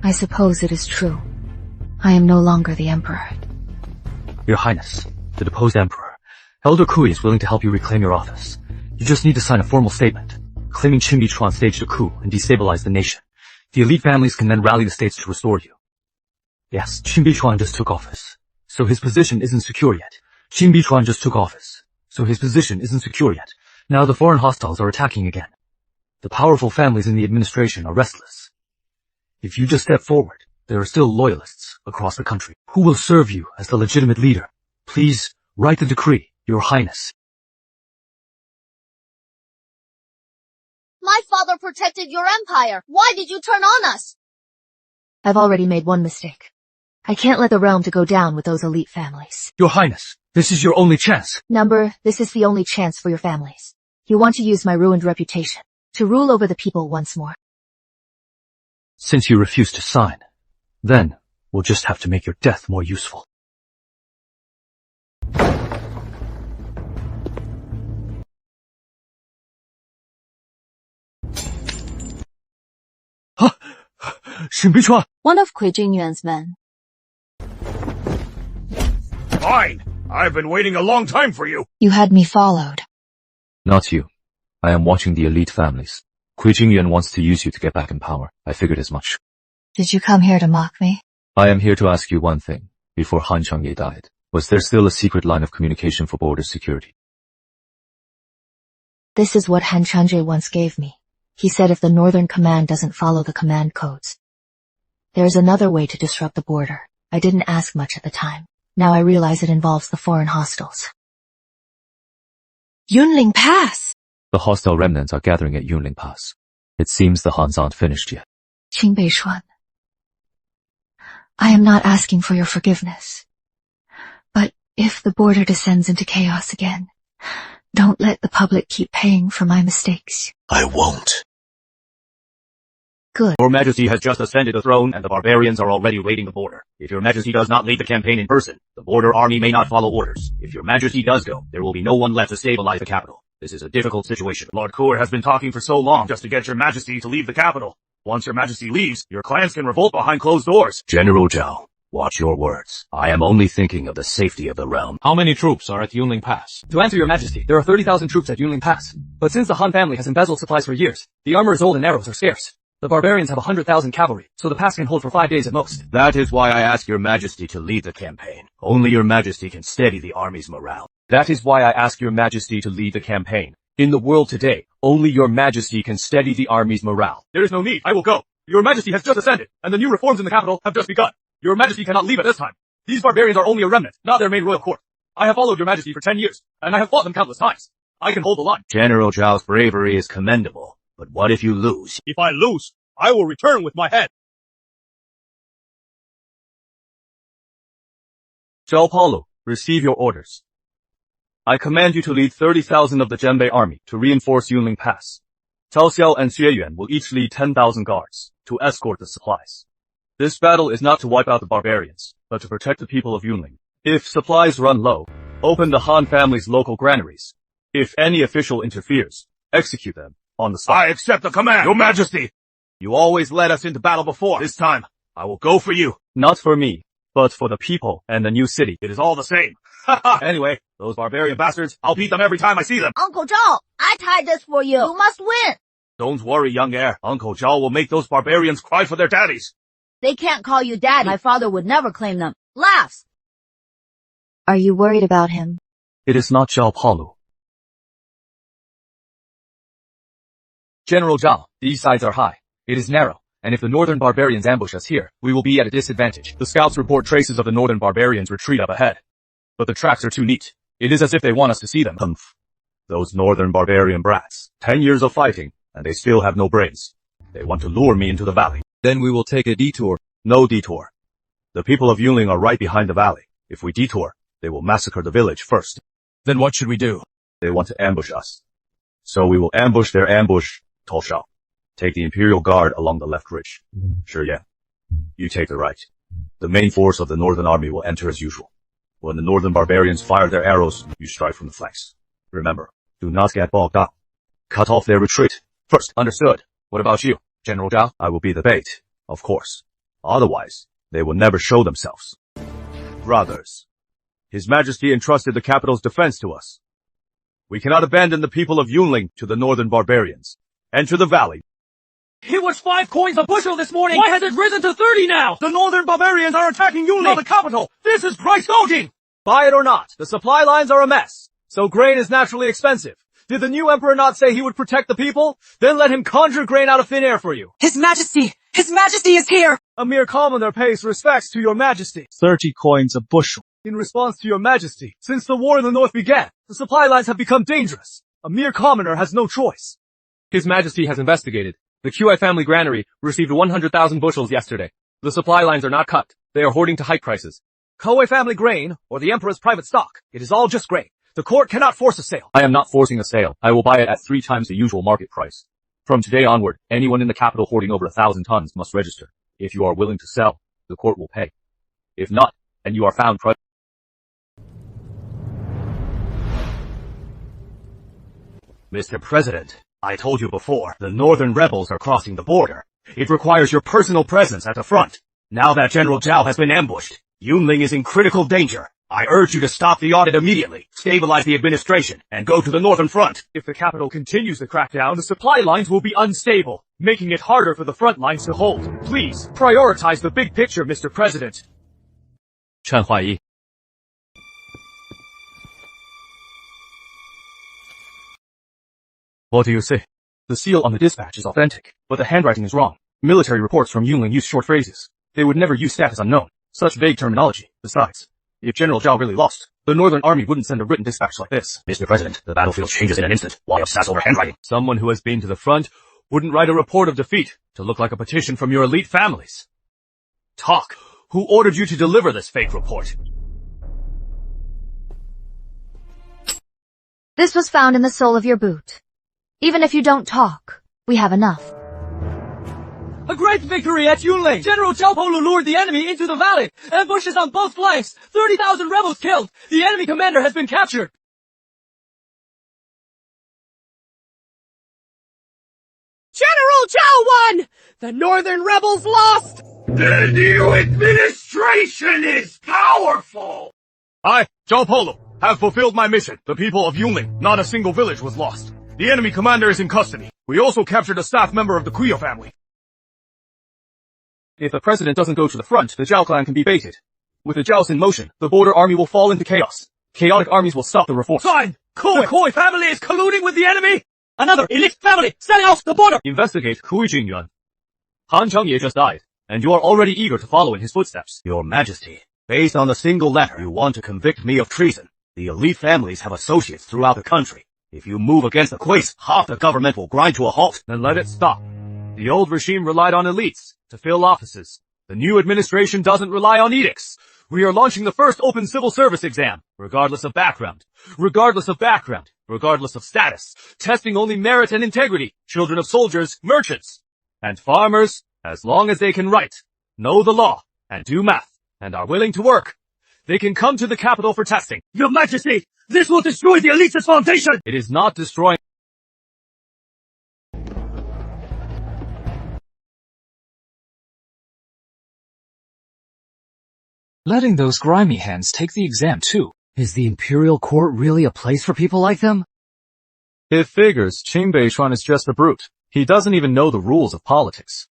I suppose it is true. I am no longer the Emperor. Your Highness, the deposed Emperor, Elder Kui is willing to help you reclaim your office. You just need to sign a formal statement, claiming Qin Beichuan staged a coup and destabilized the nation. The elite families can then rally the states to restore you. Yes, Qin Beichuan just took office, so his position isn't secure yet. Qin Beichuan just took office, so his position isn't secure yet. Now the foreign hostiles are attacking again. The powerful families in the administration are restless. If you just step forward, there are still loyalists across the country who will serve you as the legitimate leader. Please write the decree, Your Highness. My father protected your empire. Why did you turn on us? I've already made one mistake. I can't let the realm to go down with those elite families. Your Highness, this is your only chance. This is the only chance for your families. You want to use my ruined reputation to rule over the people once more. Since you refuse to sign, then we'll just have to make your death more useful. Qin Beichuan! One of Kui Jingyuan's men. Fine. I've been waiting a long time for you. You had me followed. Not you. I am watching the elite families. Kui Jingyuan wants to use you to get back in power. I figured as much. Did you come here to mock me? I am here to ask you one thing. Before Han Changye died, was there still a secret line of communication for border security? This is what Han Changye once gave me. He said if the Northern Command doesn't follow the command codes, there's another way to disrupt the border. I didn't ask much at the time. Now I realize it involves the foreign hostiles. Yunling Pass! The hostile remnants are gathering at Yunling Pass. It seems the Hans aren't finished yet. Qin Beichuan, I am not asking for your forgiveness. But if the border descends into chaos again, don't let the public keep paying for my mistakes. I won't. Good. Your Majesty has just ascended the throne and the barbarians are already raiding the border. If your Majesty does not lead the campaign in person, the border army may not follow orders. If your Majesty does go, there will be no one left to stabilize the capital. This is a difficult situation. Lord Kur has been talking for so long just to get your Majesty to leave the capital. Once your Majesty leaves, your clans can revolt behind closed doors. General Zhao, watch your words. I am only thinking of the safety of the realm. How many troops are at Yunling Pass? To answer your Majesty, there are 30,000 troops at Yunling Pass. But since the Han family has embezzled supplies for years, the armor is old and arrows are scarce. The barbarians have 100,000 cavalry, so the pass can hold for 5 days at most. That is why I ask your majesty to lead the campaign. Only your majesty can steady the army's morale. That is why I ask your majesty to lead the campaign. In the world today, only your majesty can steady the army's morale. There is no need. I will go. Your majesty has just ascended, and the new reforms in the capital have just begun. Your majesty cannot leave at this time. These barbarians are only a remnant, not their main royal court. I have followed your majesty for 10 years, and I have fought them countless times. I can hold the line. General Zhao's bravery is commendable, but what if you lose? If I lose, I will return with my head. Zhao Paulo, receive your orders. I command you to lead 30,000 of the Zhenbei army to reinforce Yunling Pass. Cao Xiao and Xue Yuan will each lead 10,000 guards to escort the supplies. This battle is not to wipe out the barbarians, but to protect the people of Yunling. If supplies run low, open the Han family's local granaries. If any official interferes, execute them on the spot. I accept the command, your majesty. You always led us into battle before. This time, I will go for you. Not for me, but for the people and the new city. It is all the same. Anyway, those barbarian bastards, I'll beat them every time I see them. Uncle Zhao, I tied this for you. You must win. Don't worry, young heir. Uncle Zhao will make those barbarians cry for their daddies. They can't call you daddy. My father would never claim them. Laughs. Are you worried about him? It is not Zhao Paulo. General Zhao, these sides are high. It is narrow, and if the Northern Barbarians ambush us here, we will be at a disadvantage. The scouts report traces of the Northern Barbarians retreat up ahead. But the tracks are too neat. It is as if they want us to see them. Humph. Those Northern Barbarian brats. 10 years of fighting, and they still have no brains. They want to lure me into the valley. Then we will take a detour. No detour. The people of Yunling are right behind the valley. If we detour, they will massacre the village first. Then what should we do? They want to ambush us. So we will ambush their ambush, Tolshao. Take the Imperial Guard along the left ridge. Shiyan, you take the right. The main force of the Northern Army will enter as usual. When the Northern Barbarians fire their arrows, you strike from the flanks. Remember, do not get bogged down. Cut off their retreat first. Understood. What about you, General Zhao? I will be the bait, of course. Otherwise, they will never show themselves. Brothers, His Majesty entrusted the capital's defense to us. We cannot abandon the people of Yunling to the Northern Barbarians. Enter the valley. It was 5 coins a bushel this morning. Why has it risen to 30 now? The Northern Barbarians are attacking Yunling, the capital. This is price gouging. Buy it or not, the supply lines are a mess. So grain is naturally expensive. Did the new emperor not say he would protect the people? Then let him conjure grain out of thin air for you. His Majesty is here! A mere commoner pays respects to your majesty. 30 coins a bushel. In response to your majesty, since the war in the north began, the supply lines have become dangerous. A mere commoner has no choice. His Majesty has investigated. The Qi family granary received 100,000 bushels yesterday. The supply lines are not cut. They are hoarding to hike prices. Qi family grain, or the emperor's private stock, it is all just grain. The court cannot force a sale. I am not forcing a sale. I will buy it at 3 times the usual market price. From today onward, anyone in the capital hoarding over 1,000 tons must register. If you are willing to sell, the court will pay. If not, and you are found Mr. President, I told you before, the Northern rebels are crossing the border. It requires your personal presence at the front. Now that General Zhao has been ambushed, Yunling is in critical danger. I urge you to stop the audit immediately, stabilize the administration, and go to the Northern Front. If the capital continues the crackdown, the supply lines will be unstable, making it harder for the front lines to hold. Please, prioritize the big picture, Mr. President. Chen Huaiyi. What do you say? The seal on the dispatch is authentic, but the handwriting is wrong. Military reports from Yunling use short phrases. They would never use status unknown. Such vague terminology. Besides, if General Zhao really lost, the Northern Army wouldn't send a written dispatch like this. Mr. President, the battlefield changes in an instant. Why obsess over handwriting? Someone who has been to the front wouldn't write a report of defeat to look like a petition from your elite families. Talk! Who ordered you to deliver this fake report? This was found in the sole of your boot. Even if you don't talk, we have enough. A great victory at Yunling! General Zhao Paulo lured the enemy into the valley! Ambushes on both flanks! 30,000 rebels killed! The enemy commander has been captured! General Zhao won! The northern rebels lost! The new administration is powerful! I, Zhao Paulo, have fulfilled my mission. The people of Yunling, not a single village was lost. The enemy commander is in custody. We also captured a staff member of the Qi family. If the president doesn't go to the front, the Zhao clan can be baited. With the Zhaos in motion, the border army will fall into chaos. Chaotic armies will stop the reform. Sign! The Koi family is colluding with the enemy! Another elite family setting out the border! Investigate Kui Jingyuan. Han Chengye just died, and you are already eager to follow in his footsteps. Your Majesty, based on a single letter, you want to convict me of treason. The elite families have associates throughout the country. If you move against the Kuis, half the government will grind to a halt. Then let it stop. The old regime relied on elites to fill offices. The new administration doesn't rely on edicts. We are launching the first open civil service exam, regardless of background, regardless of status, testing only merit and integrity, children of soldiers, merchants, and farmers, as long as they can write, know the law, and do math, and are willing to work. They can come to the capital for testing. Your Majesty, this will destroy the elite's foundation! It is not destroying. Letting those grimy hands take the exam too. Is the Imperial Court really a place for people like them? It figures Qin Beichuan is just a brute. He doesn't even know the rules of politics.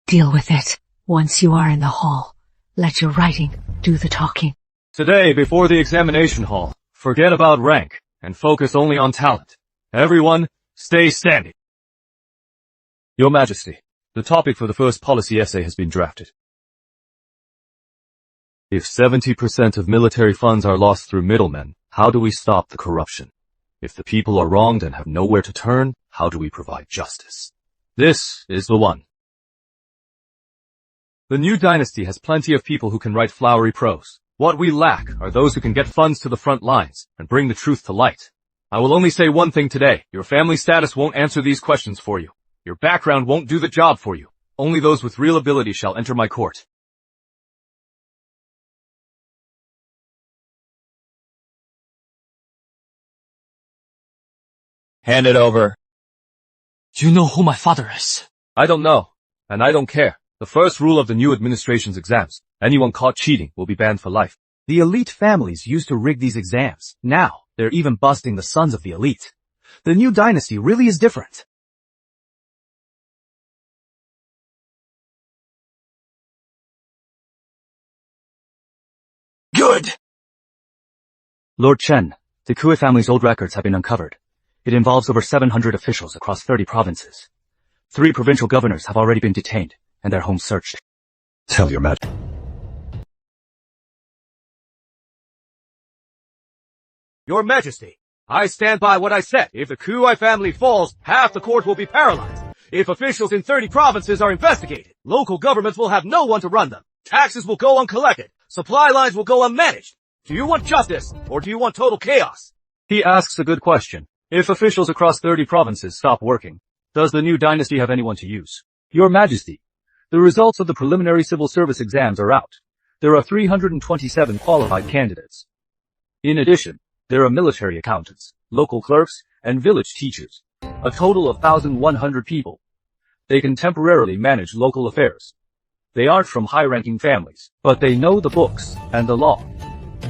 Deal with it. Once you are in the hall, let your writing do the talking. Today, before the examination hall, forget about rank and focus only on talent. Everyone, stay standing. Your Majesty, the topic for the first policy essay has been drafted. If 70% of military funds are lost through middlemen, how do we stop the corruption? If the people are wronged and have nowhere to turn, how do we provide justice? This is the one. The new dynasty has plenty of people who can write flowery prose. What we lack are those who can get funds to the front lines and bring the truth to light. I will only say one thing today. Your family status won't answer these questions for you. Your background won't do the job for you. Only those with real ability shall enter my court. Hand it over. You know who my father is. I don't know, and I don't care. The first rule of the new administration's exams, anyone caught cheating will be banned for life. The elite families used to rig these exams. Now, they're even busting the sons of the elite. The new dynasty really is different. Good! Lord Chen, the Kui family's old records have been uncovered. It involves over 700 officials across 30 provinces. 3 provincial governors have already been detained, and their homes searched. Tell your Majesty. Your Majesty, I stand by what I said. If the Kui family falls, half the court will be paralyzed. If officials in 30 provinces are investigated, local governments will have no one to run them. Taxes will go uncollected. Supply lines will go unmanaged. Do you want justice, or do you want total chaos? He asks a good question. If officials across 30 provinces stop working, does the new dynasty have anyone to use? Your Majesty, the results of the preliminary civil service exams are out. There are 327 qualified candidates. In addition, there are military accountants, local clerks, and village teachers. A total of 1,100 people. They can temporarily manage local affairs. They aren't from high-ranking families, but they know the books and the law,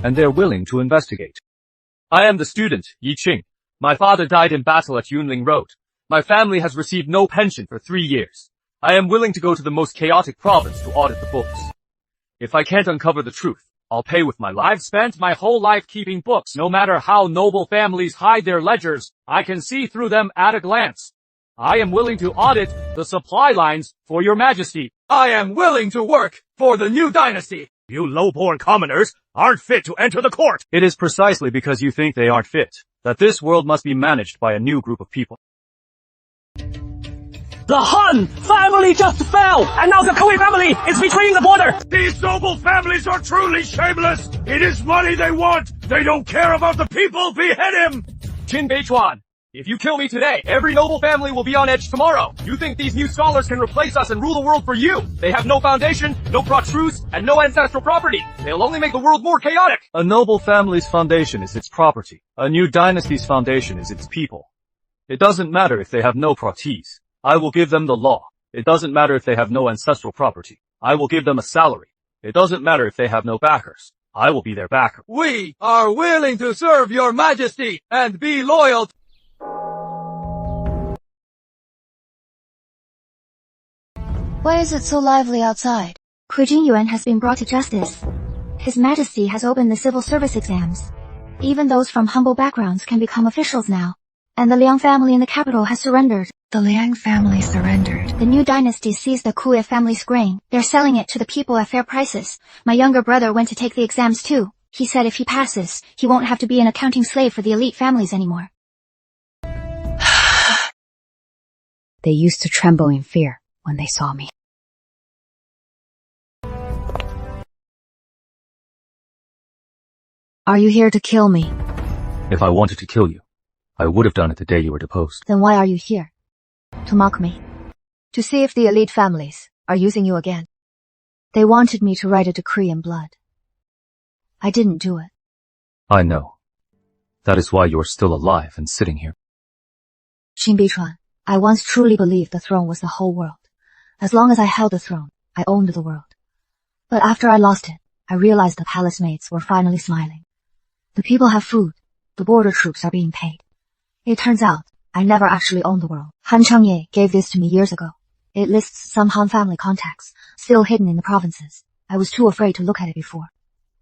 and they're willing to investigate. I am the student, Yi Qing. My father died in battle at Yunling Road. My family has received no pension for 3 years. I am willing to go to the most chaotic province to audit the books. If I can't uncover the truth, I'll pay with my life. I've spent my whole life keeping books. No matter how noble families hide their ledgers, I can see through them at a glance. I am willing to audit the supply lines for your Majesty. I am willing to work for the new dynasty. You low-born commoners aren't fit to enter the court. It is precisely because you think they aren't fit that this world must be managed by a new group of people. The Han family just fell, and now the Kui family is betraying the border. These noble families are truly shameless. It is money they want. They don't care about the people. Behead him. Qin Beichuan, if you kill me today, every noble family will be on edge tomorrow. You think these new scholars can replace us and rule the world for you? They have no foundation, no treacherous, and no ancestral property. They'll only make the world more chaotic. A noble family's foundation is its property. A new dynasty's foundation is its people. It doesn't matter if they have no protease. I will give them the law. It doesn't matter if they have no ancestral property. I will give them a salary. It doesn't matter if they have no backers. I will be their backer. We are willing to serve your Majesty and be loyal. Why is it so lively outside? Qin Beichuan has been brought to justice. His Majesty has opened the civil service exams. Even those from humble backgrounds can become officials now. And the Liang family in the capital has surrendered. The Liang family surrendered. The new dynasty seized the Kuei family's grain. They're selling it to the people at fair prices. My younger brother went to take the exams too. He said if he passes, he won't have to be an accounting slave for the elite families anymore. They used to tremble in fear when they saw me. Are you here to kill me? If I wanted to kill you, I would have done it the day you were deposed. Then why are you here? To mock me? To see if the elite families are using you again? They wanted me to write a decree in blood. I didn't do it. I know. That is why you are still alive and sitting here. Qin Beichuan, I once truly believed the throne was the whole world. As long as I held the throne, I owned the world. But after I lost it, I realized the palace maids were finally smiling. The people have food. The border troops are being paid. It turns out, I never actually owned the world. Han Chengye gave this to me years ago. It lists some Han family contacts, still hidden in the provinces. I was too afraid to look at it before.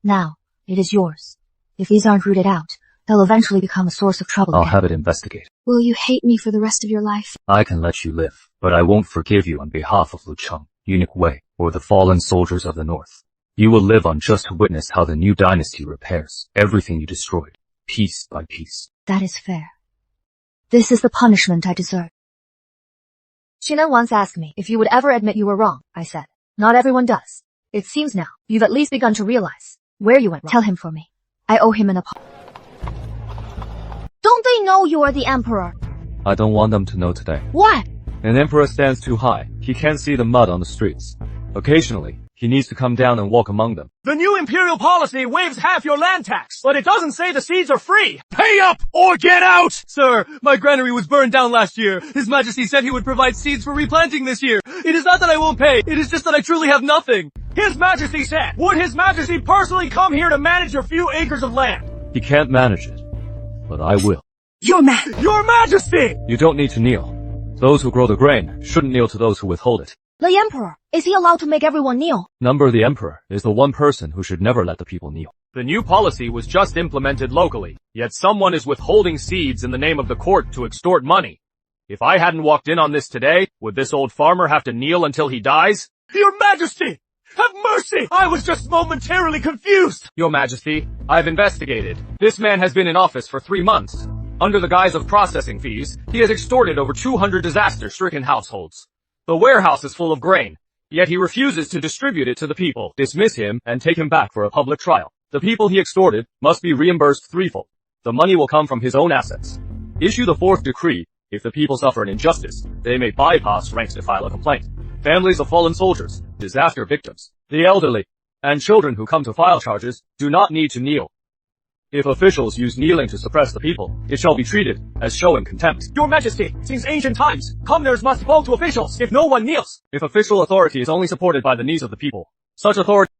Now, it is yours. If these aren't rooted out, they'll eventually become a source of trouble I'll again. have it investigated. Will you hate me for the rest of your life? I can let you live, but I won't forgive you on behalf of Lu Cheng, Eunuch Wei, or the fallen soldiers of the north. You will live on just to witness how the new dynasty repairs everything you destroyed, piece by piece. That is fair. This is the punishment I deserve. Xinan once asked me if you would ever admit you were wrong. I said, not everyone does. It seems now you've at least begun to realize where you went wrong. Tell him for me. I owe him an apology. Don't they know you are the Emperor? I don't want them to know today. Why? An emperor stands too high. He can't see the mud on the streets. Occasionally, he needs to come down and walk among them. The new imperial policy waives half your land tax, but it doesn't say the seeds are free. Pay up or get out! Sir, my granary was burned down last year. His Majesty said he would provide seeds for replanting this year. It is not that I won't pay, it is just that I truly have nothing. His Majesty said, would His Majesty personally come here to manage your few acres of land? He can't manage it, but I will. Your Majesty! You don't need to kneel. Those who grow the grain shouldn't kneel to those who withhold it. The Emperor, is he allowed to make everyone kneel? Number the Emperor is the one person who should never let the people kneel. The new policy was just implemented locally, yet someone is withholding seeds in the name of the court to extort money. If I hadn't walked in on this today, would this old farmer have to kneel until he dies? Your Majesty! Have mercy! I was just momentarily confused! Your Majesty, I've investigated. This man has been in office for 3 months. Under the guise of processing fees, he has extorted over 200 disaster-stricken households. The warehouse is full of grain, yet he refuses to distribute it to the people. Dismiss him and take him back for a public trial. The people he extorted must be reimbursed threefold. The money will come from his own assets. Issue the 4th decree. If the people suffer an injustice, they may bypass ranks to file a complaint. Families of fallen soldiers, disaster victims, the elderly, and children who come to file charges do not need to kneel. If officials use kneeling to suppress the people, it shall be treated as showing contempt. Your Majesty, since ancient times, commoners must bow to officials if no one kneels. If official authority is only supported by the knees of the people, such authority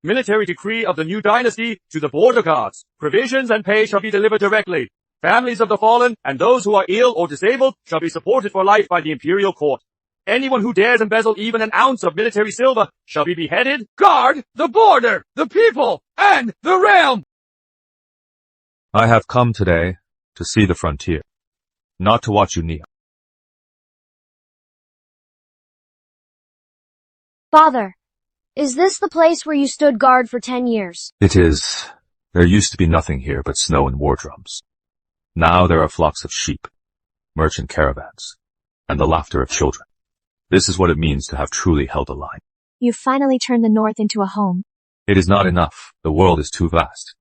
Military decree of the new dynasty to the border guards. Provisions and pay shall be delivered directly. Families of the fallen and those who are ill or disabled shall be supported for life by the imperial court. Anyone who dares embezzle even an ounce of military silver shall be beheaded. Guard the border, the people, and the realm! I have come today to see the frontier, not to watch you kneel. Father, is this the place where you stood guard for 10 years? It is. There used to be nothing here but snow and war drums. Now there are flocks of sheep, merchant caravans, and the laughter of children. This is what it means to have truly held a line. You've finally turned the north into a home. It is not enough. The world is too vast.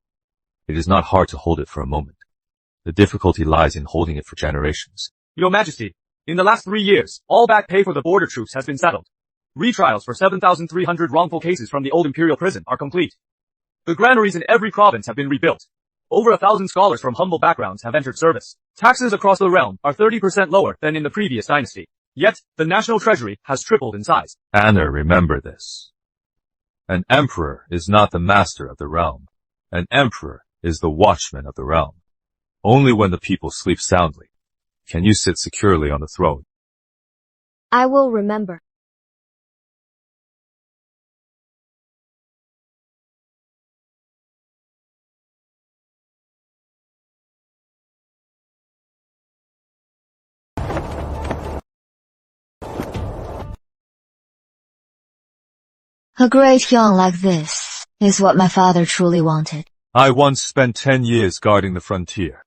It is not hard to hold it for a moment. The difficulty lies in holding it for generations. Your Majesty, in the last 3 years, all back pay for the border troops has been settled. Retrials for 7,300 wrongful cases from the old imperial prison are complete. The granaries in every province have been rebuilt. Over 1,000 scholars from humble backgrounds have entered service. Taxes across the realm are 30% lower than in the previous dynasty. Yet, the national treasury has tripled in size. Anna, remember this. An emperor is not the master of the realm. An emperor is the watchman of the realm. Only when the people sleep soundly can you sit securely on the throne. I will remember. A great young like this is what my father truly wanted. I once spent 10 years guarding the frontier.